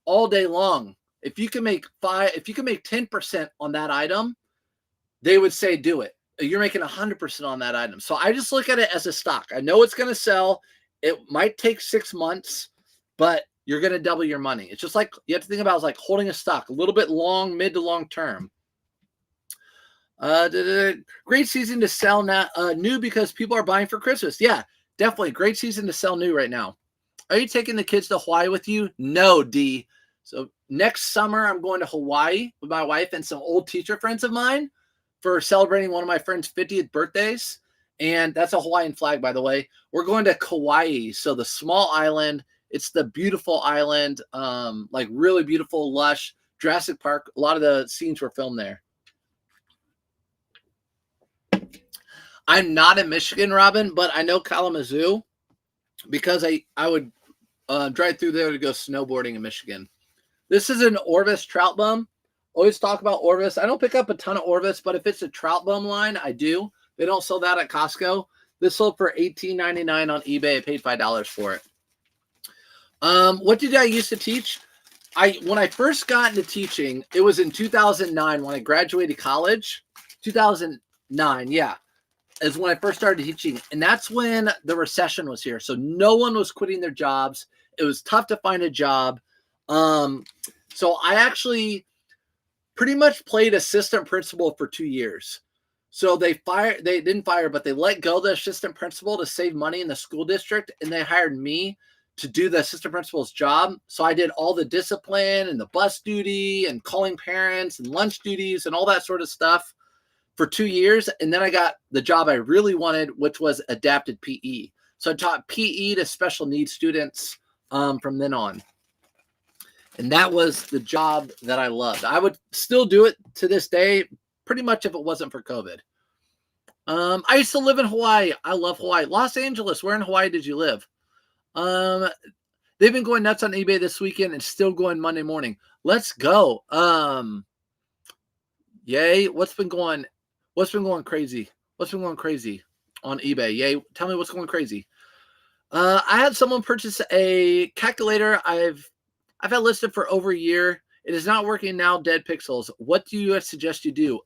If you can make 10% on that item, they would say do it. You're making 100% on that item. So I just look at it as a stock. I know it's going to sell. It might take 6 months, but you're going to double your money. It's just like you have to think about it as like holding a stock, a little bit long, mid to long term. Great season to sell now, new because people are buying for Christmas. Yeah, definitely. Great season to sell new right now. Are you taking the kids to Hawaii with you? No, D. So next summer, I'm going to Hawaii with my wife and some old teacher friends of mine for celebrating one of my friend's 50th birthdays. And that's a Hawaiian flag, by the way. We're going to Kauai. So the small island, it's the beautiful island, like really beautiful, lush, Jurassic Park. A lot of the scenes were filmed there. I'm not in Michigan, Robin, but I know Kalamazoo because I would drive through there to go snowboarding in Michigan. This is an Orvis trout bum. Always talk about Orvis. I don't pick up a ton of Orvis, but if it's a trout bum line, I do. They don't sell that at Costco. This sold for $18.99 on eBay. I paid $5 for it. What did I used to teach? When I first got into teaching, it was in 2009 when I graduated college. 2009, yeah, is when I first started teaching. And that's when the recession was here. So no one was quitting their jobs. It was tough to find a job. So I actually pretty much played assistant principal for 2 years. So they didn't fire, but they let go the assistant principal to save money in the school district. And they hired me to do the assistant principal's job. So I did all the discipline and the bus duty and calling parents and lunch duties and all that sort of stuff for 2 years. And then I got the job I really wanted, which was adapted PE. So I taught PE to special needs students from then on. And that was the job that I loved. I would still do it to this day, pretty much if it wasn't for COVID. I used to live in Hawaii. I love Hawaii. Los Angeles. Where in Hawaii did you live? They've been going nuts on eBay this weekend and still going Monday morning. Let's go. Yay. What's been going crazy? What's been going crazy on eBay? Yay. Tell me what's going crazy. I had someone purchase a calculator I've had listed for over a year. It is not working now. Dead pixels. What do you suggest you do?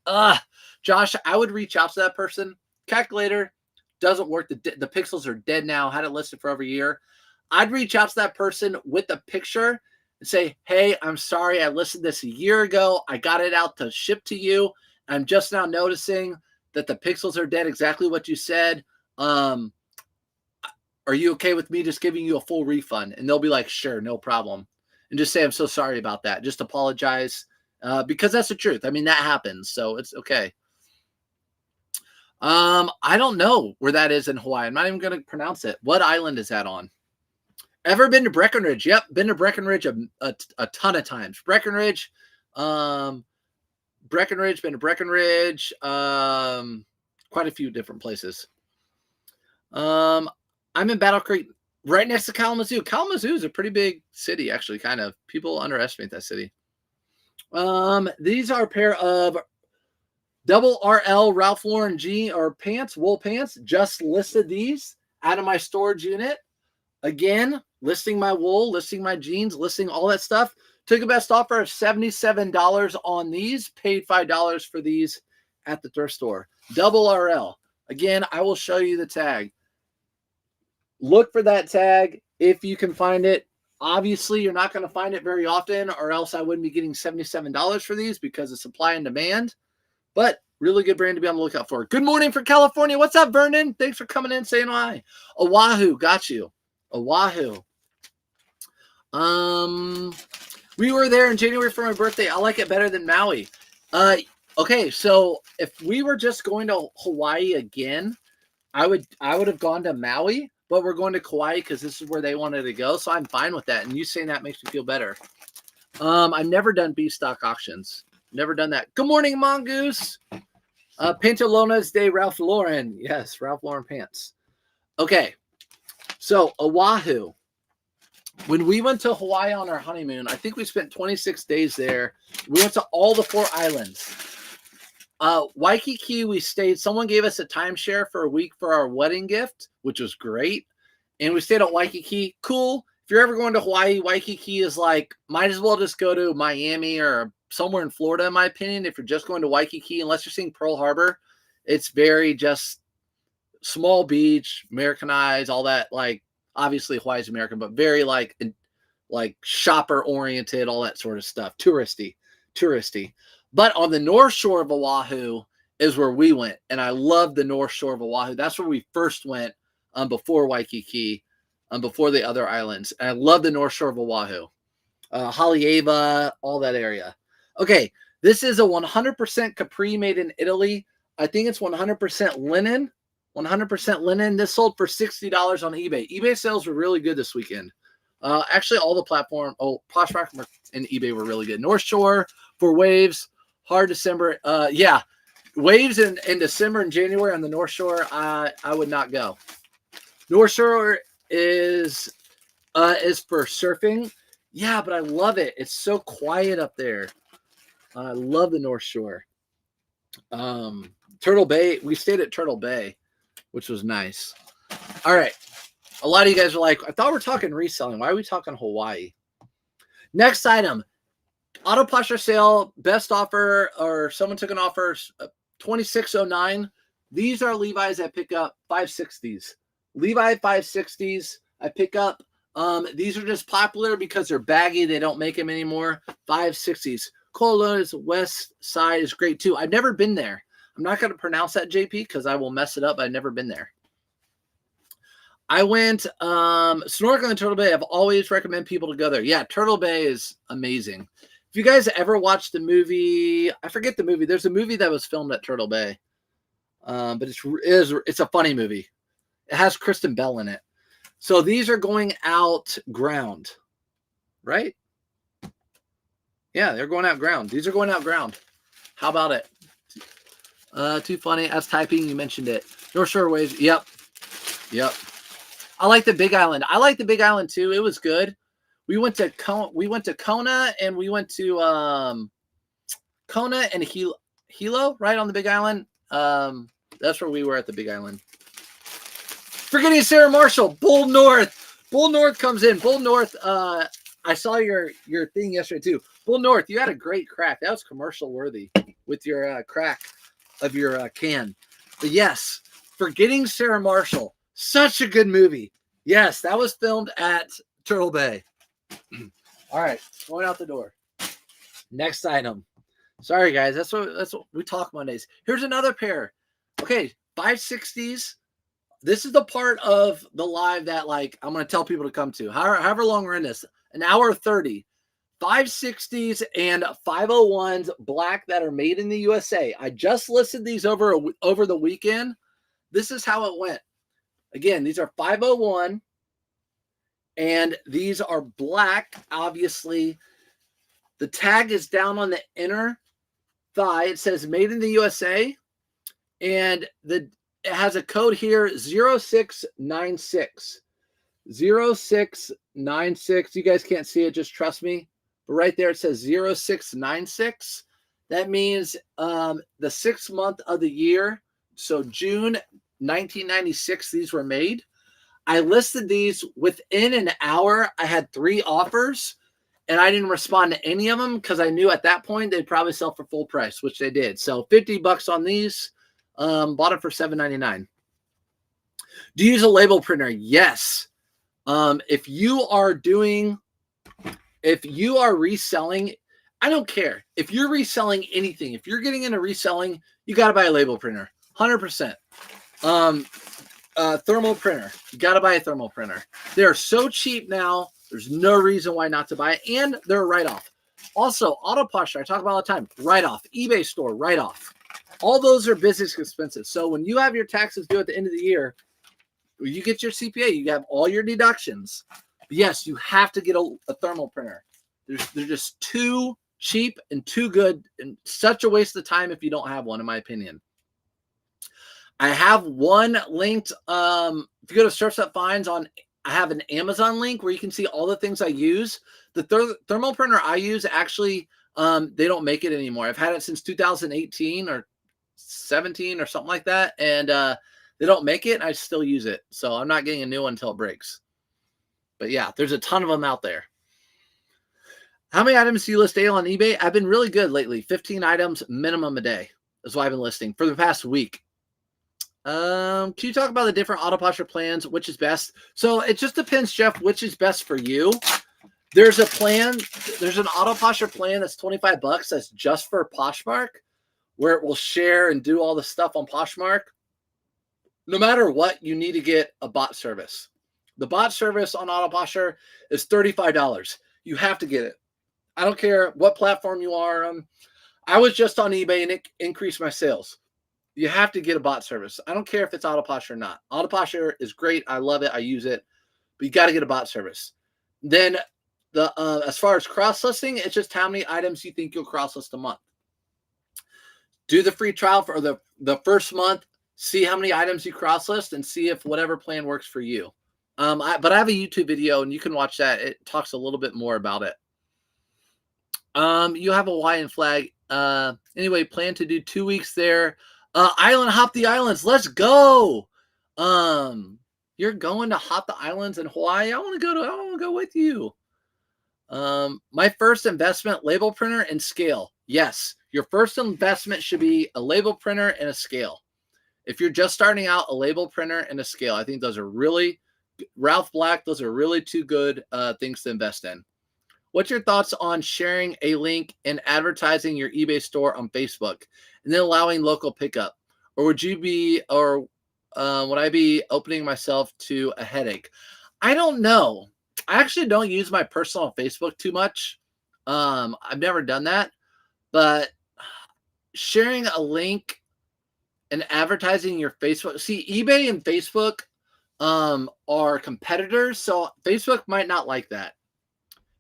Josh, I would reach out to that person. Calculator doesn't work. The pixels are dead now. Had it listed for over a year. I'd reach out to that person with a picture and say, hey, I'm sorry. I listed this a year ago. I got it out to ship to you. I'm just now noticing that the pixels are dead. Exactly what you said. Are you okay with me just giving you a full refund? And they'll be like, sure, no problem. And just say, I'm so sorry about that. Just apologize because that's the truth. I mean, that happens. So it's okay. I don't know where that is in Hawaii. I'm not even going to pronounce it. What island is that on? Ever been to Breckenridge? Yep. Been to Breckenridge a ton of times. Breckenridge, been to Breckenridge, quite a few different places. I'm in Battle Creek, right next to Kalamazoo. Kalamazoo is a pretty big city, actually, kind of. People underestimate that city. These are a pair of double RL Ralph Lauren jean or pants, wool pants. Just listed these out of my storage unit. Again, listing my wool, listing my jeans, listing all that stuff. Took a best offer of $77 on these. Paid $5 for these at the thrift store. Double RL. Again, I will show you the tag. Look for that tag if you can find it. Obviously, you're not going to find it very often, or else I wouldn't be getting $77 for these because of supply and demand. But really good brand to be on the lookout for. Good morning from California. What's up, Vernon? Thanks for coming in, saying hi. Oahu, got you. Oahu. We were there in January for my birthday. I like it better than Maui. Okay, so if we were just going to Hawaii again, I would have gone to Maui, but we're going to Kauai because this is where they wanted to go. So I'm fine with that. And you saying that makes me feel better. I've never done B stock auctions. Never done that. Good morning, Mongoose. Pantalones de Ralph Lauren. Yes, Ralph Lauren pants. Okay. So Oahu. When we went to Hawaii on our honeymoon, I think we spent 26 days there. We went to all the 4 islands. Waikiki, we stayed. Someone gave us a timeshare for a week for our wedding gift, which was great. And we stayed at Waikiki. Cool. If you're ever going to Hawaii, Waikiki is like, might as well just go to Miami or somewhere in Florida, in my opinion. If you're just going to Waikiki, unless you're seeing Pearl Harbor, it's very just small beach, Americanized, all that. Like, obviously Hawaii's American, but very like shopper oriented, all that sort of stuff. Touristy. But on the north shore of Oahu is where we went. And I love the north shore of Oahu. That's where we first went before Waikiki, before the other islands. And I love the north shore of Oahu. Haleiwa, all that area. Okay, this is a 100% capri made in Italy. I think it's 100% linen. 100% linen. This sold for $60 on eBay. eBay sales were really good this weekend. Actually, all the platform, Poshmark and eBay were really good. North Shore for waves, hard December. Yeah, waves in December and January on the North Shore, I would not go. North Shore is for surfing. Yeah, but I love it. It's so quiet up there. I love the North Shore. Turtle Bay. We stayed at Turtle Bay, which was nice. All right. A lot of you guys are like, I thought we were talking reselling. Why are we talking Hawaii? Next item. Auto posture sale, best offer, or someone took an offer, $26.09. These are Levi's I pick up, 560s. Levi 560s I pick up. These are just popular because they're baggy. They don't make them anymore. 560s. Colorado's West Side is great too. I've never been there. I'm not going to pronounce that, JP, because I will mess it up. I've never been there. I went snorkeling in Turtle Bay. I've always recommend people to go there. Yeah, Turtle Bay is amazing. If you guys ever watched the movie, I forget the movie. There's a movie that was filmed at Turtle Bay, but it's a funny movie. It has Kristen Bell in it. So these are going out ground, right? Yeah, they're going out ground. These are going out ground. How about it? Too funny. As typing, you mentioned it. North Shore Waves. Yep. I like the Big Island. I like the Big Island too. It was good. We went to Kona and we went to Kona and Hilo, right on the Big Island. That's where we were at the Big Island. Forgetting Sarah Marshall, Bull North. Bull North comes in. Bull North. I saw your thing yesterday too. Bull North, you had a great crack. That was commercial worthy with your crack of your can. But yes, Forgetting Sarah Marshall, such a good movie. Yes, that was filmed at Turtle Bay. All right, going out the door. Next item. Sorry guys, that's what we talk Mondays. Here's another pair. Okay, 560s. This is the part of the live that like I'm going to tell people to come to. However long we're in this, an hour 30. 560s and 501s black that are made in the USA. I just listed these over the weekend. This is how it went. Again, these are 501 and these are black. Obviously, the tag is down on the inner thigh. It says made in the USA and it has a code here 0696. 0696. You guys can't see it, just trust me. But right there it says 0696. That means the 6th month of the year. So June 1996, these were made. I listed these within an hour. I had 3 offers and I didn't respond to any of them because I knew at that point they'd probably sell for full price, which they did. So $50 on these. Bought it for $7.99. Do you use a label printer? Yes. If you are reselling, I don't care. If you're reselling anything, if you're getting into reselling, you got to buy a label printer. 100%. Thermal printer. You got to buy a thermal printer. They're so cheap now. There's no reason why not to buy it. And they're a write-off. Also, Auto Posture, I talk about all the time. Write-off. eBay store, write-off. All those are business expenses. So when you have your taxes due at the end of the year, you get your CPA, you have all your deductions. Yes, you have to get a thermal printer. They're just too cheap and too good and such a waste of time if you don't have one, in my opinion. I have one linked. If you go to Surf's Up Finds I have an Amazon link where you can see all the things I use. The thermal printer I use actually, they don't make it anymore. I've had it since 2018 or 17 or something like that. And they don't make it. And I still use it. So I'm not getting a new one until it breaks. But yeah, there's a ton of them out there. How many items do you list daily on eBay? I've been really good lately. 15 items minimum a day is what I've been listing for the past week. Can you talk about the different Auto Posture plans? Which is best? So it just depends, Jeff, which is best for you. There's a plan. There's an Auto Posture plan that's $25. That's just for Poshmark, where it will share and do all the stuff on Poshmark. No matter what, you need to get a bot service. The bot service on Auto Posture is $35. You have to get it. I don't care what platform you are on. I was just on eBay and it increased my sales. You have to get a bot service. I don't care if it's Auto Posture or not. Auto Posture is great. I love it. I use it. But you got to get a bot service. Then as far as cross-listing, it's just how many items you think you'll cross-list a month. Do the free trial for the first month. See how many items you cross-list and see if whatever plan works for you. But I have a YouTube video and you can watch that. It talks a little bit more about it. You have a Hawaiian flag. Anyway, plan to do 2 weeks there. Island hop the islands. Let's go. You're going to hop the islands in Hawaii. I want to go with you. My first investment, label printer and scale. Yes, your first investment should be a label printer and a scale. If you're just starting out, a label printer and a scale. I think those are really, Ralph Black, those are really two good things to invest in. What's your thoughts on sharing a link and advertising your eBay store on Facebook and then allowing local pickup? Or would you be, or would I be opening myself to a headache? I don't know. I actually don't use my personal Facebook too much. I've never done that, but sharing a link and advertising your Facebook. See, eBay and Facebook are competitors, so Facebook might not like that.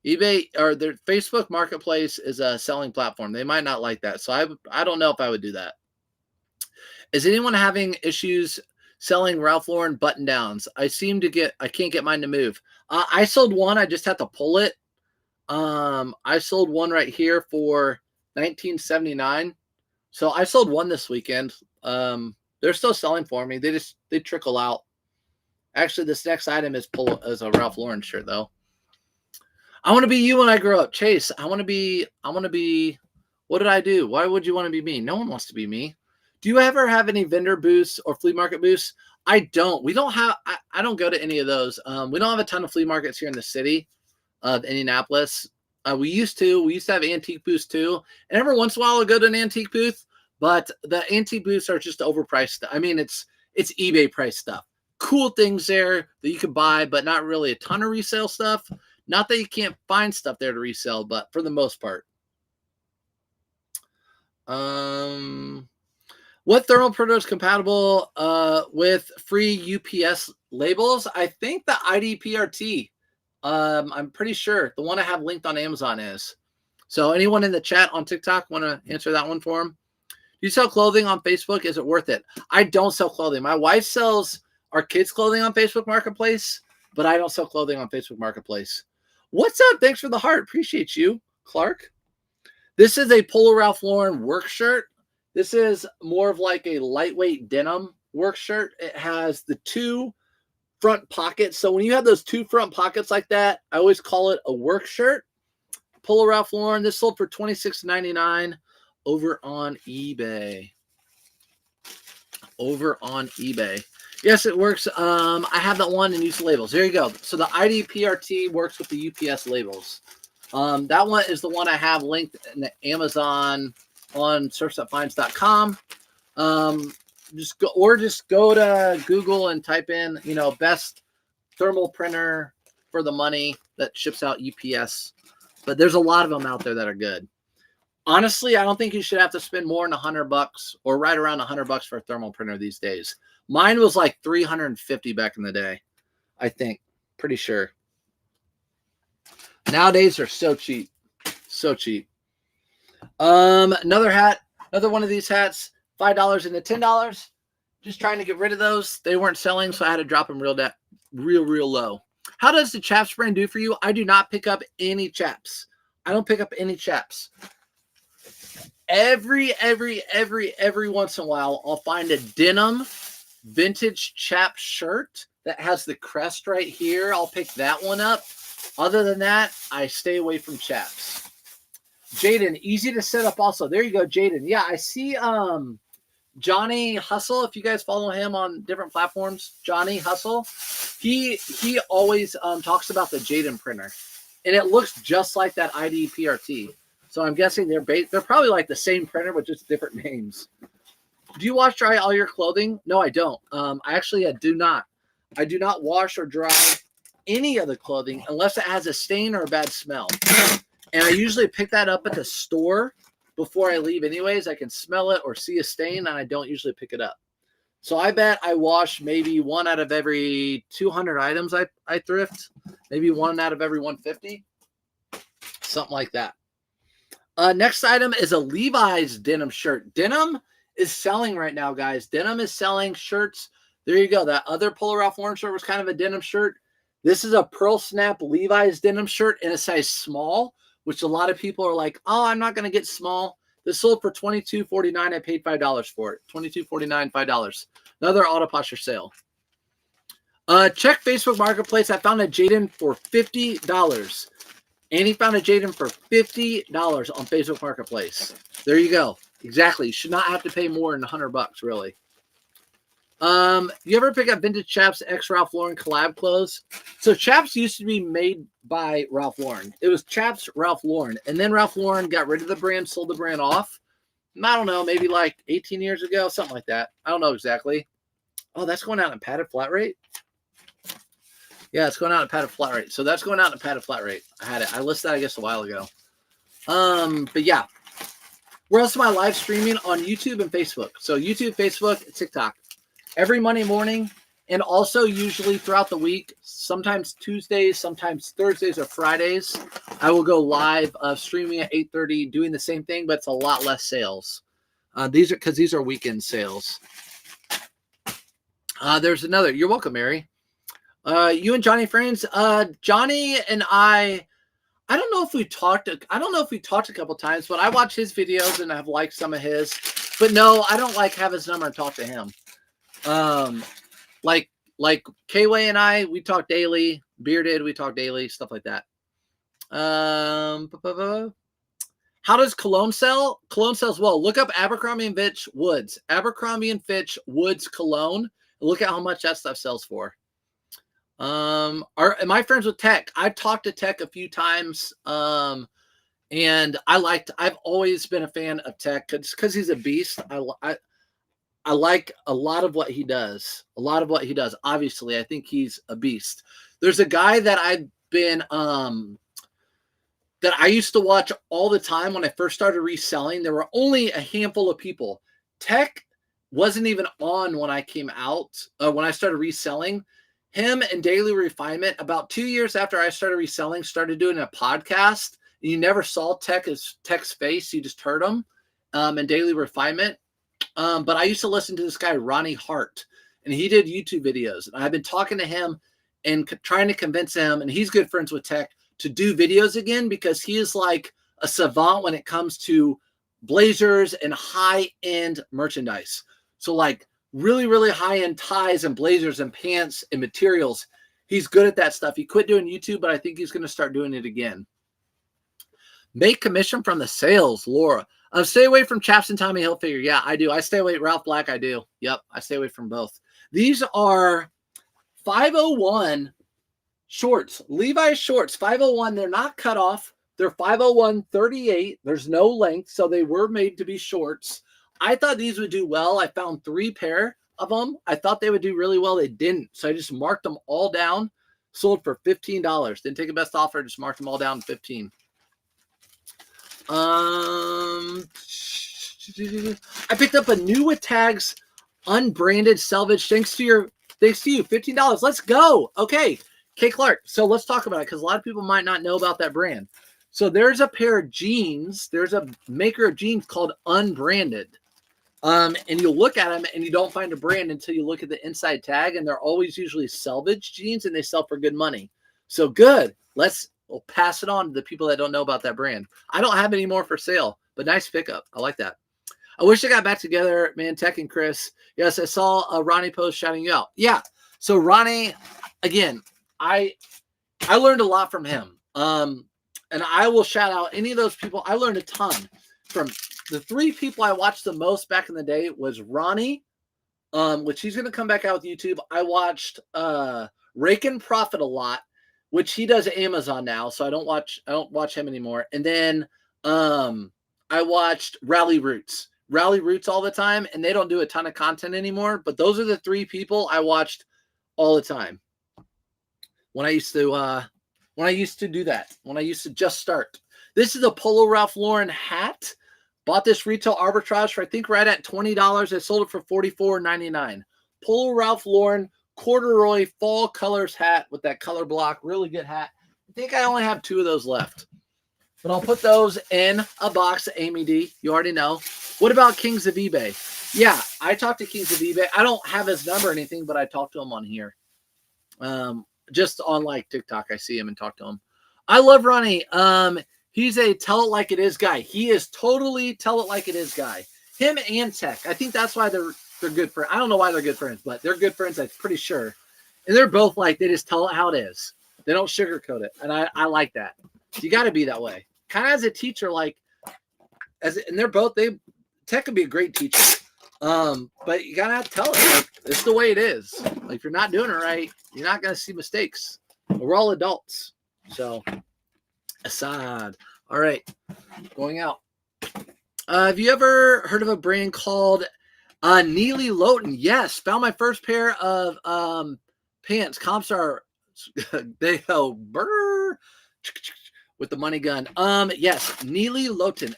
eBay or their Facebook Marketplace is a selling platform. They might not like that. So I don't know if I would do that. Is anyone having issues selling Ralph Lauren button downs? I can't get mine to move. I sold one. I just had to pull it. I sold one right here for $19.79. So I sold one this weekend. They're still selling for me. They trickle out. Actually, this next item is a Ralph Lauren shirt though. I want to be you when I grow up, Chase. I want to be. What did I do? Why would you want to be me? No one wants to be me. Do you ever have any vendor booths or flea market booths? I don't. We don't have. I don't go to any of those. We don't have a ton of flea markets here in the city of Indianapolis. We used to have antique booths too, and every once in a while I'll go to an antique booth. But the antique booths are just overpriced. I mean, it's eBay price stuff. Cool things there that you can buy, but not really a ton of resale stuff. Not that you can't find stuff there to resell, but for the most part. What thermal printer is compatible with free UPS labels? I think the IDPRT. I'm pretty sure the one I have linked on Amazon is. So anyone in the chat on TikTok want to answer that one for them? Do you sell clothing on Facebook? Is it worth it? I don't sell clothing. My wife sells our kids' clothing on Facebook Marketplace, but I don't sell clothing on Facebook Marketplace. What's up? Thanks for the heart. Appreciate you, Clark. This is a Polo Ralph Lauren work shirt. This is more of like a lightweight denim work shirt. It has the two front pockets. So when you have those two front pockets like that, I always call it a work shirt. Polo Ralph Lauren. This sold for $26.99 over on eBay. Yes, it works. I have that one and use the labels. There you go. So the IDPRT works with the UPS labels. That one is the one I have linked in the Amazon on search.finds.com. Just go to Google and type in, best thermal printer for the money that ships out UPS. But there's a lot of them out there that are good. Honestly, I don't think you should have to spend more than $100 or right around $100 for a thermal printer these days. Mine was like $350 back in the day, I think. Pretty sure. Nowadays, they're so cheap. So cheap. Another hat. Another one of these hats. $5 into $10. Just trying to get rid of those. They weren't selling, so I had to drop them real low. How does the chaps brand do for you? I do not pick up any chaps. I don't pick up any chaps. Every once in a while, I'll find a denim vintage chap shirt that has the crest right here. I'll pick that one up. Other than that, I stay away from chaps. Jaden, easy to set up also. There you go, Jaden. Yeah, I see Johnny Hustle. If you guys follow him on different platforms, Johnny Hustle, he always talks about the Jaden printer. And it looks just like that IDPRT. So I'm guessing they're probably like the same printer with just different names. Do you wash dry all your clothing? No, I don't. I do not. I do not wash or dry any of the clothing unless it has a stain or a bad smell. And I usually pick that up at the store before I leave anyways. I can smell it or see a stain, and I don't usually pick it up. So I bet I wash maybe one out of every 200 items I thrift. Maybe one out of every 150. Something like that. Next item is a Levi's denim shirt. Denim is selling right now, guys. Denim is selling shirts. There you go. That other Polo Ralph Lauren shirt was kind of a denim shirt. This is a pearl snap Levi's denim shirt in a size small, which a lot of people are like, oh, I'm not going to get small. This sold for $22.49. I paid $5 for it. $22.49, $5. Another auto posture sale. Check Facebook Marketplace. I found a Jaden for $50. Andy found a Jaden for $50 on Facebook Marketplace. There you go. Exactly. You should not have to pay more than $100, really. You ever pick up vintage Chaps X Ralph Lauren collab clothes? So Chaps used to be made by Ralph Lauren. It was Chaps Ralph Lauren. And then Ralph Lauren got rid of the brand, sold the brand off. I don't know, maybe like 18 years ago, something like that. I don't know exactly. Oh, that's going out in padded flat rate? Yeah, it's going out in padded flat rate. So that's going out in padded flat rate. I had it. I listed that, I guess, a while ago. But yeah. Where else am I live streaming? On YouTube and Facebook. So YouTube, Facebook, TikTok. Every Monday morning And also usually throughout the week, sometimes Tuesdays, sometimes Thursdays or Fridays, I will go live streaming at 8:30, doing the same thing, but it's a lot less sales. These are weekend sales. There's another. You're welcome, Mary. You and Johnny friends. Johnny and I don't know if we talked. I don't know if we talked a couple times, but I watch his videos and I've liked some of his. But no, I don't like have his number and talk to him. Like K-Way and I, we talk daily. Bearded, we talk daily, stuff like that. How does cologne sell? Cologne sells well. Look up Abercrombie and Fitch Woods. Abercrombie and Fitch Woods cologne. Look at how much that stuff sells for. Am I friends with Tech? I've talked to Tech a few times. And I've always been a fan of Tech because he's a beast. I like a lot of what he does. Obviously, I think he's a beast. There's a guy that I've been that I used to watch all the time when I first started reselling. There were only a handful of people. Tech wasn't even on when I came out, when I started reselling. Him and Daily Refinement, about 2 years after I started reselling, started doing a podcast. You never saw Tech's face. You just heard him, and Daily Refinement. But I used to listen to this guy, Ronnie Hart, and he did YouTube videos. And I've been talking to him and trying to convince him, and he's good friends with Tech, to do videos again because he is like a savant when it comes to blazers and high-end merchandise. So like really, really high-end ties and blazers and pants and materials. He's good at that stuff. He quit doing YouTube, but I think he's going to start doing it again. Make commission from the sales, Laura. Stay away from Chaps and Tommy Hilfiger. Yeah, I do. I stay away. Ralph Black, I do. Yep, I stay away from both. These are 501 shorts. Levi's shorts, 501. They're not cut off. They're 501 38. There's no length, so they were made to be shorts. I thought these would do well. I found 3 pair of them. I thought they would do really well. They didn't, so I just marked them all down. Sold for $15. Didn't take a best offer. Just marked them all down to $15. I picked up a new with tags, unbranded selvage. Thanks to you. $15. Let's go. Okay. Kay Clark. So let's talk about it because a lot of people might not know about that brand. So there's a pair of jeans. There's a maker of jeans called Unbranded. And you'll look at them and you don't find a brand until you look at the inside tag. And they're always usually selvage jeans and they sell for good money. So good. We'll pass it on to the people that don't know about that brand. I don't have any more for sale, but nice pickup. I like that. I wish I got back together, man. Tech and Chris. Yes, I saw a Ronnie post shouting you out. Yeah. So Ronnie, again, I learned a lot from him. And I will shout out any of those people. I learned a ton from the 3 people I watched the most back in the day was Ronnie, which he's going to come back out with YouTube. I watched Rake and Profit a lot, which he does at Amazon now. So I don't watch him anymore. And then I watched Rally Roots all the time, and they don't do a ton of content anymore. But those are the 3 people I watched all the time when I used to do that, when I used to just start. This is a Polo Ralph Lauren hat. Bought this retail arbitrage for I think right at $20. I sold it for $44.99. Polo Ralph Lauren corduroy fall colors hat with that color block. Really good hat. I think I only have 2 of those left. But I'll put those in a box, Amy D. You already know. What about Kings of eBay? Yeah, I talked to Kings of eBay. I don't have his number or anything, but I talked to him on here. Just on like TikTok, I see him and talk to him. I love Ronnie. He's a tell it like it is guy. He is totally tell it like it is guy. Him and Tech. I think that's why they're good friends. I don't know why they're good friends, but they're good friends. I'm pretty sure. And they're both like, they just tell it how it is. They don't sugarcoat it. And I like that. You got to be that way. Kind of as a teacher, like, and they're both, Tech could be a great teacher. But you got to tell it. Like, it's the way it is. Like, if you're not doing it right, you're not going to see mistakes. We're all adults. So, Assad. All right. Going out. Have you ever heard of a brand called Neely Lowton? Yes. Found my first pair of pants. Comps are they go brr, with the money gun. Yes. Neely Lowton.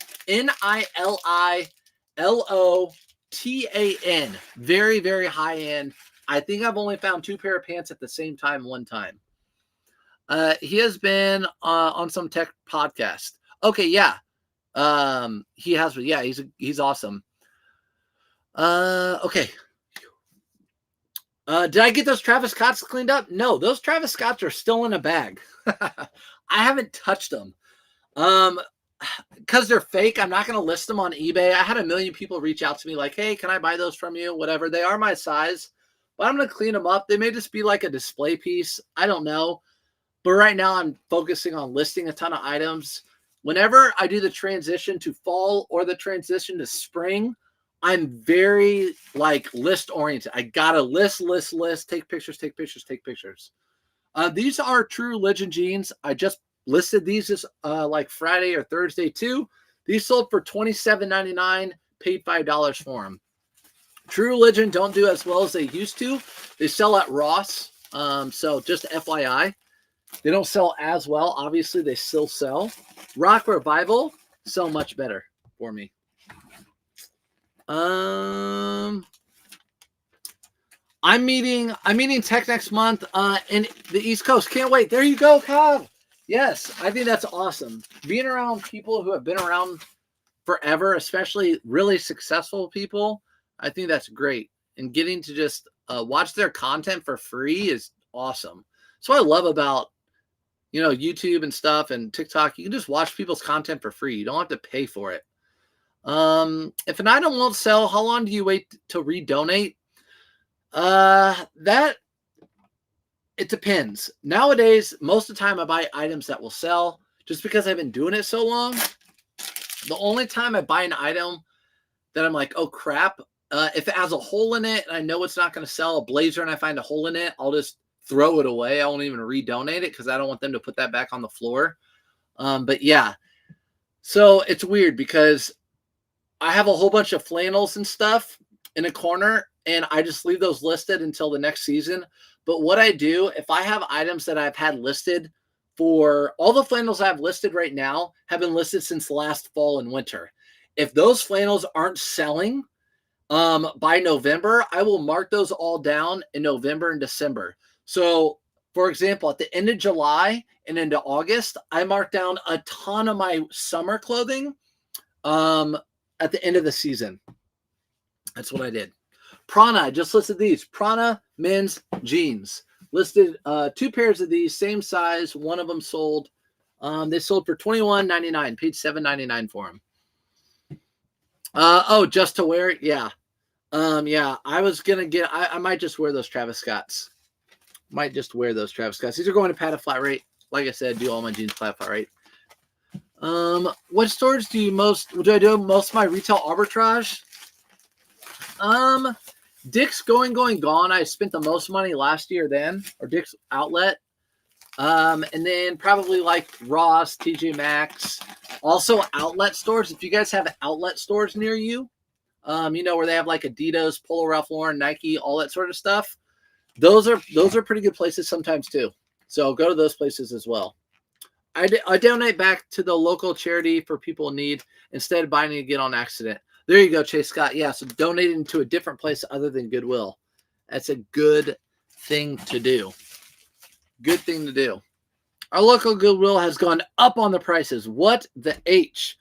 Nililotan. Very, very high end. I think I've only found 2 pair of pants at the same time one time. He has been on some tech podcast. Okay, yeah. He has, yeah, he's awesome. Okay. Did I get those Travis Scotts cleaned up? No, those Travis Scotts are still in a bag. I haven't touched them. Because they're fake, I'm not going to list them on eBay. I had a million people reach out to me like, hey, can I buy those from you? Whatever. They are my size, but I'm going to clean them up. They may just be like a display piece. I don't know. But right now I'm focusing on listing a ton of items. Whenever I do the transition to fall or the transition to spring, I'm very like list oriented. I gotta list, take pictures. These are True Religion jeans. I just listed these just like Friday or Thursday too. These sold for $27.99, paid $5 for them. True Religion don't do as well as they used to. They sell at Ross. So just FYI. They don't sell as well. Obviously, they still sell. Rock Revival sell much better for me. I'm meeting Tech next month in the East Coast. Can't wait. There you go, Cobb. Yes, I think that's awesome. Being around people who have been around forever, especially really successful people, I think that's great. And getting to just watch their content for free is awesome. So I love about YouTube and stuff and TikTok. You can just watch people's content for free. You don't have to pay for it. If an item won't sell, how long do you wait to redonate? That it depends. Nowadays, most of the time I buy items that will sell just because I've been doing it so long. The only time I buy an item that I'm like, oh crap, if it has a hole in it and I know it's not going to sell, a blazer, and I find a hole in it, I'll just throw it away. I won't even redonate it because I don't want them to put that back on the floor. But yeah, so it's weird because I have a whole bunch of flannels and stuff in a corner, and I just leave those listed until the next season. But what I do, if I have items that I've had listed for all the flannels I have listed right now have been listed since last fall and winter. If those flannels aren't selling by November, I will mark those all down in November and December. So, for example, at the end of July and into August, I marked down a ton of my summer clothing at the end of the season. That's what I did. Prana, I just listed these. Prana men's jeans. Listed 2 pairs of these, same size. One of them sold. They sold for $21.99. Paid $7.99 for them. Just to wear it? Yeah. Yeah, I was going to get, I might just wear those Travis Scotts. These are going to Pat a flat rate. Like I said, do all my jeans flat rate. What stores do I do most of my retail arbitrage? Dick's Going, Gone. I spent the most money last year then, or Dick's Outlet. And then probably like Ross, TJ Maxx. Also outlet stores. If you guys have outlet stores near you, where they have like Adidas, Polo Ralph Lauren, Nike, all that sort of stuff. Those are pretty good places sometimes too. So go to those places as well. I donate back to the local charity for people in need instead of buying it again on accident. There you go, Chase Scott. Yeah, so donating to a different place other than Goodwill. That's a good thing to do. Good thing to do. Our local Goodwill has gone up on the prices. What the H?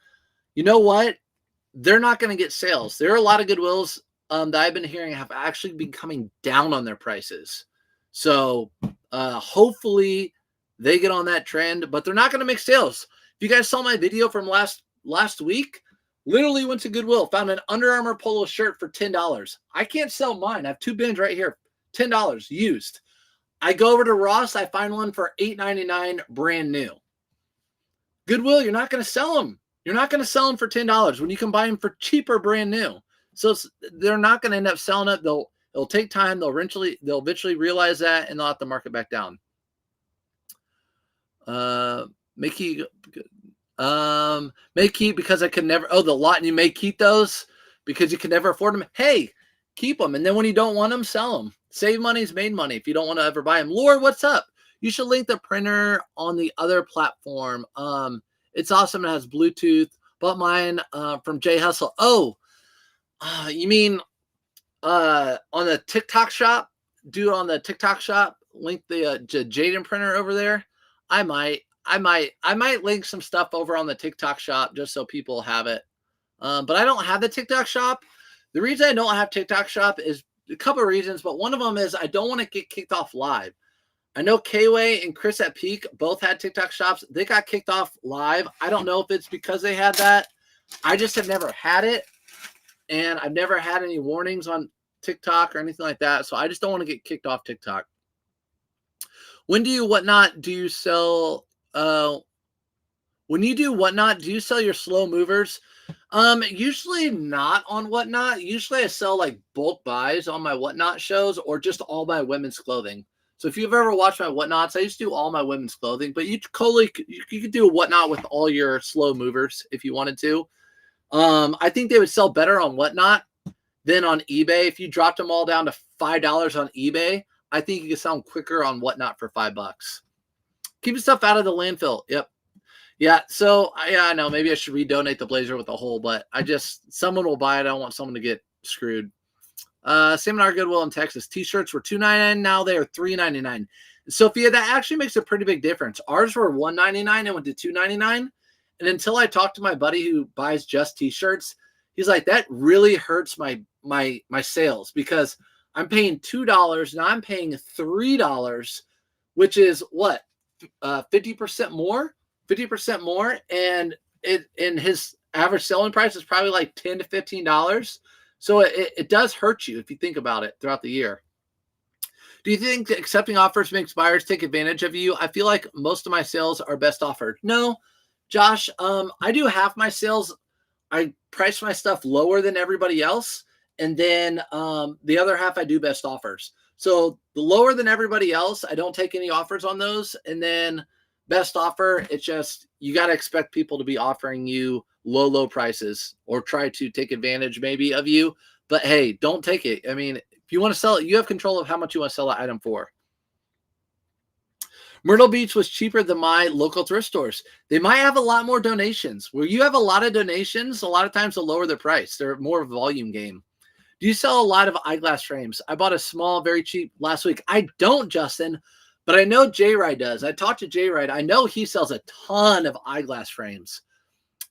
You know what? They're not going to get sales. There are a lot of Goodwills that I've been hearing have actually been coming down on their prices. So hopefully they get on that trend, but they're not going to make sales. If you guys saw my video from last week, literally went to Goodwill, found an Under Armour polo shirt for $10. I can't sell mine. I have 2 bins right here, $10 used. I go over to Ross, I find one for $8.99 brand new. Goodwill, you're not going to sell them. You're not going to sell them for $10 when you can buy them for cheaper brand new. So they're not going to end up selling it. It'll take time. They'll eventually realize that, and they'll have to mark it back down. May keep because I could never. Oh, the lot, and you may keep those because you can never afford them. Hey, keep them, and then when you don't want them, sell them. Save money is made money if you don't want to ever buy them. Lord, what's up? You should link the printer on the other platform. It's awesome. It has Bluetooth. Bought mine from J Hustle. Oh, you mean on the TikTok shop? do it on the TikTok shop, link the Jaden printer over there. I might link some stuff over on the TikTok shop just so people have it. But I don't have the TikTok shop. The reason I don't have TikTok shop is a couple of reasons, but one of them is I don't want to get kicked off live. I know K-Way and Chris at Peak both had TikTok shops. They got kicked off live. I don't know if it's because they had that. I just have never had it, and I've never had any warnings on TikTok or anything like that, so I just don't want to get kicked off TikTok. When do you Whatnot? Do you sell? When you do Whatnot, do you sell your slow movers? Usually not on Whatnot. Usually I sell like bulk buys on my Whatnot shows or just all my women's clothing. So if you've ever watched my Whatnots, I used to do all my women's clothing, but you could do a Whatnot with all your slow movers if you wanted to. I think they would sell better on Whatnot than on eBay. If you dropped them all down to $5 on eBay, I think you could sell them quicker on Whatnot for $5. Keeping stuff out of the landfill. Yep. Yeah. So yeah, I know maybe I should redonate the blazer with a hole, but someone will buy it. I don't want someone to get screwed. Seminar Goodwill in Texas. T-shirts were $2.99. Now they are $3.99. Sophia, that actually makes a pretty big difference. Ours were $1.99 and went to $2.99. And until I talked to my buddy who buys just T-shirts, he's like, that really hurts my sales because I'm paying $2 now. I'm paying $3, which is what 50% more. 50% more, and his average selling price is probably like $10 to $15. So it does hurt you if you think about it throughout the year. Do you think accepting offers makes buyers take advantage of you? I feel like most of my sales are best offered. No, Josh, I do half my sales. I price my stuff lower than everybody else, and then the other half I do best offers. So the lower than everybody else, I don't take any offers on those, and then best offer, it's just you got to expect people to be offering you low prices or try to take advantage maybe of you. But hey, don't take it. I mean, if you want to sell it, you have control of how much you want to sell that item for. Myrtle Beach was cheaper than my local thrift stores. They might have a lot more donations. Where you have a lot of donations, a lot of times they'll lower the price. They're more of a volume game. Do you sell a lot of eyeglass frames? I bought a small, very cheap last week. I don't, Justin. But I know J-Ride does. I talked to J-Ride. I know he sells a ton of eyeglass frames.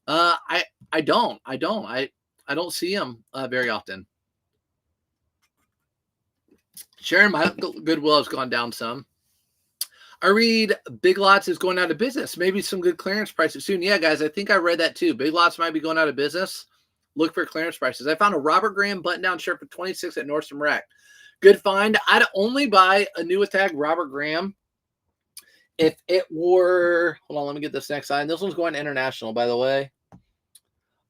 I don't see him very often. Sharon, my Goodwill has gone down some. I read Big Lots is going out of business. Maybe some good clearance prices soon. Yeah, guys, I think I read that too. Big Lots might be going out of business. Look for clearance prices. I found a Robert Graham button-down shirt for $26 at Nordstrom Rack. Good find. I'd only buy a new tag Robert Graham if it were, hold on, let me get this next sign. This one's going international, by the way.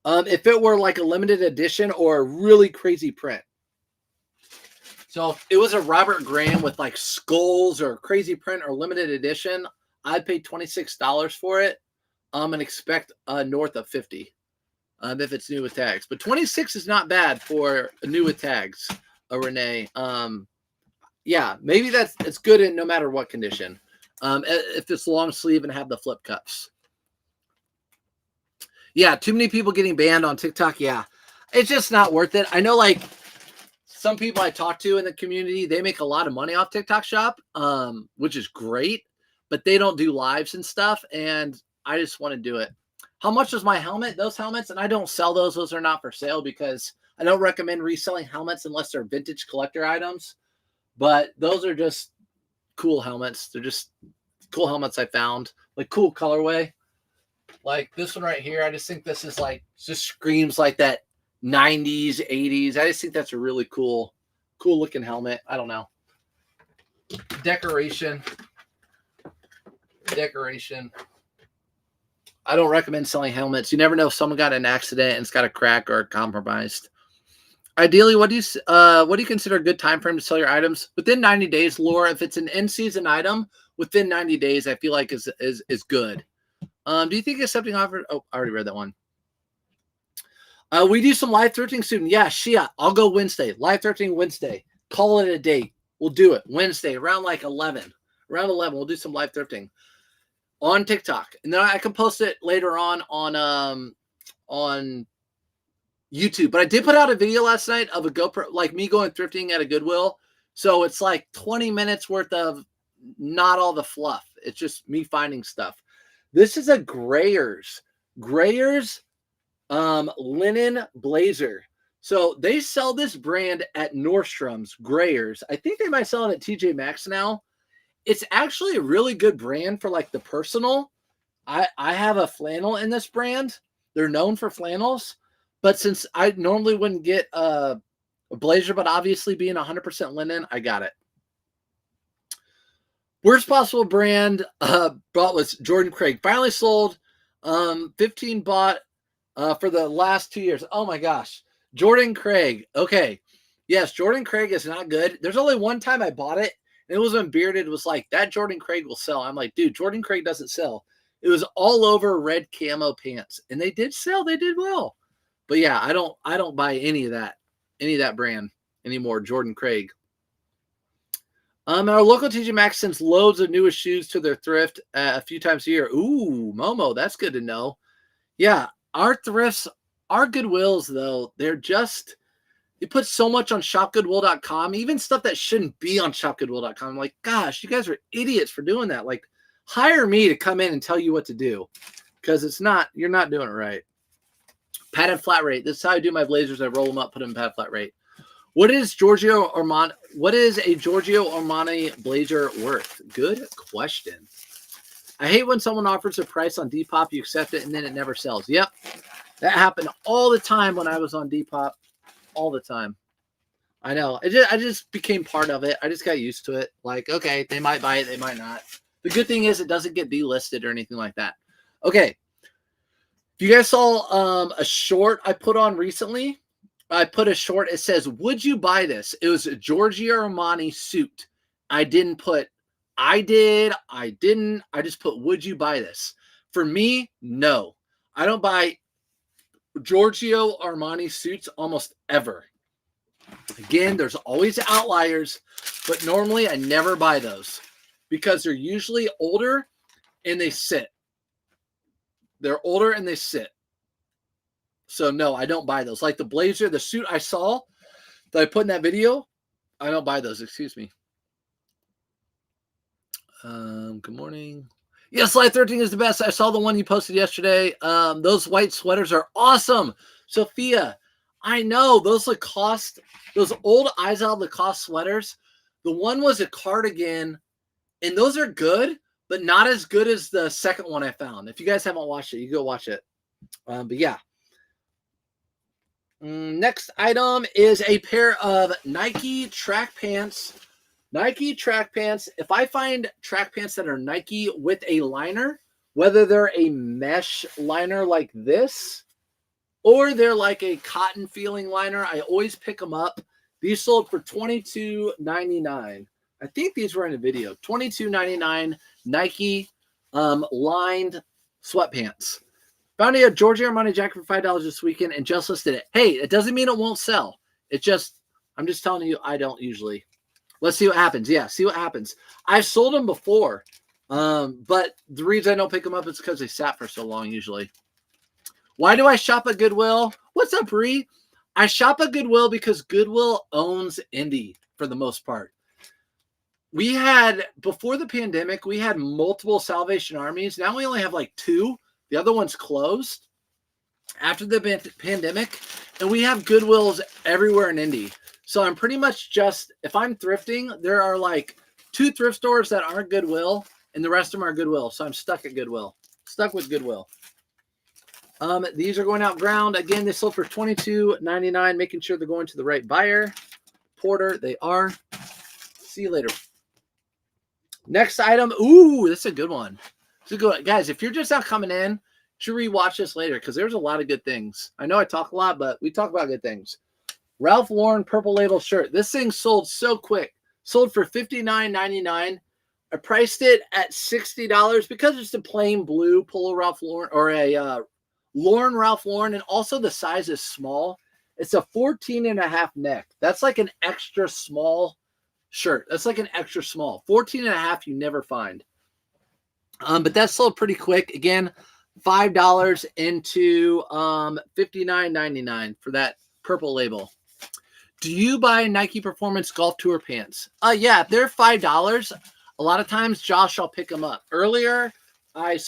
If it were like a limited edition or a really crazy print. So if it was a Robert Graham with like skulls or crazy print or limited edition, I'd pay $26 for it. And expect north of 50 if it's new with tags. But 26 is not bad for new with tags. Renee. Yeah, maybe it's good in no matter what condition. If it's long sleeve and have the flip cups. Yeah, too many people getting banned on TikTok. Yeah, it's just not worth it. I know like some people I talk to in the community, they make a lot of money off TikTok shop, which is great, but they don't do lives and stuff. And I just want to do it. How much was my helmet? Those helmets, and I don't sell those. Those are not for sale because I don't recommend reselling helmets unless they're vintage collector items. But those are just cool helmets. They're just cool helmets I found. Like cool colorway. Like this one right here. I just think this is like, just screams like that 90s, 80s. I just think that's a really cool looking helmet. I don't know. Decoration. I don't recommend selling helmets. You never know if someone got in an accident and it's got a crack or compromised. Ideally, what do you consider a good time frame to sell your items? Within 90 days, Laura. If it's an in-season item, within 90 days, I feel like is good. Do you think accepting offer? Oh, I already read that one. We do some live thrifting soon. Yeah, Shia, I'll go Wednesday. Live thrifting Wednesday. Call it a date. We'll do it Wednesday around like 11. Around 11, we'll do some live thrifting on TikTok, and then I can post it later on YouTube. But I did put out a video last night of a GoPro, like me going thrifting at a Goodwill. So it's like 20 minutes worth of not all the fluff. It's just me finding stuff. This is a Grayers linen blazer. So they sell this brand at Nordstrom's, Grayers. I think they might sell it at TJ Maxx now. It's actually a really good brand for like the personal. I have a flannel in this brand. They're known for flannels, but since I normally wouldn't get a blazer, but obviously being 100% linen, I got it. Worst possible brand bought was Jordan Craig. Finally sold. 15 bought for the last 2 years. Oh my gosh. Jordan Craig. Okay. Yes, Jordan Craig is not good. There's only one time I bought it. And it was when Bearded was like, that Jordan Craig will sell. I'm like, dude, Jordan Craig doesn't sell. It was all over red camo pants. And they did sell. They did well. But yeah, I don't buy any of that brand anymore. Jordan Craig. Our local TJ Maxx sends loads of newest shoes to their thrift a few times a year. Ooh, Momo, that's good to know. Yeah, our thrifts, our Goodwills, though, they're just, they put so much on shopgoodwill.com, even stuff that shouldn't be on shopgoodwill.com. I'm like, gosh, you guys are idiots for doing that. Like, hire me to come in and tell you what to do because you're not doing it right. Padded flat rate. This is how I do my blazers. I roll them up, put them in padded flat rate. What is a Giorgio Armani blazer worth? Good question. I hate when someone offers a price on Depop, you accept it, and then it never sells. Yep. That happened all the time when I was on Depop. All the time. I know. I just became part of it. I just got used to it. Like, okay, they might buy it, they might not. The good thing is it doesn't get delisted or anything like that. Okay. If you guys saw a short I put on recently, I put a short. It says, would you buy this? It was a Giorgio Armani suit. I didn't put, I did, I didn't. I just put, would you buy this? For me, no. I don't buy Giorgio Armani suits almost ever. Again, there's always outliers, but normally I never buy those because they're usually older and they sit. They're older and they sit. So no, I don't buy those. Like the blazer, the suit I saw that I put in that video, I don't buy those. Excuse me. Good morning. Yes, Slide 13 is the best. I saw the one you posted yesterday. Those white sweaters are awesome. Sophia, I know those Lacoste, those old Izod Lacoste sweaters. The one was a cardigan, and those are good, but not as good as the second one I found. If you guys haven't watched it, you go watch it. But yeah. Next item is a pair of Nike track pants. Nike track pants. If I find track pants that are Nike with a liner, whether they're a mesh liner like this or they're like a cotton feeling liner, I always pick them up. These sold for $22.99. I think these were in a video. $22.99 Nike lined sweatpants. Found a Giorgio Armani jacket for $5 this weekend and just listed it. Hey, it doesn't mean it won't sell. It just, I'm just telling you, I don't usually. Let's see what happens. Yeah, see what happens. I've sold them before, but the reason I don't pick them up is because they sat for so long usually. Why do I shop at Goodwill? What's up, Bree? I shop at Goodwill because Goodwill owns indie for the most part. We had, before the pandemic, we had multiple Salvation Armies. Now we only have like 2. The other one's closed after the pandemic, and we have Goodwills everywhere in Indy. So I'm pretty much just, if I'm thrifting, there are like 2 thrift stores that aren't Goodwill, and the rest of them are Goodwill. So I'm stuck at Goodwill. Stuck with Goodwill. These are going out ground. Again, they sold for $22.99, making sure they're going to the right buyer. Porter, they are. See you later. Next item. Ooh, this is a good one. This is a good one. Guys, if you're just now coming in, you should rewatch this later because there's a lot of good things. I know I talk a lot, but we talk about good things. Ralph Lauren Purple Label shirt. This thing sold so quick. Sold for $59.99. I priced it at $60 because it's a plain blue Polo Ralph Lauren or a Lauren Ralph Lauren, and also the size is small. It's a 14.5 neck. That's like an extra small shirt. That's like an extra small. 14.5 you never find. But that sold pretty quick. Again, $5 into $59.99 for that Purple Label. Do you buy Nike Performance Golf Tour pants? Yeah, they're $5. A lot of times Josh will pick them up. Earlier, I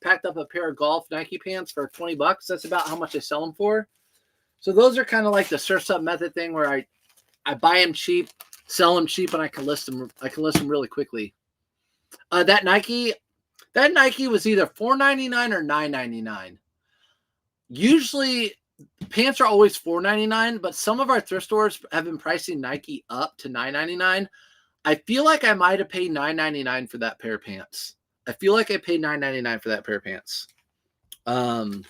packed up a pair of golf Nike pants for $20. That's about how much I sell them for. So those are kind of like the Surf's Up method thing where I buy them cheap, sell them cheap, and I can list them really quickly. That Nike was either $4.99 or $9.99. Usually pants are always $4.99, but some of our thrift stores have been pricing Nike up to $9.99. I feel like I might have paid $9.99 for that pair of pants. I feel like I paid $9.99 for that pair of pants. And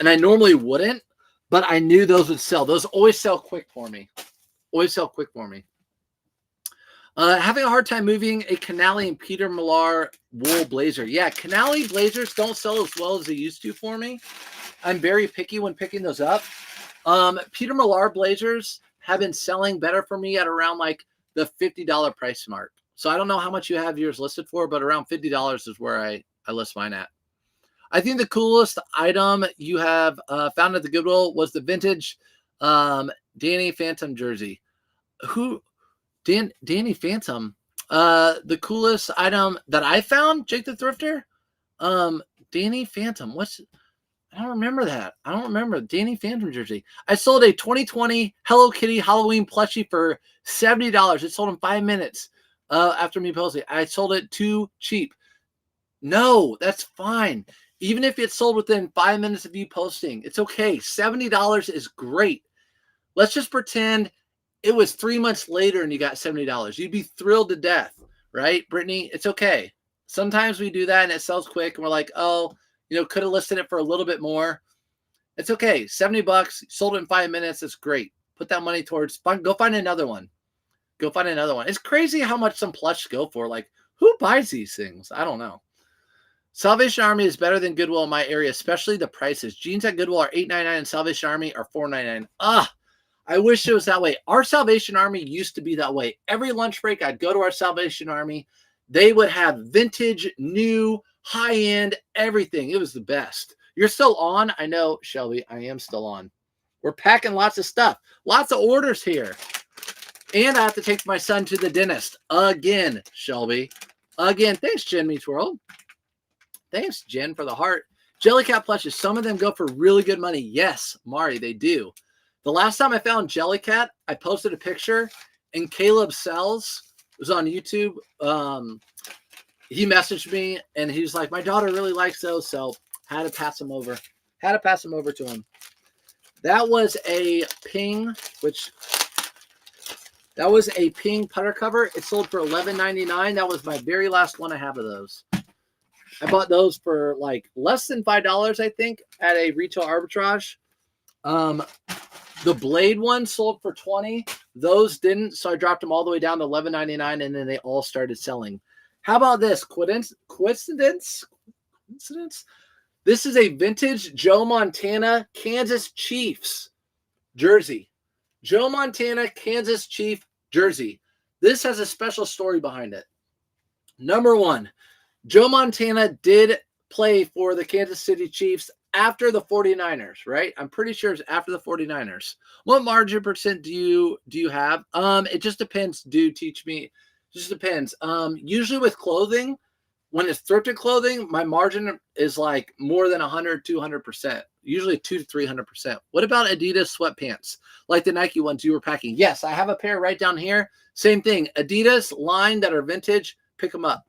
I normally wouldn't, but I knew those would sell. Those always sell quick for me. Having a hard time moving a Canali and Peter Millar wool blazer. Yeah, Canali blazers don't sell as well as they used to for me. I'm very picky when picking those up. Peter Millar blazers have been selling better for me at around like the $50 price mark. So I don't know how much you have yours listed for, but around $50 is where I list mine at. I think the coolest item you have found at the Goodwill was the vintage Danny Phantom jersey. Danny Phantom? The coolest item that I found, Jake the Thrifter? Danny Phantom. I don't remember that. I don't remember Danny Phantom jersey. I sold a 2020 Hello Kitty Halloween plushie for $70. It sold in 5 minutes after me posting. I sold it too cheap. No, that's fine. Even if it's sold within 5 minutes of you posting, it's okay. $70 is great. Let's just pretend it was 3 months later and you got $70. You'd be thrilled to death, right, Brittany? It's okay. Sometimes we do that and it sells quick and we're like, oh, could have listed it for a little bit more. It's okay. $70, sold it in 5 minutes. It's great. Put that money towards fun. Go find another one. It's crazy how much some plush go for. Like, who buys these things? I don't know. Salvation Army is better than Goodwill in my area, especially the prices. Jeans at Goodwill are $8.99 and Salvation Army are $4.99. I wish it was that way. Our Salvation Army used to be that way. Every lunch break, I'd go to our Salvation Army. They would have vintage, new, high-end, everything. It was the best. You're still on? I know, Shelby. I am still on. We're packing lots of stuff. Lots of orders here. And I have to take my son to the dentist. Again, Shelby. Again. Thanks, Jen Meets World. Thanks, Jen, for the heart. Jellycat plushes. Some of them go for really good money. Yes, Mari, they do. The last time I found Jellycat, I posted a picture, and Caleb Sells was on YouTube. He messaged me, and he was like, my daughter really likes those, so had to pass them over. To him. That was a Ping, putter cover. It sold for $11.99. That was my very last one I have of those. I bought those for like less than $5, I think, at a retail arbitrage. The Blade one sold for $20. Those didn't, so I dropped them all the way down to $11.99, and then they all started selling. How about this? Coincidence? This is a vintage Joe Montana Kansas Chiefs jersey. Joe Montana Kansas Chief jersey. This has a special story behind it. Number one, Joe Montana did play for the Kansas City Chiefs after the 49ers, right? I'm pretty sure it's after the 49ers. What margin percent do you have? It just depends. Dude, teach me. Just depends. Usually with clothing, when it's thrifted clothing, my margin is like more than 100, 200%. Usually 200 to 300%. What about Adidas sweatpants? Like the Nike ones you were packing? Yes, I have a pair right down here. Same thing. Adidas line that are vintage, pick them up.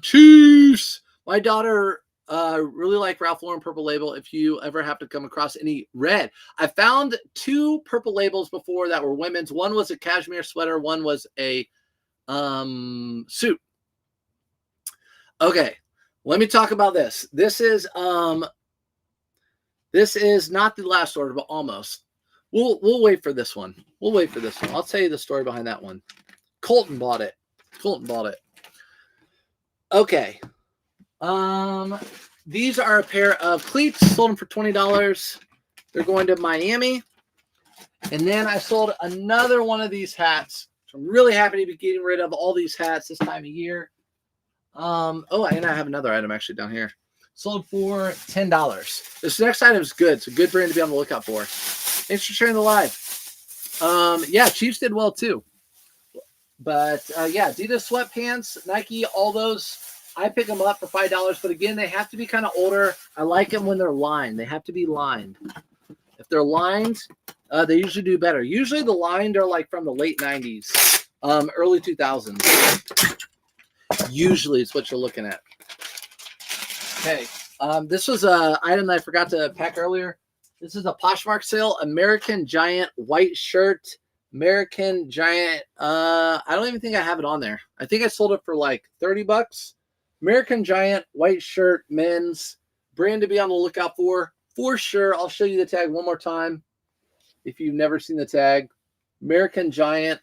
Chiefs. My daughter really like Ralph Lauren Purple Label. If you ever have to come across any red, I found 2 Purple Labels before that were women's. One was a cashmere sweater. One was a suit. Okay, let me talk about this. This is not the last order, but almost. We'll wait for this one. I'll tell you the story behind that one. Colton bought it. Okay. These are a pair of cleats. Sold them for $20. They're going to Miami. And then I sold another one of these hats. So I'm really happy to be getting rid of all these hats this time of year. And I have another item actually down here. Sold for $10. This next item is good. It's a good brand to be on the lookout for. Thanks for sharing the live. Yeah, Chiefs did well too. But yeah, Adidas sweatpants, Nike, all those. I pick them up for $5, but again, they have to be kind of older. I like them when they're lined. They have to be lined. If they're lined, they usually do better. Usually the lined are like from the late 90s, early 2000s. Usually is what you're looking at. Okay, this was an item that I forgot to pack earlier. This is a Poshmark sale, American Giant white shirt. American Giant. I don't even think I have it on there. I think I sold it for like $30. American Giant white shirt, men's brand to be on the lookout for sure. I'll show you the tag one more time if you've never seen the tag. American Giant.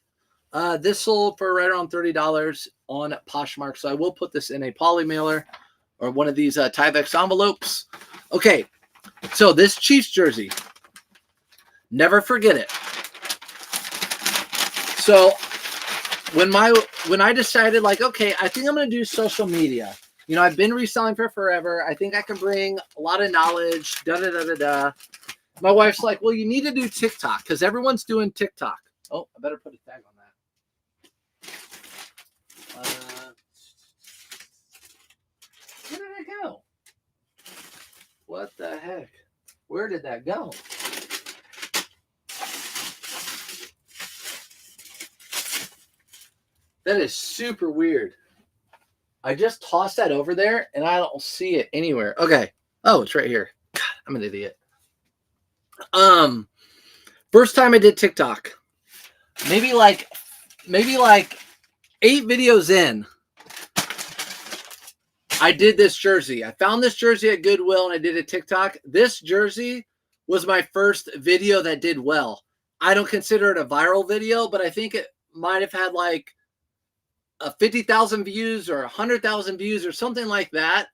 This sold for right around $30 on Poshmark. So I will put this in a poly mailer or one of these Tyvek envelopes. Okay, so this Chiefs jersey, never forget it. So when I decided, like, okay, I think I'm going to do social media. You know, I've been reselling for forever. I think I can bring a lot of knowledge, da-da-da-da-da. My wife's like, well, you need to do TikTok because everyone's doing TikTok. Oh, I better put a tag on that. Where did it go? What the heck? Where did that go? That is super weird. I just tossed that over there and I don't see it anywhere. Okay. Oh, it's right here. God, I'm an idiot. First time I did TikTok. Maybe like 8 videos in. I did this jersey. I found this jersey at Goodwill and I did a TikTok. This jersey was my first video that did well. I don't consider it a viral video, but I think it might have had like 50,000 views or 100,000 views or something like that.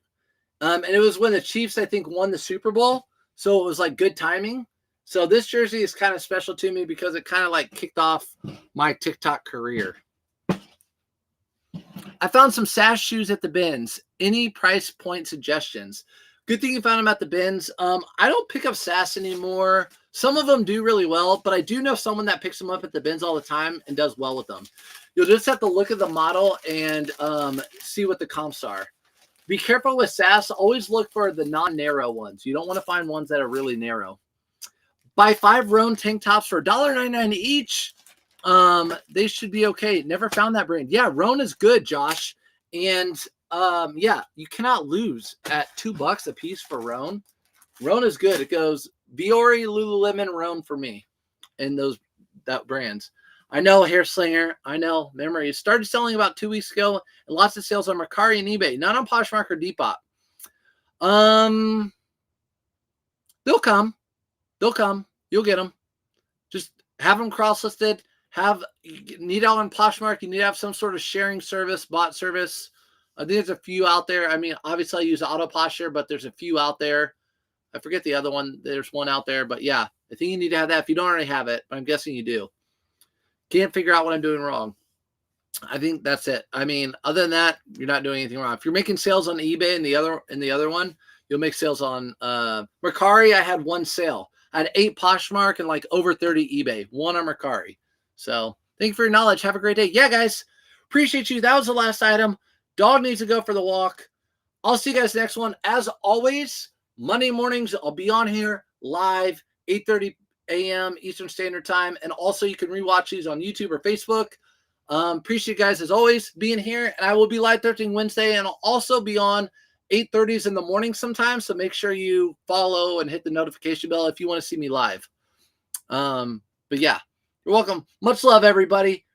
And it was when the Chiefs, I think, won the Super Bowl. So it was like good timing. So this jersey is kind of special to me because it kind of like kicked off my TikTok career. I found some Sash shoes at the bins. Any price point suggestions? Good thing you found them at the bins. I don't pick up Sash anymore. Some of them do really well, but I do know someone that picks them up at the bins all the time and does well with them. You'll just have to look at the model and see what the comps are. Be careful with Sash. Always look for the non-narrow ones. You don't want to find ones that are really narrow. Buy 5 Rhone tank tops for $1.99 each. They should be okay. Never found that brand. Yeah, Rhone is good, Josh. And yeah, you cannot lose at $2 a piece for Rhone. Rhone is good. It goes Viore, Lululemon, Rhone for me. And that brands. I know Hair Slinger. I know Memories. Started selling about 2 weeks ago, and lots of sales on Mercari and eBay. Not on Poshmark or Depop. They'll come. They'll come. You'll get them. Just have them cross-listed. You need out on Poshmark. You need to have some sort of sharing service, bot service. I think there's a few out there. I mean, obviously I use Autoposture, but there's a few out there. I forget the other one. There's one out there, but yeah, I think you need to have that if you don't already have it. But I'm guessing you do. Can't figure out what I'm doing wrong. I think that's it. I mean, other than that, you're not doing anything wrong. If you're making sales on eBay and the other one, you'll make sales on Mercari. I had 1 sale. I had 8 Poshmark and like over 30 eBay. 1 on Mercari. So thank you for your knowledge. Have a great day. Yeah, guys, appreciate you. That was the last item. Dog needs to go for the walk. I'll see you guys next one. As always, Monday mornings, I'll be on here live, 8:30 a.m. Eastern Standard Time. And also you can rewatch these on YouTube or Facebook. Appreciate you guys as always being here. And I will be live Thursday, Wednesday, and I'll also be on 8:30s in the morning sometimes. So make sure you follow and hit the notification bell if you want to see me live. But yeah, you're welcome. Much love, everybody.